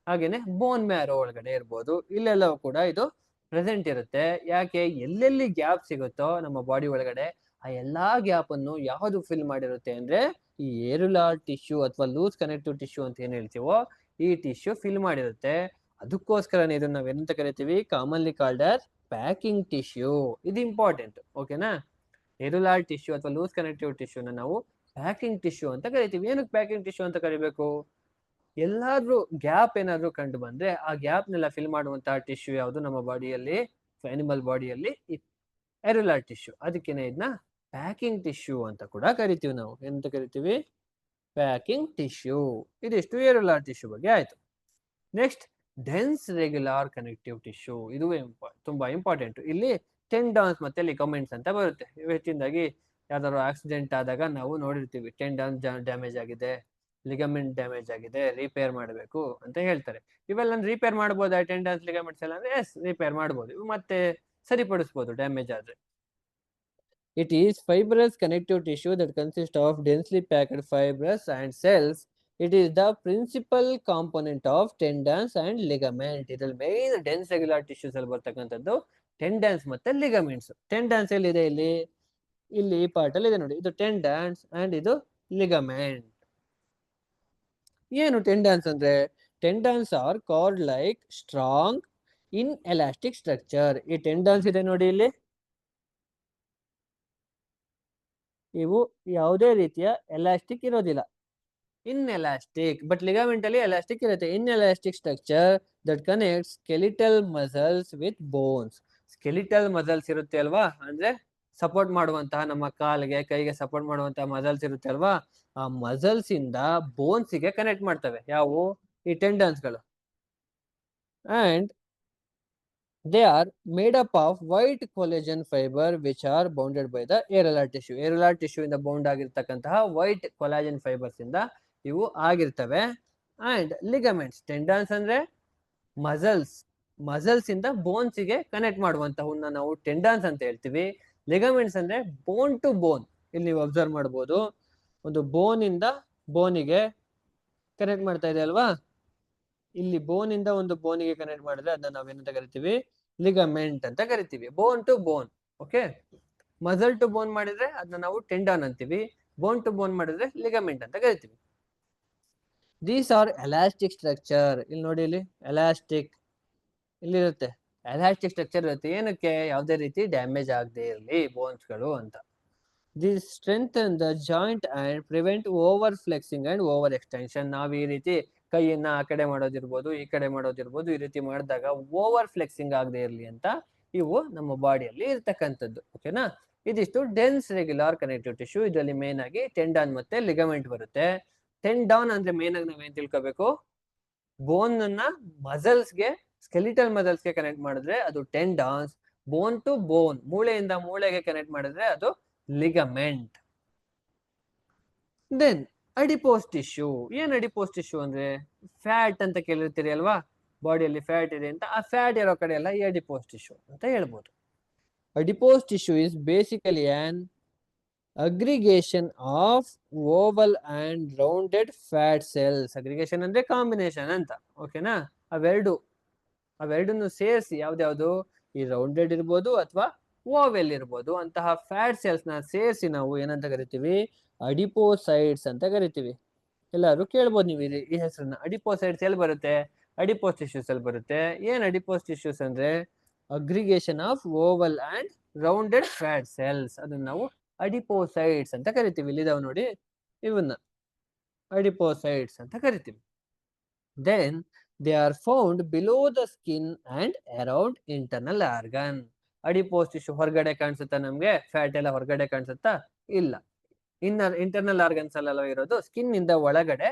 ಹಾಗೇನೆ ಬೋನ್ ಮ್ಯಾರೋ ಒಳಗಡೆ ಇರ್ಬೋದು. ಇಲ್ಲೆಲ್ಲವೂ ಕೂಡ ಇದು ಪ್ರೆಸೆಂಟ್ ಇರುತ್ತೆ. ಯಾಕೆ? ಎಲ್ಲೆಲ್ಲಿ ಗ್ಯಾಪ್ ಸಿಗುತ್ತೋ ನಮ್ಮ ಬಾಡಿ ಒಳಗಡೆ ಆ ಎಲ್ಲಾ ಗ್ಯಾಪ್ ಅನ್ನು ಯಾವುದು ಫಿಲ್ ಮಾಡಿರುತ್ತೆ ಅಂದ್ರೆ ಈ ಏರುಲಾರ್ ಟಿಶ್ಯೂ ಅಥವಾ ಲೂಸ್ ಕನೆಕ್ಟಿವ್ ಟಿಶ್ಯೂ ಅಂತ ಏನ್ ಹೇಳ್ತೀವೋ ಈ ಟಿಶ್ಯೂ ಫಿಲ್ ಮಾಡಿರುತ್ತೆ. ಅದಕ್ಕೋಸ್ಕರನೇ ಇದನ್ನ ನಾವೇನಂತ ಕರಿತೀವಿ? Commonly called as packing tissue. ಇದು ಇಂಪಾರ್ಟೆಂಟ್. ಓಕೆನಾ? ಏರುಲಾರ್ ಟಿಶ್ಯೂ ಅಥವಾ ಲೂಸ್ ಕನೆಕ್ಟಿವ್ ಟಿಶ್ಯೂನ ನಾವು ಪ್ಯಾಕಿಂಗ್ ಟಿಶ್ಯೂ ಅಂತ ಕರಿತೀವಿ. ಏನಕ್ಕೆ ಪ್ಯಾಕಿಂಗ್ ಟಿಶ್ಯೂ ಅಂತ ಕರಿಬೇಕು? ಎಲ್ಲಾದ್ರೂ ಗ್ಯಾಪ್ ಏನಾದ್ರೂ ಕಂಡು ಬಂದ್ರೆ ಆ ಗ್ಯಾಪ್ ನೆಲ್ಲ ಫಿಲ್ ಮಾಡುವಂತಹ ಟಿಶ್ಯೂ ಯಾವುದು ನಮ್ಮ ಬಾಡಿಯಲ್ಲಿ, ಅನಿಮಲ್ ಬಾಡಿಯಲ್ಲಿ? ಎರುಲಾರ್ ಟಿಶ್ಯೂ. ಅದಕ್ಕೇನೆ ಇದನ್ನ ಪ್ಯಾಕಿಂಗ್ ಟಿಶ್ಯೂ ಅಂತ ಕೂಡ ಕರಿತೀವಿ. ನಾವು ಎಂತ ಕರಿತೀವಿ? Packing tissue. ಇದಿಷ್ಟು ಎರುಲಾರ್ ಟಿಶ್ಯೂ ಬಗ್ಗೆ ಆಯ್ತು. Next dense regular connective tissue. ಇದು ತುಂಬಾ ಇಂಪಾರ್ಟೆಂಟ್. ಇಲ್ಲಿ ಟೆಂಡಾನ್ಸ್ ಮತ್ತೆ ಲಿಗಮೆಂಟ್ಸ್ ಅಂತ ಬರುತ್ತೆ. ಹೆಚ್ಚಿನದಾಗಿ ಯಾವ್ದಾದ್ರು ಆಕ್ಸಿಡೆಂಟ್ ಆದಾಗ ನಾವು ನೋಡಿರ್ತೀವಿ, ಟೆಂಡಾನ್ ಡ್ಯಾಮೇಜ್ ಆಗಿದೆ, ಲಿಗಮೆಂಟ್ ಡ್ಯಾಮೇಜ್ ಆಗಿದೆ, ರಿಪೇರ್ ಮಾಡಬೇಕು ಅಂತ ಹೇಳ್ತಾರೆ. ಇವೆಲ್ಲ ರಿಪೇರ್ ಮಾಡಬಹುದಾ? ಟೆಂಡಾನ್ಸ್ ಲಿಗಮೆಂಟ್ಸ್ ಎಲ್ಲ ಅಂದ್ರೆ ಎಸ್, ರಿಪೇರ್ ಮಾಡಬಹುದು, ಮತ್ತೆ ಸರಿಪಡಿಸಬಹುದು ಡ್ಯಾಮೇಜ್ ಆದ್ರೆ. It is fibrous connective tissue that consists of densely packed fibers and cells. It is the principal component of tendons and ligament. ಇದರಲ್ಲಿ ಮೇನ್ ಡೆನ್ಸ್ ರೆಗ್ಯುಲರ್ ಟಿಶ್ಯೂಸ್ ಅಲ್ಲಿ ಬರ್ತಕ್ಕಂಥದ್ದು tendons ಮತ್ತೆ ಲಿಗಮೆಂಟ್ಸ್. ಟೆಂಡನ್ಸ್ ಎಲ್ಲಿದೆ? ಇಲ್ಲಿ ಈ ಪಾರ್ಟ್ ಅಲ್ಲಿ ಇದೆ ನೋಡಿ. ಇದು ಟೆಂಡನ್ಸ್ ಅಂಡ್ ಇದು ಲಿಗಮೆಂಟ್. ಏನು ಟೆಂಡನ್ಸ್ ಅಂದ್ರೆ? Tendons are cord like strong inelastic structure. ಈ ಟೆಂಡನ್ಸ್ ಇದೆ ನೋಡಿ ಇಲ್ಲಿ, ಇವು ಯಾವುದೇ ರೀತಿಯ ಎಲಾಸ್ಟಿಕ್ ಇರೋದಿಲ್ಲ, ಇನ್ ಎಲಾಸ್ಟಿಕ್. ಬಟ್ ಲಿಗಾಮೆಂಟ್ ಅಲ್ಲಿ ಎಲಾಸ್ಟಿಕ್ ಇರುತ್ತೆ. Inelastic structure that connect skeletal muscles with bones. Skeletal muscles ಇರುತ್ತೆ ಅಲ್ವಾ, ಅಂದ್ರೆ ಸಪೋರ್ಟ್ ಮಾಡುವಂತಹ, ನಮ್ಮ ಕಾಲಿಗೆ ಕೈಗೆ ಸಪೋರ್ಟ್ ಮಾಡುವಂತಹ ಮಸಲ್ಸ್ ಇರುತ್ತೆ ಅಲ್ವಾ, ಆ ಮಸಲ್ಸ್ ಇಂದ ಬೋನ್ಸ್ ಗೆ ಕನೆಕ್ಟ್ ಮಾಡ್ತವೆ ಯಾವುವು? ಈ ಟೆಂಡನ್ಸ್ ಗಳು. And they are made up of white collagen fiber which are bounded by the areolar tissue. Areolar tissue ಇಂದ ಬೌಂಡ್ ಆಗಿರ್ತಕ್ಕಂತಹ ವೈಟ್ ಕೊಲಾಜನ್ ಫೈಬರ್ಸ್ ಇಂದ ಇವು ಆಗಿರ್ತವೆ. ಅಂಡ್ ಲಿಗಮೆಂಟ್ಸ್, ಟೆಂಡನ್ಸ್ ಅಂದ್ರೆ ಮಸಲ್ಸ್ ಇಂದ ಬೋನ್ಸ್ ಗೆ ಕನೆಕ್ಟ್ ಮಾಡುವಂತಹನ್ನ ನಾವು ಟೆಂಡನ್ಸ್ ಅಂತ ಹೇಳ್ತೀವಿ. ಲಿಗಮೆಂಟ್ಸ್ ಅಂದ್ರೆ ಬೋನ್ ಟು ಬೋನ್. ಇಲ್ಲಿ ನೀವು ಅಬ್ಸರ್ವ್ ಮಾಡಬಹುದು, ಒಂದು ಬೋನ್ ಇಂದ ಬೋನಿಗೆ ಕನೆಕ್ಟ್ ಮಾಡ್ತಾ ಇದೆ ಅಲ್ವಾ, ಇಲ್ಲಿ ಬೋನ್ ಇಂದ ಒಂದು ಬೋನಿಗೆ ಕನೆಕ್ಟ್ ಮಾಡಿದ್ರೆ ಅದನ್ನ ನಾವೇನಂತ ಕರಿತೀವಿ? ಲಿಗಮೆಂಟ್ ಅಂತ ಕರಿತೀವಿ. Bone to bone. Okay, muscle to bone ಮಾಡಿದ್ರೆ ಅದನ್ನ ನಾವು ಟೆಂಡನ್ ಅಂತೀವಿ, ಬೋನ್ ಟು ಬೋನ್ ಮಾಡಿದ್ರೆ ಲಿಗಮೆಂಟ್ ಅಂತ ಕರಿತೀವಿ. These are elastic structure. ಇಲ್ಲಿ ನೋಡಿ, ಇಲ್ಲಿ ಎಲಾಸ್ಟಿಕ್ ಇಲ್ಲಿರುತ್ತೆ, ಎಲಾಸ್ಟಿಕ್ ಸ್ಟ್ರಕ್ಚರ್ ಇರುತ್ತೆ. ಏನಕ್ಕೆ? ಯಾವುದೇ ರೀತಿ ಡ್ಯಾಮೇಜ್ ಆಗದೆ ಇರಲಿ ಬೋನ್ಸ್ ಗಳು ಅಂತ. This strengthen the joint and prevent over flexing and over extension. ನಾವು ಈ ರೀತಿ ಕೈಯನ್ನ ಆ ಕಡೆ ಮಾಡೋದಿರ್ಬೋದು, ಈ ಕಡೆ ಮಾಡೋದಿರ್ಬೋದು, ಈ ರೀತಿ ಮಾಡಿದಾಗ ಓವರ್ ಫ್ಲೆಕ್ಸಿಂಗ್ ಆಗದೆ ಇರ್ಲಿ ಅಂತ ಇವು ನಮ್ಮ ಬಾಡಿಯಲ್ಲಿ ಇರ್ತಕ್ಕಂಥದ್ದು. ಓಕೆನಾ? ಇದಿಷ್ಟು ಡೆನ್ಸ್ ರೆಗ್ಯುಲರ್ ಕನೆಕ್ಟಿವ್ ಟಿಶ್ಯೂ. ಇದರಲ್ಲಿ ಮೇನ್ ಆಗಿ ಟೆಂಡಾನ್ ಮತ್ತೆ ಲಿಗಮೆಂಟ್ ಬರುತ್ತೆ. ಟೆಂಡಾನ್ ಅಂದ್ರೆ ಮೇನ್ ಆಗಿ ನಾವೇನ್ ತಿಳ್ಕೊಬೇಕು, ಬೋನ್ ಅನ್ನ ಮಸಲ್ಸ್ಗೆ, ಸ್ಕೆಲಿಟಲ್ ಮಸಲ್ಸ್ಗೆ ಕನೆಕ್ಟ್ ಮಾಡಿದ್ರೆ ಅದು ಟೆಂಡಾನ್ಸ್. ಬೋನ್ ಟು ಬೋನ್, ಮೂಳೆಯಿಂದ ಮೂಳೆಗೆ ಕನೆಕ್ಟ್ ಮಾಡಿದ್ರೆ ಅದು ಲಿಗಮೆಂಟ್. Then adipose tissue. ಏನ್ ಅಡಿಪೋಸ್ ಟಿಶ್ಯೂ ಅಂದ್ರೆ, ಫ್ಯಾಟ್ ಅಂತ ಕೇಳಿರ್ತೀರಿ ಅಲ್ವಾ, ಬಾಡಿಯಲ್ಲಿ ಫ್ಯಾಟ್ ಇದೆ ಅಂತ, ಆ ಫ್ಯಾಟ್ ಇರೋ ಕಡೆ ಎಲ್ಲ ಈ ಅಡಿಪೋಸ್ ಟಿಶ್ಯೂ ಅಂತ ಹೇಳ್ಬೋದು. Adipose tissue is basically on aggregation of Oval and rounded fat cells. Aggregation ಅಂದ್ರೆ ಕಾಂಬಿನೇಷನ್ ಅಂತ. ಓಕೆನಾ? ಅವೆರಡನ್ನು ಸೇರಿಸಿ ಯಾವ್ದ್ಯಾವ್ದು, ಈ ರೌಂಡೆಡ್ ಇರ್ಬೋದು ಅಥವಾ ಓವೆಲ್ ಇರ್ಬೋದು, ಅಂತಹ ಫ್ಯಾಟ್ ಸೆಲ್ಸ್ ನ ಸೇರಿಸಿ ನಾವು ಏನಂತ ಕರಿತೀವಿ, ಅಡಿಪೋಸೈಡ್ಸ್ ಅಂತ ಕರಿತೀವಿ. ಎಲ್ಲಾರು ಕೇಳ್ಬೋದು ನೀವು ಈ ಹೆಸರನ್ನ. ಅಡಿಪೋಸೈಡ್ಸ್ ಎಲ್ಲಿ ಬರುತ್ತೆ? ಅಡಿಪೋಸ್ ಟಿಶ್ಯೂಸ್ ಅಲ್ಲಿ ಬರುತ್ತೆ. ಏನ್ ಅಡಿಪೋಸ್ ಟಿಶ್ಯೂಸ್ ಅಂದ್ರೆ, aggregation of Oval and rounded fat cells, ಅದನ್ನ ನಾವು ಅಡಿಪೋಸೈಡ್ಸ್ ಅಂತ ಕರಿತೀವಿ. ಇಲ್ಲಿದಾವ್ ನೋಡಿ, ಇವನ್ನ ಅಡಿಪೋಸೈಡ್ಸ್ ಅಂತ ಕರಿತೀವಿ. Then they are found below the skin and around internal organ. Adipose tissue ಹೊರಗಡೆ ಕಾಣಿಸುತ್ತಾ ನಮ್ಗೆ? ಫ್ಯಾಟ್ ಎಲ್ಲ ಹೊರಗಡೆ ಕಾಣಿಸುತ್ತಾ? ಇಲ್ಲ. ಇಂಟರ್ನಲ್ ಆರ್ಗನ್ಸ್ ಅಲ್ಲೆಲ್ಲ ಇರೋದು, ಸ್ಕಿನ್ ಇಂದ ಒಳಗಡೆ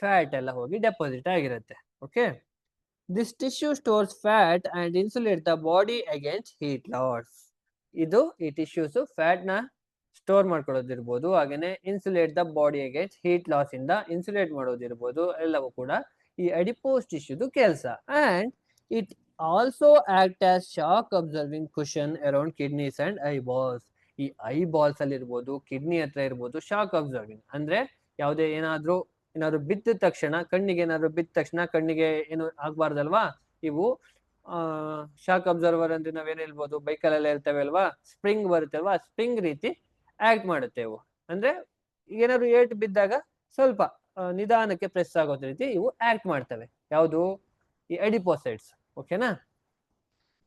ಫ್ಯಾಟ್ ಎಲ್ಲ ಹೋಗಿ ಡೆಪಾಸಿಟ್ ಆಗಿರುತ್ತೆ. Okay, this tissue stores fat and insulate the body against heat loss. ಈ ಟಿಶ್ಯೂಸ್ ಫ್ಯಾಟ್ ನ ಸ್ಟೋರ್ ಮಾಡ್ಕೊಳ್ಳೋದಿರ್ಬೋದು, ಹಾಗೇನೆ insulate the body against heat loss ಇಂದ ಇನ್ಸುಲೇಟ್ ಮಾಡೋದಿರ್ಬೋದು, ಎಲ್ಲವೂ ಕೂಡ ಈ ಅಡಿಪೋಸ್ ಟಿಶ್ಯೂದು ಕೆಲಸ. And it also act as shock absorbing cushion around kidneys and eyeballs. ಈ ಐಬಾಲ್ಸ್ ಅಲ್ಲಿ ಇರ್ಬೋದು, ಕಿಡ್ನಿ ಹತ್ರ ಇರ್ಬೋದು, ಶಾಕ್ ಅಬ್ಸರ್ವಿಂಗ್ ಅಂದ್ರೆ ಯಾವುದೇ ಏನಾದ್ರೂ ಬಿದ್ದ ತಕ್ಷಣ, ಕಣ್ಣಿಗೆ ಏನಾದ್ರು ಬಿದ್ದ ತಕ್ಷಣ ಕಣ್ಣಿಗೆ ಏನು ಆಗ್ಬಾರ್ದಲ್ವಾ, ಇವು ಶಾಕ್ ಅಬ್ಸರ್ವರ್ ಅಂದ್ರೆ ನಾವೇನ್ ಹೇಳ್ಬೋದು, ಬೈಕಲ್ಲೆಲ್ಲ ಇರ್ತವೆ ಅಲ್ವಾ, ಸ್ಪ್ರಿಂಗ್ ಬರುತ್ತೆ ಅಲ್ವಾ, ಸ್ಪ್ರಿಂಗ್ ರೀತಿ ಆಕ್ಟ್ ಮಾಡುತ್ತೆ ಇವು. ಅಂದ್ರೆ ಏನಾದ್ರು ಏಟ್ ಬಿದ್ದಾಗ ಸ್ವಲ್ಪ ನಿಧಾನಕ್ಕೆ ಪ್ರೆಸ್ ಆಗೋದ್ ರೀತಿ ಇವು ಆಕ್ಟ್ ಮಾಡ್ತವೆ. ಯಾವುದು? ಈ ಅಡಿಪೋಸೈಡ್ಸ್. ಓಕೆನಾ?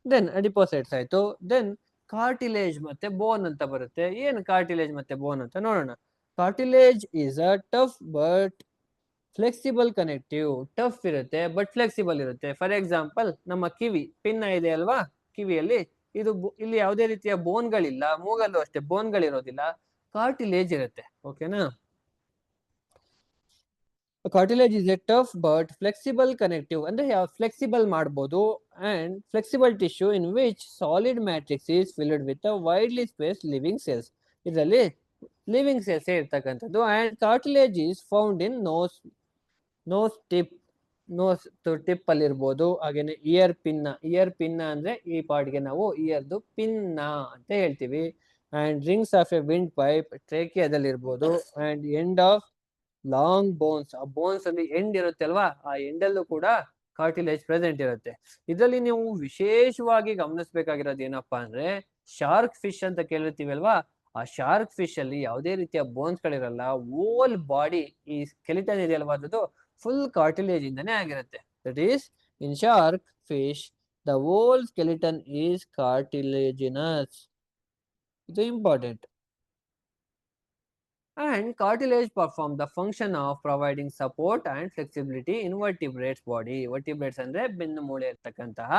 ದೆನ್ ಅಡಿಪೋಸೈಡ್ಸ್ ಆಯ್ತು. ದೆನ್ ಕಾರ್ಟಿಲೇಜ್ ಮತ್ತೆ ಬೋನ್ ಅಂತ ಬರುತ್ತೆ. ಏನು ಕಾರ್ಟಿಲೇಜ್ ಮತ್ತೆ ಬೋನ್ ಅಂತ ನೋಡೋಣ. Cartilage is a tough but flexible connective. Tough ಇರುತ್ತೆ ಬಟ್ ಫ್ಲೆಕ್ಸಿಬಲ್ ಇರುತ್ತೆ. ಫಾರ್ ಎಕ್ಸಾಂಪಲ್, ನಮ್ಮ ಕಿವಿ ಪಿನ್ನ ಇದೆ ಅಲ್ವಾ, ಕಿವಿಯಲ್ಲಿ ಇಲ್ಲಿ ಯಾವುದೇ ರೀತಿಯ ಬೋನ್ಗಳಿಲ್ಲ, ಮೂಗಲ್ಲೂ ಅಷ್ಟೇ ಬೋನ್ಗಳಿರೋದಿಲ್ಲ, ಕಾರ್ಟಿಲೇಜ್ ಇರುತ್ತೆ. ಓಕೆನಾ? Cartilage is a tough but flexible connective ಅಂದ್ರೆ ಫ್ಲೆಕ್ಸಿಬಲ್ ಮಾಡಬಹುದು. And flexible tissue in which solid matrix is filled with a widely space living cells. ಇದರಲ್ಲಿ ಲಿವಿಂಗ್ ಸೆಲ್ಸ್ ಇರ್ತಕ್ಕಂಥದ್ದು. And cartilage is found in nose tip ಅಲ್ಲಿ ಇರ್ಬೋದು, ಹಾಗೇನೆ year pin ಅಂದ್ರೆ ಈ ಪಾರ್ಟ್ಗೆ ನಾವು ಇಯರ್ದು ಪಿನ್ನ ಅಂತ ಹೇಳ್ತೀವಿ. And rings of a wind pipe ಟ್ರೇಕಿಯಾದಲ್ಲಿ ಇರ್ಬೋದು. And end of long bones, ಆ ಬೋನ್ಸ್ ಅಲ್ಲಿ ಎಂಡ್ ಇರುತ್ತೆ ಅಲ್ವಾ, ಆ ಎಂಡಲ್ಲೂ ಕೂಡ ಕಾರ್ಟಿಲೇಜ್ ಪ್ರೆಸೆಂಟ್ ಇರುತ್ತೆ. ಇದರಲ್ಲಿ ನೀವು ವಿಶೇಷವಾಗಿ ಗಮನಿಸಬೇಕಾಗಿರೋದು ಏನಪ್ಪಾ ಅಂದ್ರೆ, ಶಾರ್ಕ್ ಫಿಶ್ ಅಂತ ಕೇಳಿರ್ತೀವಿ ಅಲ್ವಾ, ಆ ಶಾರ್ಕ್ ಫಿಶ್ ಅಲ್ಲಿ ಯಾವುದೇ ರೀತಿಯ ಬೋನ್ಸ್ ಗಳಿರಲ್ಲ. ಓಲ್ ಬಾಡಿ, ಈ ಸ್ಕೆಲಿಟನ್ ಇದೆಯಲ್ವಾ, ಅದು ಫುಲ್ ಕಾರ್ಟಿಲೇಜ್ ಇಂದಾನೆ ಆಗಿರುತ್ತೆ. That is, in shark fish the whole skeleton is cartilaginous. ಇದು important. And cartilage perform the function of providing support and flexibility in vertebrates body. Vertebrates ಅಂದ್ರೆ ಬೆನ್ನು ಮೂಳೆ ಇರ್ತಕ್ಕಂತಹ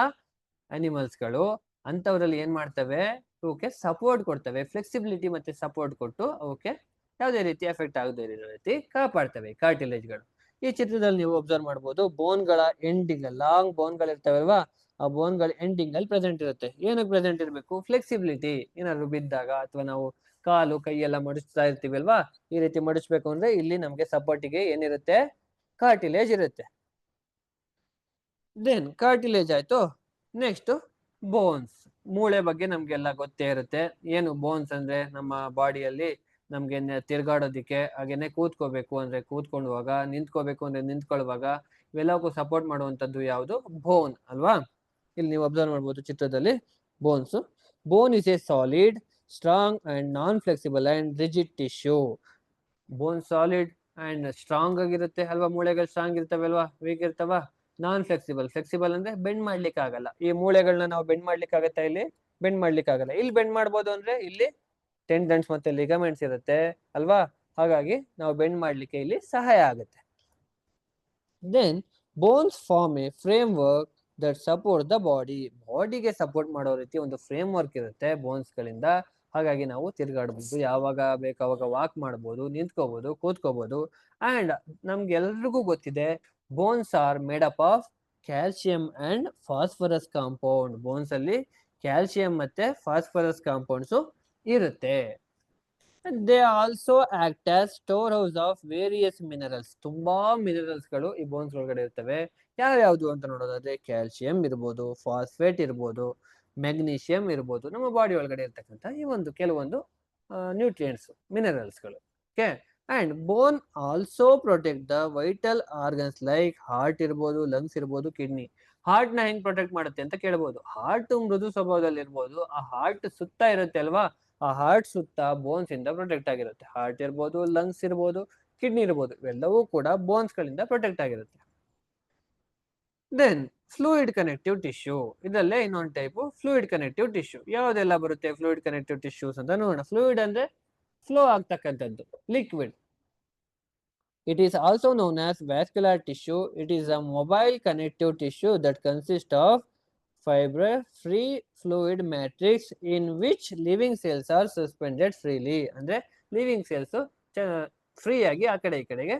ಅನಿಮಲ್ಸ್ಗಳು. ಅಂತವರಲ್ಲಿ ಏನ್ ಮಾಡ್ತವೆ, ಅವಕ್ಕೆ ಸಪೋರ್ಟ್ ಕೊಡ್ತವೆ, ಫ್ಲೆಕ್ಸಿಬಿಲಿಟಿ ಮತ್ತೆ ಸಪೋರ್ಟ್ ಕೊಟ್ಟು ಅವಕ್ಕೆ ಯಾವುದೇ ರೀತಿ ಎಫೆಕ್ಟ್ ಆಗದೇ ಇರೋ ರೀತಿ ಕಾಪಾಡ್ತವೆ ಕಾರ್ಟಿಲೇಜ್ಗಳು. ಈ ಚಿತ್ರದಲ್ಲಿ ನೀವು ಅಬ್ಸರ್ವ್ ಮಾಡಬಹುದು, ಬೋನ್ಗಳ ಎಂಡಿಂಗ್, ಲಾಂಗ್ ಬೋನ್ಗಳು ಇರ್ತವಲ್ವಾ, ಆ ಬೋನ್ಗಳ ಎಂಡಿಂಗ್ ಅಲ್ಲಿ ಪ್ರೆಸೆಂಟ್ ಇರುತ್ತೆ. ಏನಕ್ಕೆ ಪ್ರೆಸೆಂಟ್ ಇರಬೇಕು? ಫ್ಲೆಕ್ಸಿಬಿಲಿಟಿ. ಏನಾದ್ರು ಬಿದ್ದಾಗ ಅಥವಾ ನಾವು ಕಾಲು ಕೈ ಎಲ್ಲ ಮಡಿಸ್ತಾ ಇರ್ತೀವಿ ಅಲ್ವಾ, ಈ ರೀತಿ ಮಡಿಸ್ಬೇಕು ಅಂದ್ರೆ ಇಲ್ಲಿ ನಮ್ಗೆ ಸಪೋರ್ಟಿಗೆ ಏನಿರುತ್ತೆ, ಕಾರ್ಟಿಲೇಜ್ ಇರುತ್ತೆ. ದೆನ್ ಕಾರ್ಟಿಲೇಜ್ ಆಯ್ತು. Next bones. ಮೂಳೆ ಬಗ್ಗೆ ನಮ್ಗೆಲ್ಲ ಗೊತ್ತೇ ಇರುತ್ತೆ. ಏನು ಬೋನ್ಸ್ ಅಂದ್ರೆ, ನಮ್ಮ ಬಾಡಿಯಲ್ಲಿ ನಮ್ಗೆ ತಿರ್ಗಾಡೋದಿಕ್ಕೆ, ಹಾಗೇನೆ ಕೂತ್ಕೋಬೇಕು ಅಂದ್ರೆ ಕೂತ್ಕೊಳ್ಳುವಾಗ, ನಿಂತ್ಕೋಬೇಕು ಅಂದ್ರೆ ನಿಂತ್ಕೊಳ್ಳುವಾಗ, ಇವೆಲ್ಲಕ್ಕೂ ಸಪೋರ್ಟ್ ಮಾಡುವಂತದ್ದು ಯಾವುದು? ಬೋನ್ ಅಲ್ವಾ. ಇಲ್ಲಿ ನೀವು ಅಬ್ಸರ್ವ್ ಮಾಡ್ಬೋದು ಚಿತ್ರದಲ್ಲಿ bones. Bone is A solid, strong and non flexible and rigid tissue. Bone solid and strong ಆಗಿರುತ್ತೆ ಅಲ್ವಾ, ಮೂಳೆಗಳು ಸ್ಟ್ರಾಂಗ್ ಇರ್ತವೆ ಅಲ್ವಾ, ವೀಕ್ ಇರ್ತವ. ನಾನ್ ಫ್ಲೆಕ್ಸಿಬಲ್ ಅಂದ್ರೆ ಬೆಂಡ್ ಮಾಡ್ಲಿಕ್ಕೆ ಆಗಲ್ಲ. ಈ ಮೂಳೆಗಳನ್ನ ನಾವು ಬೆಂಡ್ ಮಾಡ್ಲಿಕ್ಕೆ ಆಗತ್ತಾ? ಇಲ್ಲಿ ಬೆಂಡ್ ಮಾಡ್ಲಿಕ್ಕೆ ಆಗಲ್ಲ. ಇಲ್ಲಿ ಬೆಂಡ್ ಮಾಡ್ಬೋದು ಅಂದ್ರೆ ಇಲ್ಲಿ ಟೆಂಡನ್ಸ್ ಮತ್ತೆ ಲಿಗಮೆಂಟ್ಸ್ ಇರುತ್ತೆ ಅಲ್ವಾ, ಹಾಗಾಗಿ ನಾವು ಬೆಂಡ್ ಮಾಡ್ಲಿಕ್ಕೆ ಇಲ್ಲಿ ಸಹಾಯ ಆಗುತ್ತೆ. Then bones form a framework that support the body. ಬಾಡಿಗೆ ಸಪೋರ್ಟ್ ಮಾಡೋ ರೀತಿ ಒಂದು ಫ್ರೇಮ್ ವರ್ಕ್ ಇರುತ್ತೆ ಬೋನ್ಸ್ ಗಳಿಂದ. ಹಾಗಾಗಿ ನಾವು ತಿರ್ಗಾಡ್ಬೋದು, ಯಾವಾಗ ಬೇಕು ಅವಾಗ ವಾಕ್ ಮಾಡ್ಬೋದು, ನಿಂತ್ಕೋಬಹುದು, ಕೂತ್ಕೋಬಹುದು. ಅಂಡ್ ನಮ್ಗೆಲ್ರಿಗೂ ಗೊತ್ತಿದೆ, bones R made up of calcium and phosphorus compound. Bones ಅಲ್ಲಿ ಕ್ಯಾಲ್ಸಿಯಂ ಮತ್ತೆ ಫಾಸ್ಫರಸ್ ಕಾಂಪೌಂಡ್ಸ್ ಇರುತ್ತೆ. They also act as store house of various minerals. ತುಂಬಾ ಮಿನರಲ್ಸ್ ಗಳು ಈ ಬೋನ್ಸ್ ಒಳಗಡೆ ಇರ್ತವೆ. ಯಾವ್ಯಾವ್ದು ಅಂತ ನೋಡೋದಾದ್ರೆ ಕ್ಯಾಲ್ಸಿಯಂ ಇರ್ಬೋದು, ಫಾಸ್ಫೇಟ್ ಇರ್ಬೋದು, ಮೆಗ್ನೀಷಿಯಂ ಇರ್ಬೋದು. ನಮ್ಮ ಬಾಡಿ ಒಳಗಡೆ ಇರ್ತಕ್ಕಂಥ ಈ ಒಂದು ಕೆಲವೊಂದು ನ್ಯೂಟ್ರಿಯೆಂಟ್ಸ್, ಮಿನರಲ್ಸ್ಗಳು. Okay. And bone also protect the vital organs like heart ಇರ್ಬೋದು, ಲಂಗ್ಸ್ ಇರ್ಬೋದು, ಕಿಡ್ನಿ. ಹಾರ್ಟ್ ನ ಹೆಂಗ್ ಪ್ರೊಟೆಕ್ಟ್ ಮಾಡುತ್ತೆ ಅಂತ ಕೇಳ್ಬೋದು. ಹಾರ್ಟ್ ಮೃದು ಸ್ವಭಾವದಲ್ಲಿ ಇರ್ಬೋದು, ಆ ಹಾರ್ಟ್ ಸುತ್ತ ಇರುತ್ತೆ ಅಲ್ವಾ, ಆ ಹಾರ್ಟ್ ಸುತ್ತ ಬೋನ್ಸ್ ಇಂದ ಪ್ರೊಟೆಕ್ಟ್ ಆಗಿರುತ್ತೆ. ಹಾರ್ಟ್ ಇರ್ಬೋದು, ಲಂಗ್ಸ್ ಇರ್ಬೋದು, ಕಿಡ್ನಿ ಇರ್ಬೋದು, ಇವೆಲ್ಲವೂ ಕೂಡ ಬೋನ್ಸ್ ಗಳಿಂದ ಪ್ರೊಟೆಕ್ಟ್ ಆಗಿರುತ್ತೆ. Then fluid connective tissue. ಇದರಲ್ಲೇ ಇನ್ನೊಂದು ಟೈಪು ಫ್ಲೂಯಿಡ್ ಕನೆಕ್ಟಿವ್ ಟಿಶ್ಯೂ. ಯಾವ್ದೆಲ್ಲ ಬರುತ್ತೆ ಫ್ಲೂಯಿಡ್ ಕನೆಕ್ಟಿವ್ ಟಿಶ್ಯೂಸ್ ಅಂತ ನೋಡೋಣ. ಫ್ಲೂಯಿಡ್ ಅಂದ್ರೆ ಫ್ಲೋ ಆಗ್ತಕ್ಕಂಥದ್ದು, liquid. It is also known as vascular tissue. It is a mobile connective tissue that consists of fiber free fluid matrix in which living cells are suspended freely. ಅಂದ್ರೆ living cells free ಆಗಿ ಆ ಕಡೆ ಈ ಕಡೆಗೆ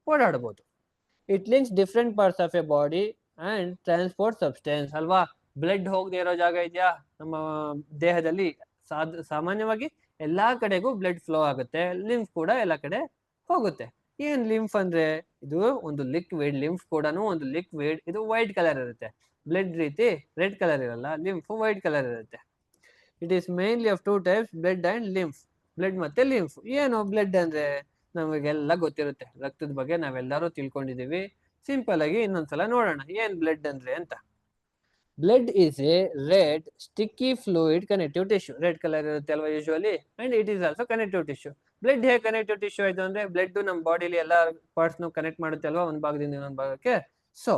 ಓಡಾಡಬಹುದು. It links different parts of a body and transport substance. ಅಲ್ವಾ, blood ಹೋಗದೆ ಇರೋ ಜಾಗ ಇದೆಯಾ ನಮ್ಮ ದೇಹದಲ್ಲಿ? ಸಾಮಾನ್ಯವಾಗಿ ಎಲ್ಲಾ ಕಡೆಗೂ ಬ್ಲಡ್ ಫ್ಲೋ ಆಗುತ್ತೆ, ಲಿಂಫ್ ಕೂಡ ಎಲ್ಲ ಕಡೆ ಹೋಗುತ್ತೆ. ಏನ್ ಲಿಂಫ್ ಅಂದ್ರೆ? ಇದು ಒಂದು ಲಿಕ್ವಿಡ್. ಲಿಂಫ್ ಕೂಡ ಒಂದು ಲಿಕ್ವಿಡ್. ಇದು ವೈಟ್ ಕಲರ್ ಇರುತ್ತೆ. ಬ್ಲಡ್ ರೀತಿ ರೆಡ್ ಕಲರ್ ಇರಲ್ಲ, ಲಿಂಫ್ ವೈಟ್ ಕಲರ್ ಇರುತ್ತೆ. It is mainly of two types, blood and lymph. Blood ಮತ್ತೆ ಲಿಂಫ್. ಏನು ಬ್ಲಡ್ ಅಂದ್ರೆ? ನಮಗೆಲ್ಲ ಗೊತ್ತಿರುತ್ತೆ, ರಕ್ತದ ಬಗ್ಗೆ ನಾವೆಲ್ಲರೂ ತಿಳ್ಕೊಂಡಿದೀವಿ. ಸಿಂಪಲ್ ಆಗಿ ಇನ್ನೊಂದ್ಸಲ ನೋಡೋಣ ಏನ್ ಬ್ಲಡ್ ಅಂದ್ರೆ ಅಂತ. Blood is A red sticky fluid connective tissue. Red colour ಇರುತ್ತೆ ಅಲ್ವಾ usually, and it is also connective tissue. Blood ಹೇಗೆ ಕನೆಕ್ಟಿವ್ ಟಿಶ್ಯೂ ಆಯ್ತು ಅಂದ್ರೆ, ಬ್ಲಡ್ ನಮ್ಮ ಬಾಡಿಲಿ ಎಲ್ಲ ಪಾರ್ಟ್ಸ್ ಕನೆಕ್ಟ್ ಮಾಡುತ್ತೆ ಅಲ್ವಾ, ಒಂದ್ ಭಾಗದಿಂದ ಇನ್ನೊಂದು ಭಾಗಕ್ಕೆ. So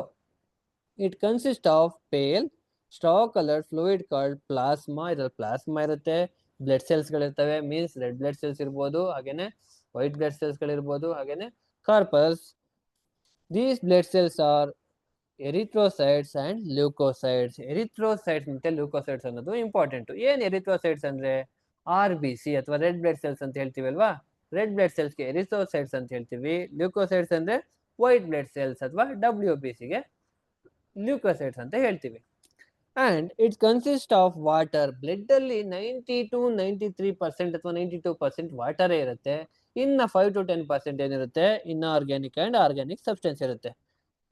it consist of pale straw colour fluid called plasma. ಇದ್ರಲ್ಲಿ ಪ್ಲಾಸ್ಮಾ ಇರುತ್ತೆ, ಬ್ಲಡ್ ಸೆಲ್ಸ್ ಗಳಿರ್ತವೆ, ಮೀನ್ಸ್ ರೆಡ್ ಬ್ಲಡ್ ಸೆಲ್ಸ್ ಇರ್ಬೋದು, ಹಾಗೇನೆ ವೈಟ್ ಬ್ಲಡ್ ಸೆಲ್ಸ್ ಗಳಿರ್ಬೋದು, ಹಾಗೇನೆ corpus. These blood cells are erythrocytes and leucocytes. Erythrocytes ಮತ್ತೆ ಲ್ಯೂಕೋಸೈಟ್ಸ್ ಅನ್ನೋದು ಇಂಪಾರ್ಟೆಂಟ್. ಏನ್ ಎರಿಥ್ರೋಸೈಟ್ಸ್ ಅಂದ್ರೆ? RBC ಅಥವಾ ರೆಡ್ ಬ್ಲಡ್ ಸೆಲ್ಸ್ ಅಂತ ಹೇಳ್ತೀವಿ ಅಲ್ವಾ. ರೆಡ್ ಬ್ಲಡ್ ಸೆಲ್ಸ್ಗೆ ಎರಿಥ್ರೋಸೈಟ್ಸ್ ಅಂತ ಹೇಳ್ತೀವಿ. ಲ್ಯೂಕೋಸೈಟ್ಸ್ ಅಂದ್ರೆ ವೈಟ್ ಬ್ಲಡ್ ಸೆಲ್ಸ್ ಅಥವಾ WBC ಗೆ ಲ್ಯೂಕೋಸೈಟ್ಸ್ ಅಂತ ಹೇಳ್ತೀವಿ. And it consist of water. Blood ಅಲ್ಲಿ 90 to 93% ಅಥವಾ 92% ವಾಟರೇ ಇರುತ್ತೆ. ಇನ್ನ 5 to 10% ಏನಿರುತ್ತೆ, ಇನ್ಆರ್ಗ್ಯಾನಿಕ್ ಅಂಡ್ ಆರ್ಗ್ಯಾನಿಕ್ ಸಬ್ಸ್ಟೆನ್ಸ್ ಇರುತ್ತೆ.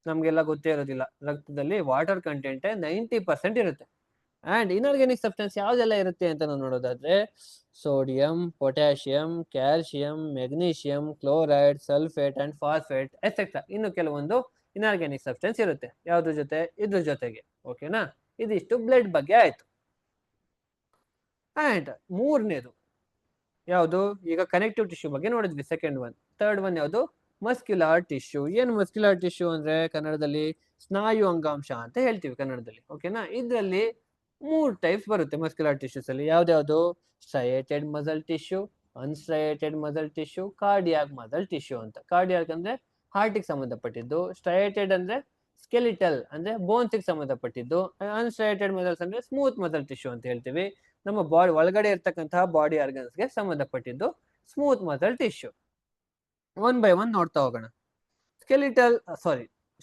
ನಮ್ಗೆಲ್ಲ ಗೊತ್ತೇ ಇರೋದಿಲ್ಲ, ರಕ್ತದಲ್ಲಿ ವಾಟರ್ ಕಂಟೆಂಟ್ 90% ಇರುತ್ತೆ. ಅಂಡ್ ಇನ್ಆರ್ಗ್ಯಾನಿಕ್ ಸಬ್ಸ್ಟೆನ್ಸ್ ಯಾವ್ದೆಲ್ಲ ಇರುತ್ತೆ ಅಂತ ನಾವು ನೋಡೋದಾದ್ರೆ, sodium, potassium, calcium, magnesium, chloride, sulphate and phosphate etcetera. ಇನ್ನು ಕೆಲವೊಂದು ಇನ್ಆರ್ಗ್ಯಾನಿಕ್ ಸಬ್ಸ್ಟೆನ್ಸ್ ಇರುತ್ತೆ. ಯಾವ್ದ್ರ ಜೊತೆ? ಇದ್ರ ಜೊತೆಗೆ. ಓಕೆನಾ? ಇದಿಷ್ಟು ಬ್ಲಡ್ ಬಗ್ಗೆ ಆಯ್ತು. ಅಂಡ್ ಮೂರನೇದು ಯಾವುದು? ಈಗ ಕನೆಕ್ಟಿವ್ ಟಿಶ್ಯೂ ಬಗ್ಗೆ ನೋಡಿದ್ವಿ, ಸೆಕೆಂಡ್ ಒನ್. ಥರ್ಡ್ ಒನ್ ಯಾವುದು? Muscular tissue. ಏನು ಮಸ್ಕ್ಯುಲಾರ್ ಟಿಶ್ಯೂ ಅಂದ್ರೆ? ಕನ್ನಡದಲ್ಲಿ ಸ್ನಾಯು ಅಂಗಾಂಶ ಅಂತ ಹೇಳ್ತೀವಿ ಕನ್ನಡದಲ್ಲಿ. ಓಕೆನಾ? ಇದರಲ್ಲಿ 3 ಟೈಪ್ಸ್ ಬರುತ್ತೆ ಮಸ್ಕ್ಯುಲಾರ್ ಟಿಶ್ಯೂಸ್ ಅಲ್ಲಿ. ಯಾವ್ದ್ಯಾವ್ದು? Striated muscle tissue, unstriated muscle tissue, cardiac muscle tissue ಅಂತ. ಕಾರ್ಡಿಯಾಕ್ ಅಂದ್ರೆ ಹಾರ್ಟಿಗೆ ಸಂಬಂಧಪಟ್ಟಿದ್ದು, ಸ್ಟ್ರೈಯೇಟೆಡ್ ಅಂದ್ರೆ ಸ್ಕೆಲಿಟಲ್ ಅಂದ್ರೆ ಬೋನ್ಸ್ಗೆ ಸಂಬಂಧಪಟ್ಟಿದ್ದು, ಅನ್ಸ್ಟ್ರೈಯೇಟೆಡ್ ಮಸಲ್ಸ್ ಅಂದ್ರೆ ಸ್ಮೂತ್ ಮಸಲ್ ಟಿಶ್ಯೂ ಅಂತ ಹೇಳ್ತೀವಿ. ನಮ್ಮ ಬಾಡಿ ಒಳಗಡೆ ಇರ್ತಕ್ಕಂತಹ ಬಾಡಿ ಆರ್ಗನ್ಸ್ಗೆ ಸಂಬಂಧಪಟ್ಟಿದ್ದು smooth muscle tissue. One by one ನೋಡ್ತಾ ಹೋಗೋಣ.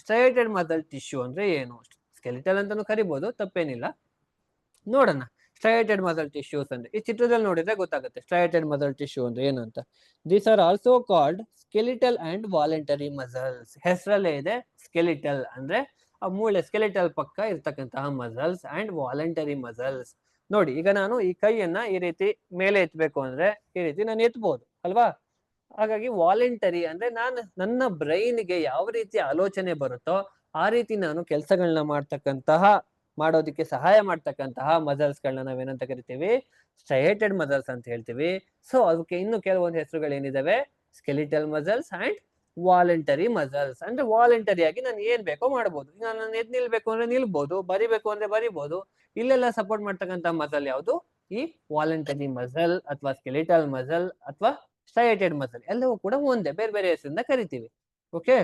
ಸ್ಟ್ರೈಯೇಟೆಡ್ ಮಸಲ್ ಟಿಶ್ಯೂ ಅಂದ್ರೆ ಏನು? ಸ್ಕೆಲಿಟಲ್ ಅಂತಾನು ಕರಿಬಹುದು, ತಪ್ಪೇನಿಲ್ಲ. ನೋಡೋಣ ಸ್ಟ್ರೈಯೇಟೆಡ್ ಮಸಲ್ ಟಿಶ್ಯೂಸ್ ಅಂದ್ರೆ. ಈ ಚಿತ್ರದಲ್ಲಿ ನೋಡಿದ್ರೆ ಗೊತ್ತಾಗುತ್ತೆ ಸ್ಟ್ರೈಯೇಟೆಡ್ ಮಸಲ್ ಟಿಶ್ಯೂ ಅಂದ್ರೆ ಏನು ಅಂತ. These are also called skeletal and voluntary muscles. ಹೆಸರಲ್ಲೇ ಇದೆ, ಸ್ಕೆಲಿಟಲ್ ಅಂದ್ರೆ ಆ ಮೂಳೆ ಸ್ಕೆಲಿಟಲ್ ಪಕ್ಕ ಇರ್ತಕ್ಕಂತಹ ಮಸಲ್ಸ್, ಅಂಡ್ ವಾಲಂಟರಿ ಮಸಲ್ಸ್. ನೋಡಿ, ಈಗ ನಾನು ಈ ಕೈಯನ್ನ ಈ ರೀತಿ ಮೇಲೆ ಎತ್ತಬೇಕು ಅಂದ್ರೆ ಈ ರೀತಿ ನಾನು ಎತ್ತಬಹುದು ಅಲ್ವಾ. ಹಾಗಾಗಿ ವಾಲಂಟರಿ ಅಂದ್ರೆ ನಾನು ನನ್ನ ಬ್ರೈನ್ಗೆ ಯಾವ ರೀತಿ ಆಲೋಚನೆ ಬರುತ್ತೋ ಆ ರೀತಿ ನಾನು ಕೆಲಸಗಳನ್ನ ಮಾಡೋದಕ್ಕೆ ಸಹಾಯ ಮಾಡ್ತಕ್ಕಂತಹ ಮಸಲ್ಸ್ ಗಳನ್ನ ನಾವೇನಂತ ಕರಿತೀವಿ? ಸ್ಟ್ರೈಯೇಟೆಡ್ ಮಸಲ್ಸ್ ಅಂತ ಹೇಳ್ತೀವಿ. ಸೊ ಅದಕ್ಕೆ ಇನ್ನು ಕೆಲವೊಂದು ಹೆಸರುಗಳೇನಿದಾವೆ? Skeletal muscles and voluntary muscles. ಅಂದ್ರೆ ವಾಲಂಟರಿ ಆಗಿ ನಾನು ಏನ್ ಬೇಕೋ ಮಾಡ್ಬೋದು. ನಾನು ಎದ್ ನಿಲ್ಬೇಕು ಅಂದ್ರೆ ನಿಲ್ಬಹುದು, ಬರಿಬೇಕು ಅಂದ್ರೆ ಬರಿಬಹುದು. ಇಲ್ಲೆಲ್ಲ ಸಪೋರ್ಟ್ ಮಾಡ್ತಕ್ಕಂಥ ಮಸಲ್ ಯಾವುದು? ಈ ವಾಲಂಟರಿ ಮಸಲ್ ಅಥವಾ ಸ್ಕೆಲಿಟಲ್ ಮಸಲ್ ಅಥವಾ ಸ್ಟ್ರೈಯೇಟೆಡ್ ಮಸಲ್. ಎಲ್ಲವೂ ಕೂಡ ಒಂದೇ, ಬೇರೆ ಬೇರೆ ಹೆಸರಿಂದ ಕರಿತೀವಿ. Okay.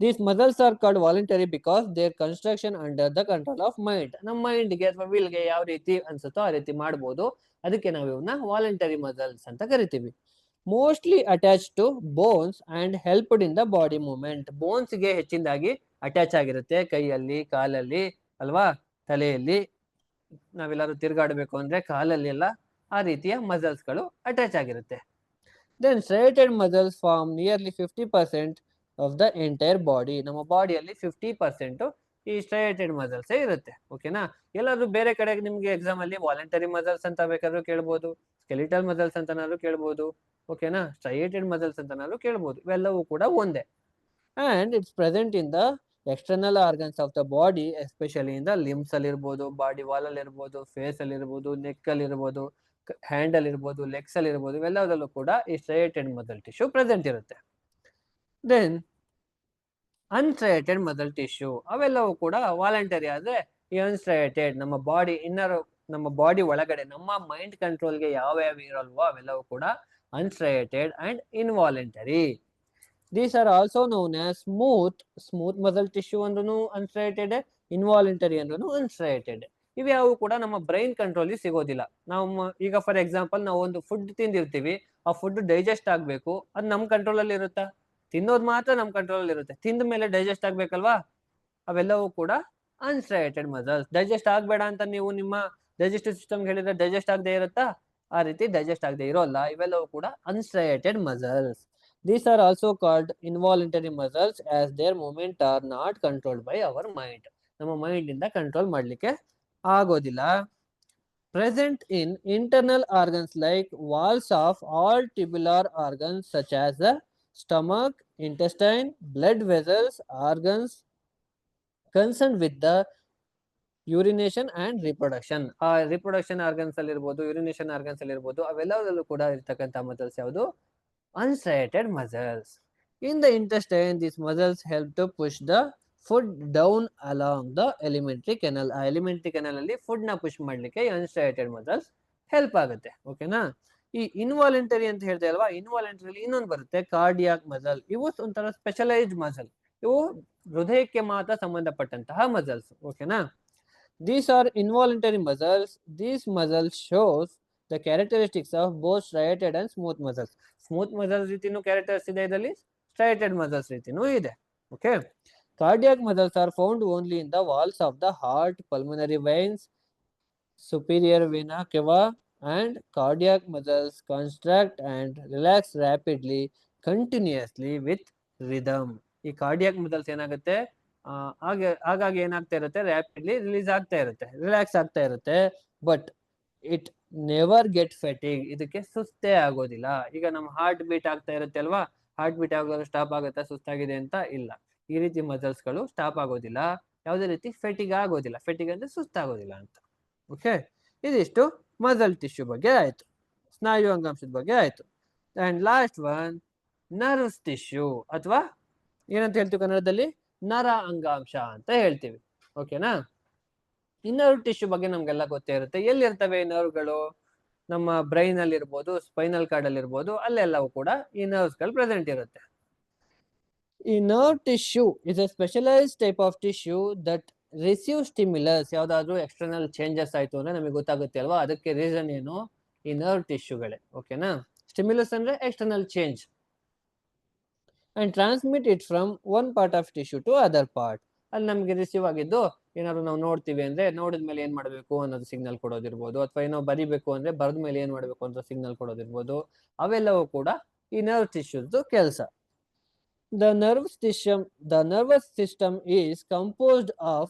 These muscles are called voluntary because their construction under the control of mind. ನಮ್ಮ ಮೈಂಡ್ಗೆ ಅಥವಾ ವಿಲ್ಗೆ ಯಾವ ರೀತಿ ಅನ್ಸುತ್ತೋ ಆ ರೀತಿ ಮಾಡ್ಬೋದು. ಅದಕ್ಕೆ ನಾವು ಇವನ್ನ ವಾಲಂಟರಿ ಮಸಲ್ಸ್ ಅಂತ ಕರಿತೀವಿ. Mostly attach to bones and helped in the body movement. ಬೋನ್ಸ್ಗೆ ಹೆಚ್ಚಿನದಾಗಿ ಅಟ್ಯಾಚ್ ಆಗಿರುತ್ತೆ, ಕೈಯಲ್ಲಿ, ಕಾಲಲ್ಲಿ ಅಲ್ವಾ, ತಲೆಯಲ್ಲಿ. ನಾವೆಲ್ಲರೂ ತಿರುಗಾಡಬೇಕು ಅಂದ್ರೆ ಕಾಲಲ್ಲಿ ಎಲ್ಲ ಆ ರೀತಿಯ ಮಸಲ್ಸ್ಗಳು ಅಟ್ಯಾಚ್ ಆಗಿರುತ್ತೆ. Then striated muscles form nearly 50% of the entire body. ನಮ್ಮ ಬಾಡಿಯಲ್ಲಿ 50% ಈ ಸ್ಟ್ರೈಟೆಡ್ ಮಸಲ್ಸ್ ಇರುತ್ತೆ. ಓಕೆನಾ. ಎಲ್ಲಾದ್ರೂ ಬೇರೆ ಕಡೆ ನಿಮ್ಗೆ ಎಕ್ಸಾಮ್ ಅಲ್ಲಿ ವಾಲಂಟರಿ ಮಸಲ್ಸ್ ಅಂತ ಬೇಕಾದ್ರೂ ಕೇಳ್ಬೋದು, ಸ್ಕೆಲಿಟಲ್ ಮಸಲ್ಸ್ ಅಂತನಾದ್ರೂ ಕೇಳ್ಬೋದು. ಓಕೆನಾ. ಸ್ಟ್ರೈಟೆಡ್ ಮಸಲ್ಸ್ ಅಂತನಾದ್ರೂ ಕೇಳ್ಬೋದು. ಇವೆಲ್ಲವೂ ಕೂಡ ಒಂದೇ. And it's present in the external organs of the body, especially in the limbs ಅಲ್ಲಿ ಇರ್ಬೋದು, ಬಾಡಿ ವಾಲ್ ಅಲ್ಲಿ ಇರ್ಬೋದು, ಫೇಸ್ ಅಲ್ಲಿ ಇರ್ಬೋದು, ನೆಕ್ ಅಲ್ಲಿ ಇರ್ಬೋದು, ಹ್ಯಾಂಡ್ ಅಲ್ಲಿ ಇರ್ಬೋದು, ಲೆಗ್ಸ್ ಅಲ್ಲಿ ಇರ್ಬೋದು. ಇವೆಲ್ಲದಲ್ಲೂ ಕೂಡ ಈ ಸ್ಟ್ರೈಟೆಡ್ ಮಸಲ್ ಟಿಶ್ಯೂ ಪ್ರೆಸೆಂಟ್ ಇರುತ್ತೆ. ದೆನ್ ಅನ್ಸ್ಟ್ರೈಟೆಡ್ ಮಸಲ್ ಟಿಶ್ಯೂ ಅವೆಲ್ಲವೂ ಕೂಡ ವಾಲಂಟರಿ ಆದ್ರೆ, ಈ ಅನ್ಸ್ಟ್ರೈಟೆಡ್ ನಮ್ಮ ಬಾಡಿ ಇನ್ನರ್, ನಮ್ಮ ಬಾಡಿ ಒಳಗಡೆ ನಮ್ಮ ಮೈಂಡ್ ಕಂಟ್ರೋಲ್ಗೆ ಯಾವ ಇರಲ್ವೋ ಅವೆಲ್ಲವೂ ಕೂಡ unstriated and involuntary. These are also known as smooth muscle tissue ಅಂದ್ರೂ ಅನ್ಸ್ಟ್ರೈಟೆಡ್, ಇನ್ವಾಲಂಟರಿ ಅಂದ್ರೂ ಅನ್ಸ್ಟ್ರೈಟೆಡ್. ಇವ್ಯಾವು ಕೂಡ ನಮ್ಮ ಬ್ರೈನ್ ಕಂಟ್ರೋಲ್ ಸಿಗೋದಿಲ್ಲ. ನಾವು ಈಗ ಫಾರ್ ಎಕ್ಸಾಂಪಲ್ ನಾವು ಒಂದು ಫುಡ್ ತಿಂದಿರ್ತೀವಿ, ಆ ಫುಡ್ ಡೈಜೆಸ್ಟ್ ಆಗ್ಬೇಕು, ಅದು ನಮ್ ಕಂಟ್ರೋಲ್ ಅಲ್ಲಿ ಇರುತ್ತಾ? ತಿನ್ನೋದು ಮಾತ್ರ ನಮ್ ಕಂಟ್ರೋಲ್ ಅಲ್ಲಿ ಇರುತ್ತೆ, ತಿಂದ ಮೇಲೆ ಡೈಜೆಸ್ಟ್ ಆಗ್ಬೇಕಲ್ವಾ? ಅವೆಲ್ಲವೂ ಕೂಡ ಅನ್ಸ್ಟ್ರೈಟೆಡ್ ಮಸಲ್ಸ್. ಡೈಜೆಸ್ಟ್ ಆಗ್ಬೇಡ ಅಂತ ನೀವು ನಿಮ್ಮ ಡೈಜೆಸ್ಟಿವ್ ಸಿಸ್ಟಮ್ ಹೇಳಿದ್ರೆ ಡೈಜೆಸ್ಟ್ ಆಗದೆ ಇರುತ್ತಾ? ಆ ರೀತಿ ಡೈಜೆಸ್ಟ್ ಆಗದೆ ಇರೋಲ್ಲ. ಇವೆಲ್ಲವೂ ಕೂಡ ಅನ್ಸ್ಟ್ರೈಟೆಡ್ muscles. These are also called involuntary muscles as their movement are not controlled by our mind. ನಮ್ಮ ಮೈಂಡ್ ಇಂದ ಕಂಟ್ರೋಲ್ ಮಾಡ್ಲಿಕ್ಕೆ ಆಗೋದಿಲ್ಲ. Present in internal organs like walls of all tubular organs such as the stomach, intestine, blood vessels, organs concerned with the urination and reproduction. ಆ reproduction organs ಅಲ್ಲಿ ಇರ್ಬೋದು, urination organs ಅಲ್ಲಿ ಇರ್ಬೋದು, ಅವೆಲ್ಲದಲ್ಲೂ ಕೂಡ ಇರ್ತಕ್ಕಂಥ ಮಸಲ್ಸ್ ಯಾವುದು? Unstriated muscles. In the intestine, these muscles help to push the food down along the alimentary canal. ಆ alimentary canal ಅಲ್ಲಿ ಫುಡ್ ನ ಪುಷ್ ಮಾಡ್ಲಿಕ್ಕೆ ಅನ್ಸ್ಟ್ರೈಟೆಡ್ ಮಸಲ್ಸ್ ಹೆಲ್ಪ್ ಆಗುತ್ತೆ. ಓಕೆನಾ. ಈ ಇನ್ವಾಲಂಟರಿ ಅಂತ ಹೇಳ್ತಾ ಅಲ್ವಾ, ಇನ್ವಾಲಂಟರಿ ಇನ್ನೊಂದು ಬರುತ್ತೆ ಕಾರ್ಡಿಯಾಕ್ ಮಸಲ್. ಇವು ಒಂಥರ ಸ್ಪೆಷಲೈಸ್ಡ್ ಮಸಲ್. ಇವು ಹೃದಯಕ್ಕೆ ಮಾತ್ರ ಸಂಬಂಧಪಟ್ಟಂತಹ ಮಸಲ್ಸ್. ಓಕೆನಾ. These are involuntary muscles. These muscles shows the characteristics of both striated and smooth muscles. Smooth muscles ರೀತಿನೂ ಕ್ಯಾರೆಕ್ಟರ್ಸ್ ಇದೆ ಇದರಲ್ಲಿ, ಸ್ಟ್ರೈಟೆಡ್ ಮಸಲ್ಸ್ ರೀತಿನೂ ಇದೆ. Okay. Cardiac muscles are found only in the walls of the heart, pulmonary veins, superior vena cava, and cardiac muscles contract and relax rapidly continuously with rhythm. ಈ cardiac muscles ಏನಾಗುತ್ತೆ, ಹಾಗಾಗಿ ಏನಾಗ್ತಾ ಇರುತ್ತೆ, rapidly release ಆಗ್ತಾ ಇರುತ್ತೆ, relax ಆಗ್ತಾ ಇರುತ್ತೆ. But it never get ಫೆಟಿಗ್. ಇದಕ್ಕೆ ಸುಸ್ತೇ ಆಗೋದಿಲ್ಲ. ಈಗ ನಮ್ಮ ಹಾರ್ಟ್ ಬೀಟ್ ಆಗ್ತಾ ಇರುತ್ತೆ ಅಲ್ವಾ, ಹಾರ್ಟ್ ಬೀಟ್ ಆಗೋದು ಸ್ಟಾಪ್ ಆಗುತ್ತಾ ಸುಸ್ತಾಗಿದೆ ಅಂತ? ಇಲ್ಲ. ಈ ರೀತಿ ಮಸಲ್ಸ್ ಗಳು ಸ್ಟಾಪ್ ಆಗೋದಿಲ್ಲ, ಯಾವುದೇ ರೀತಿ ಫೆಟಿಗ್ ಆಗೋದಿಲ್ಲ. ಫೆಟಿಗ್ ಅಂದ್ರೆ ಸುಸ್ತಾಗೋದಿಲ್ಲ ಅಂತ. ಓಕೆ. ಇದಿಷ್ಟು ಮಸಲ್ ಟಿಶ್ಯೂ ಬಗ್ಗೆ ಆಯ್ತು, ಸ್ನಾಯು ಅಂಗಾಂಶದ ಬಗ್ಗೆ ಆಯ್ತು. And last one nerves tissue, ಅಥವಾ ಏನಂತ ಹೇಳ್ತೀವಿ ಕನ್ನಡದಲ್ಲಿ? ನರ ಅಂಗಾಂಶ ಅಂತ ಹೇಳ್ತೀವಿ. ಓಕೆನಾ. ಈ ನರ್ವ್ ಟಿಶ್ಯೂ ಬಗ್ಗೆ ನಮ್ಗೆಲ್ಲ ಗೊತ್ತೇ ಇರುತ್ತೆ. ಎಲ್ಲಿರ್ತವೆ ಈ ನರ್ವ್ಗಳು? ನಮ್ಮ ಬ್ರೈನ್ ಅಲ್ಲಿ ಇರ್ಬೋದು, ಸ್ಪೈನಲ್ ಕಾರ್ಡ್ ಅಲ್ಲಿ ಇರ್ಬೋದು, ಅಲ್ಲೆಲ್ಲವೂ ಕೂಡ ಈ ನರ್ವ್ಸ್ ಗಳು ಪ್ರೆಸೆಂಟ್ ಇರುತ್ತೆ. ಈ nerve tissue is a specialised type of tissue that receive stimulus. ಯಾವ್ದಾದ್ರು ಎಕ್ಸ್ಟರ್ನಲ್ ಚೇಂಜಸ್ ಆಯ್ತು ಅಂದ್ರೆ ನಮಗೆ ಗೊತ್ತಾಗುತ್ತೆ ಅಲ್ವಾ, ಅದಕ್ಕೆ ರೀಸನ್ ಏನು? ಈ ನರ್ವ್ ಟಿಶ್ಯೂಗಳೇ. ಓಕೆನಾ. ಸ್ಟಿಮ್ಯುಲಸ್ ಅಂದ್ರೆ external change. And transmit it from one part of tissue to other part. ಅಲ್ಲಿ ನಮ್ಗೆ ರಿಸೀವ್ ಆಗಿದ್ದು ಏನಾದ್ರು ನಾವು ನೋಡ್ತೀವಿ ಅಂದ್ರೆ ನೋಡಿದ ಮೇಲೆ ಏನ್ ಮಾಡಬೇಕು ಅನ್ನೋದು ಸಿಗ್ನಲ್ ಕೊಡೋದಿರ್ಬೋದು, ಅಥವಾ ಏನೋ ಬರಿಬೇಕು ಅಂದ್ರೆ ಬರೆದ ಮೇಲೆ ಏನ್ ಮಾಡಬೇಕು ಅಂತ ಸಿಗ್ನಲ್ ಕೊಡೋದಿರ್ಬೋದು. ಅವೆಲ್ಲವೂ ಕೂಡ ಈ ನರ್ವ್ ಟಿಶ್ಯೂಸ್ ಕೆಲಸ. The nervous system is composed of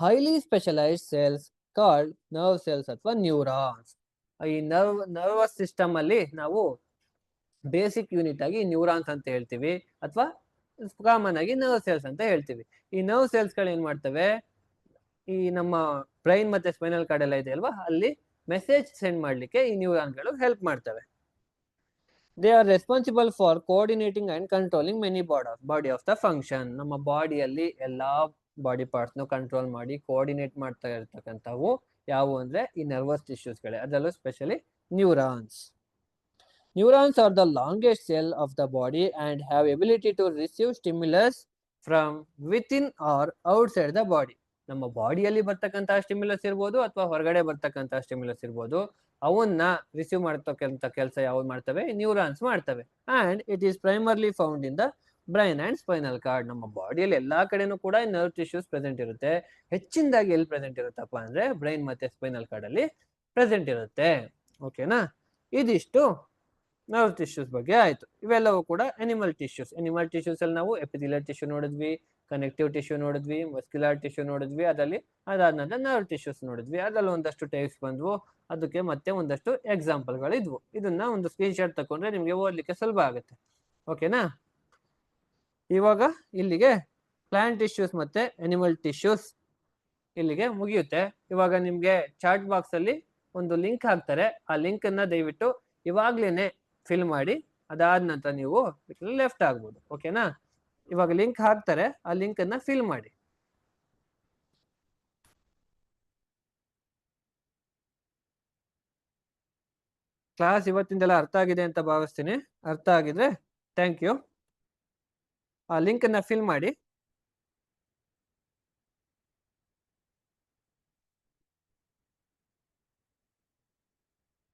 highly specialized cells called nerve cells ಅಥವಾ ನ್ಯೂರಾನ್ಸ್. ಈ ನರ್ವಸ್ ಸಿಸ್ಟಮ್ ಅಲ್ಲಿ ನಾವು ಬೇಸಿಕ್ ಯೂನಿಟ್ ಆಗಿ ನ್ಯೂರಾನ್ಸ್ ಅಂತ ಹೇಳ್ತೀವಿ, ಅಥವಾ ಕಾಮನ್ ಆಗಿ ನರ್ವ್ ಸೆಲ್ಸ್ ಅಂತ ಹೇಳ್ತೀವಿ. ಈ ನರ್ವ್ ಸೆಲ್ಸ್ ಗಳು ಏನ್ ಮಾಡ್ತವೆ, ಈ ನಮ್ಮ ಬ್ರೈನ್ ಮತ್ತೆ ಸ್ಪೈನಲ್ ಕಾರ್ಡ್ ಎಲ್ಲ ಇದೆ ಅಲ್ವಾ, ಅಲ್ಲಿ ಮೆಸೇಜ್ ಸೆಂಡ್ ಮಾಡ್ಲಿಕ್ಕೆ ಈ ನ್ಯೂರಾನ್ಗಳು ಹೆಲ್ಪ್ ಮಾಡ್ತವೆ. They are responsible for coordinating and controlling many body of the function. ನಮ್ಮ ಬಾಡಿಯಲ್ಲಿ ಎಲ್ಲಾ ಬಾಡಿ ಪಾರ್ಟ್ಸ್ ಕಂಟ್ರೋಲ್ ಮಾಡಿ ಕೋಆರ್ಡಿನೇಟ್ ಮಾಡ್ತಾ ಇರ್ತಕ್ಕಂಥವು ಯಾವುವು ಅಂದ್ರೆ ಈ ನರ್ವಸ್ ಟಿಶ್ಯೂಸ್ ಗಳೇ, ಅದರಲ್ಲೂ specially neurons. Neurons are the longest cell of the body and have ability to receive stimulus from within or outside the body. ನಮ್ಮ ಬಾಡಿಯಲ್ಲಿ ಬರ್ತಕ್ಕಂತಹ ಸ್ಟಿಮ್ಯುಲಸ್ ಇರ್ಬೋದು ಅಥವಾ ಹೊರಗಡೆ ಬರ್ತಕ್ಕಂತಹ ಸ್ಟಿಮ್ಯುಲಸ್ ಇರ್ಬೋದು, ಅವನ್ನ ರಿಸೀವ್ ಮಾಡ್ತಕ್ಕಂಥ ಕೆಲಸ ಯಾವ್ದು ಮಾಡ್ತವೆ? ನ್ಯೂರಾನ್ಸ್ ಮಾಡ್ತವೆ. And it is primarily found in the brain and spinal cord. ನಮ್ಮ ಬಾಡಿಯಲ್ಲಿ ಎಲ್ಲಾ ಕಡೆನೂ ಕೂಡ ನರ್ವ್ ಟಿಶ್ಯೂಸ್ ಪ್ರೆಸೆಂಟ್ ಇರುತ್ತೆ. ಹೆಚ್ಚಿನದಾಗಿ ಎಲ್ಲಿ ಪ್ರೆಸೆಂಟ್ ಇರುತ್ತಪ್ಪ ಅಂದ್ರೆ ಬ್ರೈನ್ ಮತ್ತೆ ಸ್ಪೈನಲ್ ಕಾರ್ಡ್ ಅಲ್ಲಿ ಪ್ರೆಸೆಂಟ್ ಇರುತ್ತೆ. ಓಕೆನಾ? ಇದಿಷ್ಟು ನರ್ವ್ ಟಿಶ್ಯೂಸ್ ಬಗ್ಗೆ ಆಯ್ತು. ಇವೆಲ್ಲವೂ ಕೂಡ ಅನಿಮಲ್ ಟಿಶ್ಯೂಸ್. ಅನಿಮಲ್ ಟಿಶ್ಯೂಸ್ ಅಲ್ಲಿ ನಾವು ಎಪಿಥೆಲಿಯಲ್ ಟಿಶ್ಯೂ ನೋಡಿದ್ವಿ, ಕನೆಕ್ಟಿವ್ ಟಿಶ್ಯೂ ನೋಡಿದ್ವಿ, ಮಸ್ಕ್ಯುಲರ್ ಟಿಶ್ಯೂ ನೋಡಿದ್ವಿ, ಅದಾದ ನಂತರ ನರ್ವ್ ಟಿಶ್ಯೂಸ್ ನೋಡಿದ್ವಿ. ಅದ್ರಲ್ಲಿ ಒಂದಷ್ಟು ಟೈಪ್ಸ್ ಬಂದ್ವು, ಅದಕ್ಕೆ ಮತ್ತೆ ಒಂದಷ್ಟು ಎಕ್ಸಾಂಪಲ್ಗಳಿದ್ವು. ಇದನ್ನ ಒಂದು ಸ್ಕ್ರೀನ್ ಶಾಟ್ ತಕೊಂಡ್ರೆ ನಿಮ್ಗೆ ಓದ್ಲಿಕ್ಕೆ ಸುಲಭ ಆಗುತ್ತೆ. ಓಕೆನಾ? ಇವಾಗ ಇಲ್ಲಿಗೆ ಪ್ಲಾಂಟ್ ಟಿಶ್ಯೂಸ್ ಮತ್ತೆ ಅನಿಮಲ್ ಟಿಶ್ಯೂಸ್ ಇಲ್ಲಿಗೆ ಮುಗಿಯುತ್ತೆ. ಇವಾಗ ನಿಮ್ಗೆ ಚಾಟ್ ಬಾಕ್ಸ್ ಅಲ್ಲಿ ಒಂದು ಲಿಂಕ್ ಹಾಕ್ತಾರೆ. ಆ ಲಿಂಕ್ ಅನ್ನ ದಯವಿಟ್ಟು ಇವಾಗ್ಲೇನೆ ಫಿಲ್ ಮಾಡಿ. ಅದಾದ ನಂತರ ನೀವು ಲೆಫ್ಟ್ ಆಗ್ಬೋದು. ಓಕೆನಾ? ಇವಾಗ ಲಿಂಕ್ ಹಾಕ್ತಾರೆ, ಆ ಲಿಂಕ್ ಅನ್ನ ಫಿಲ್ ಮಾಡಿ. ಕ್ಲಾಸ್ ಇವತ್ತಿಂದೆಲ್ಲ ಅರ್ಥ ಆಗಿದೆ ಅಂತ ಭಾವಿಸ್ತೀನಿ. ಅರ್ಥ ಆಗಿದ್ರೆ ಥ್ಯಾಂಕ್ ಯು. ಆ ಲಿಂಕ್ ಅನ್ನ ಫಿಲ್ ಮಾಡಿ.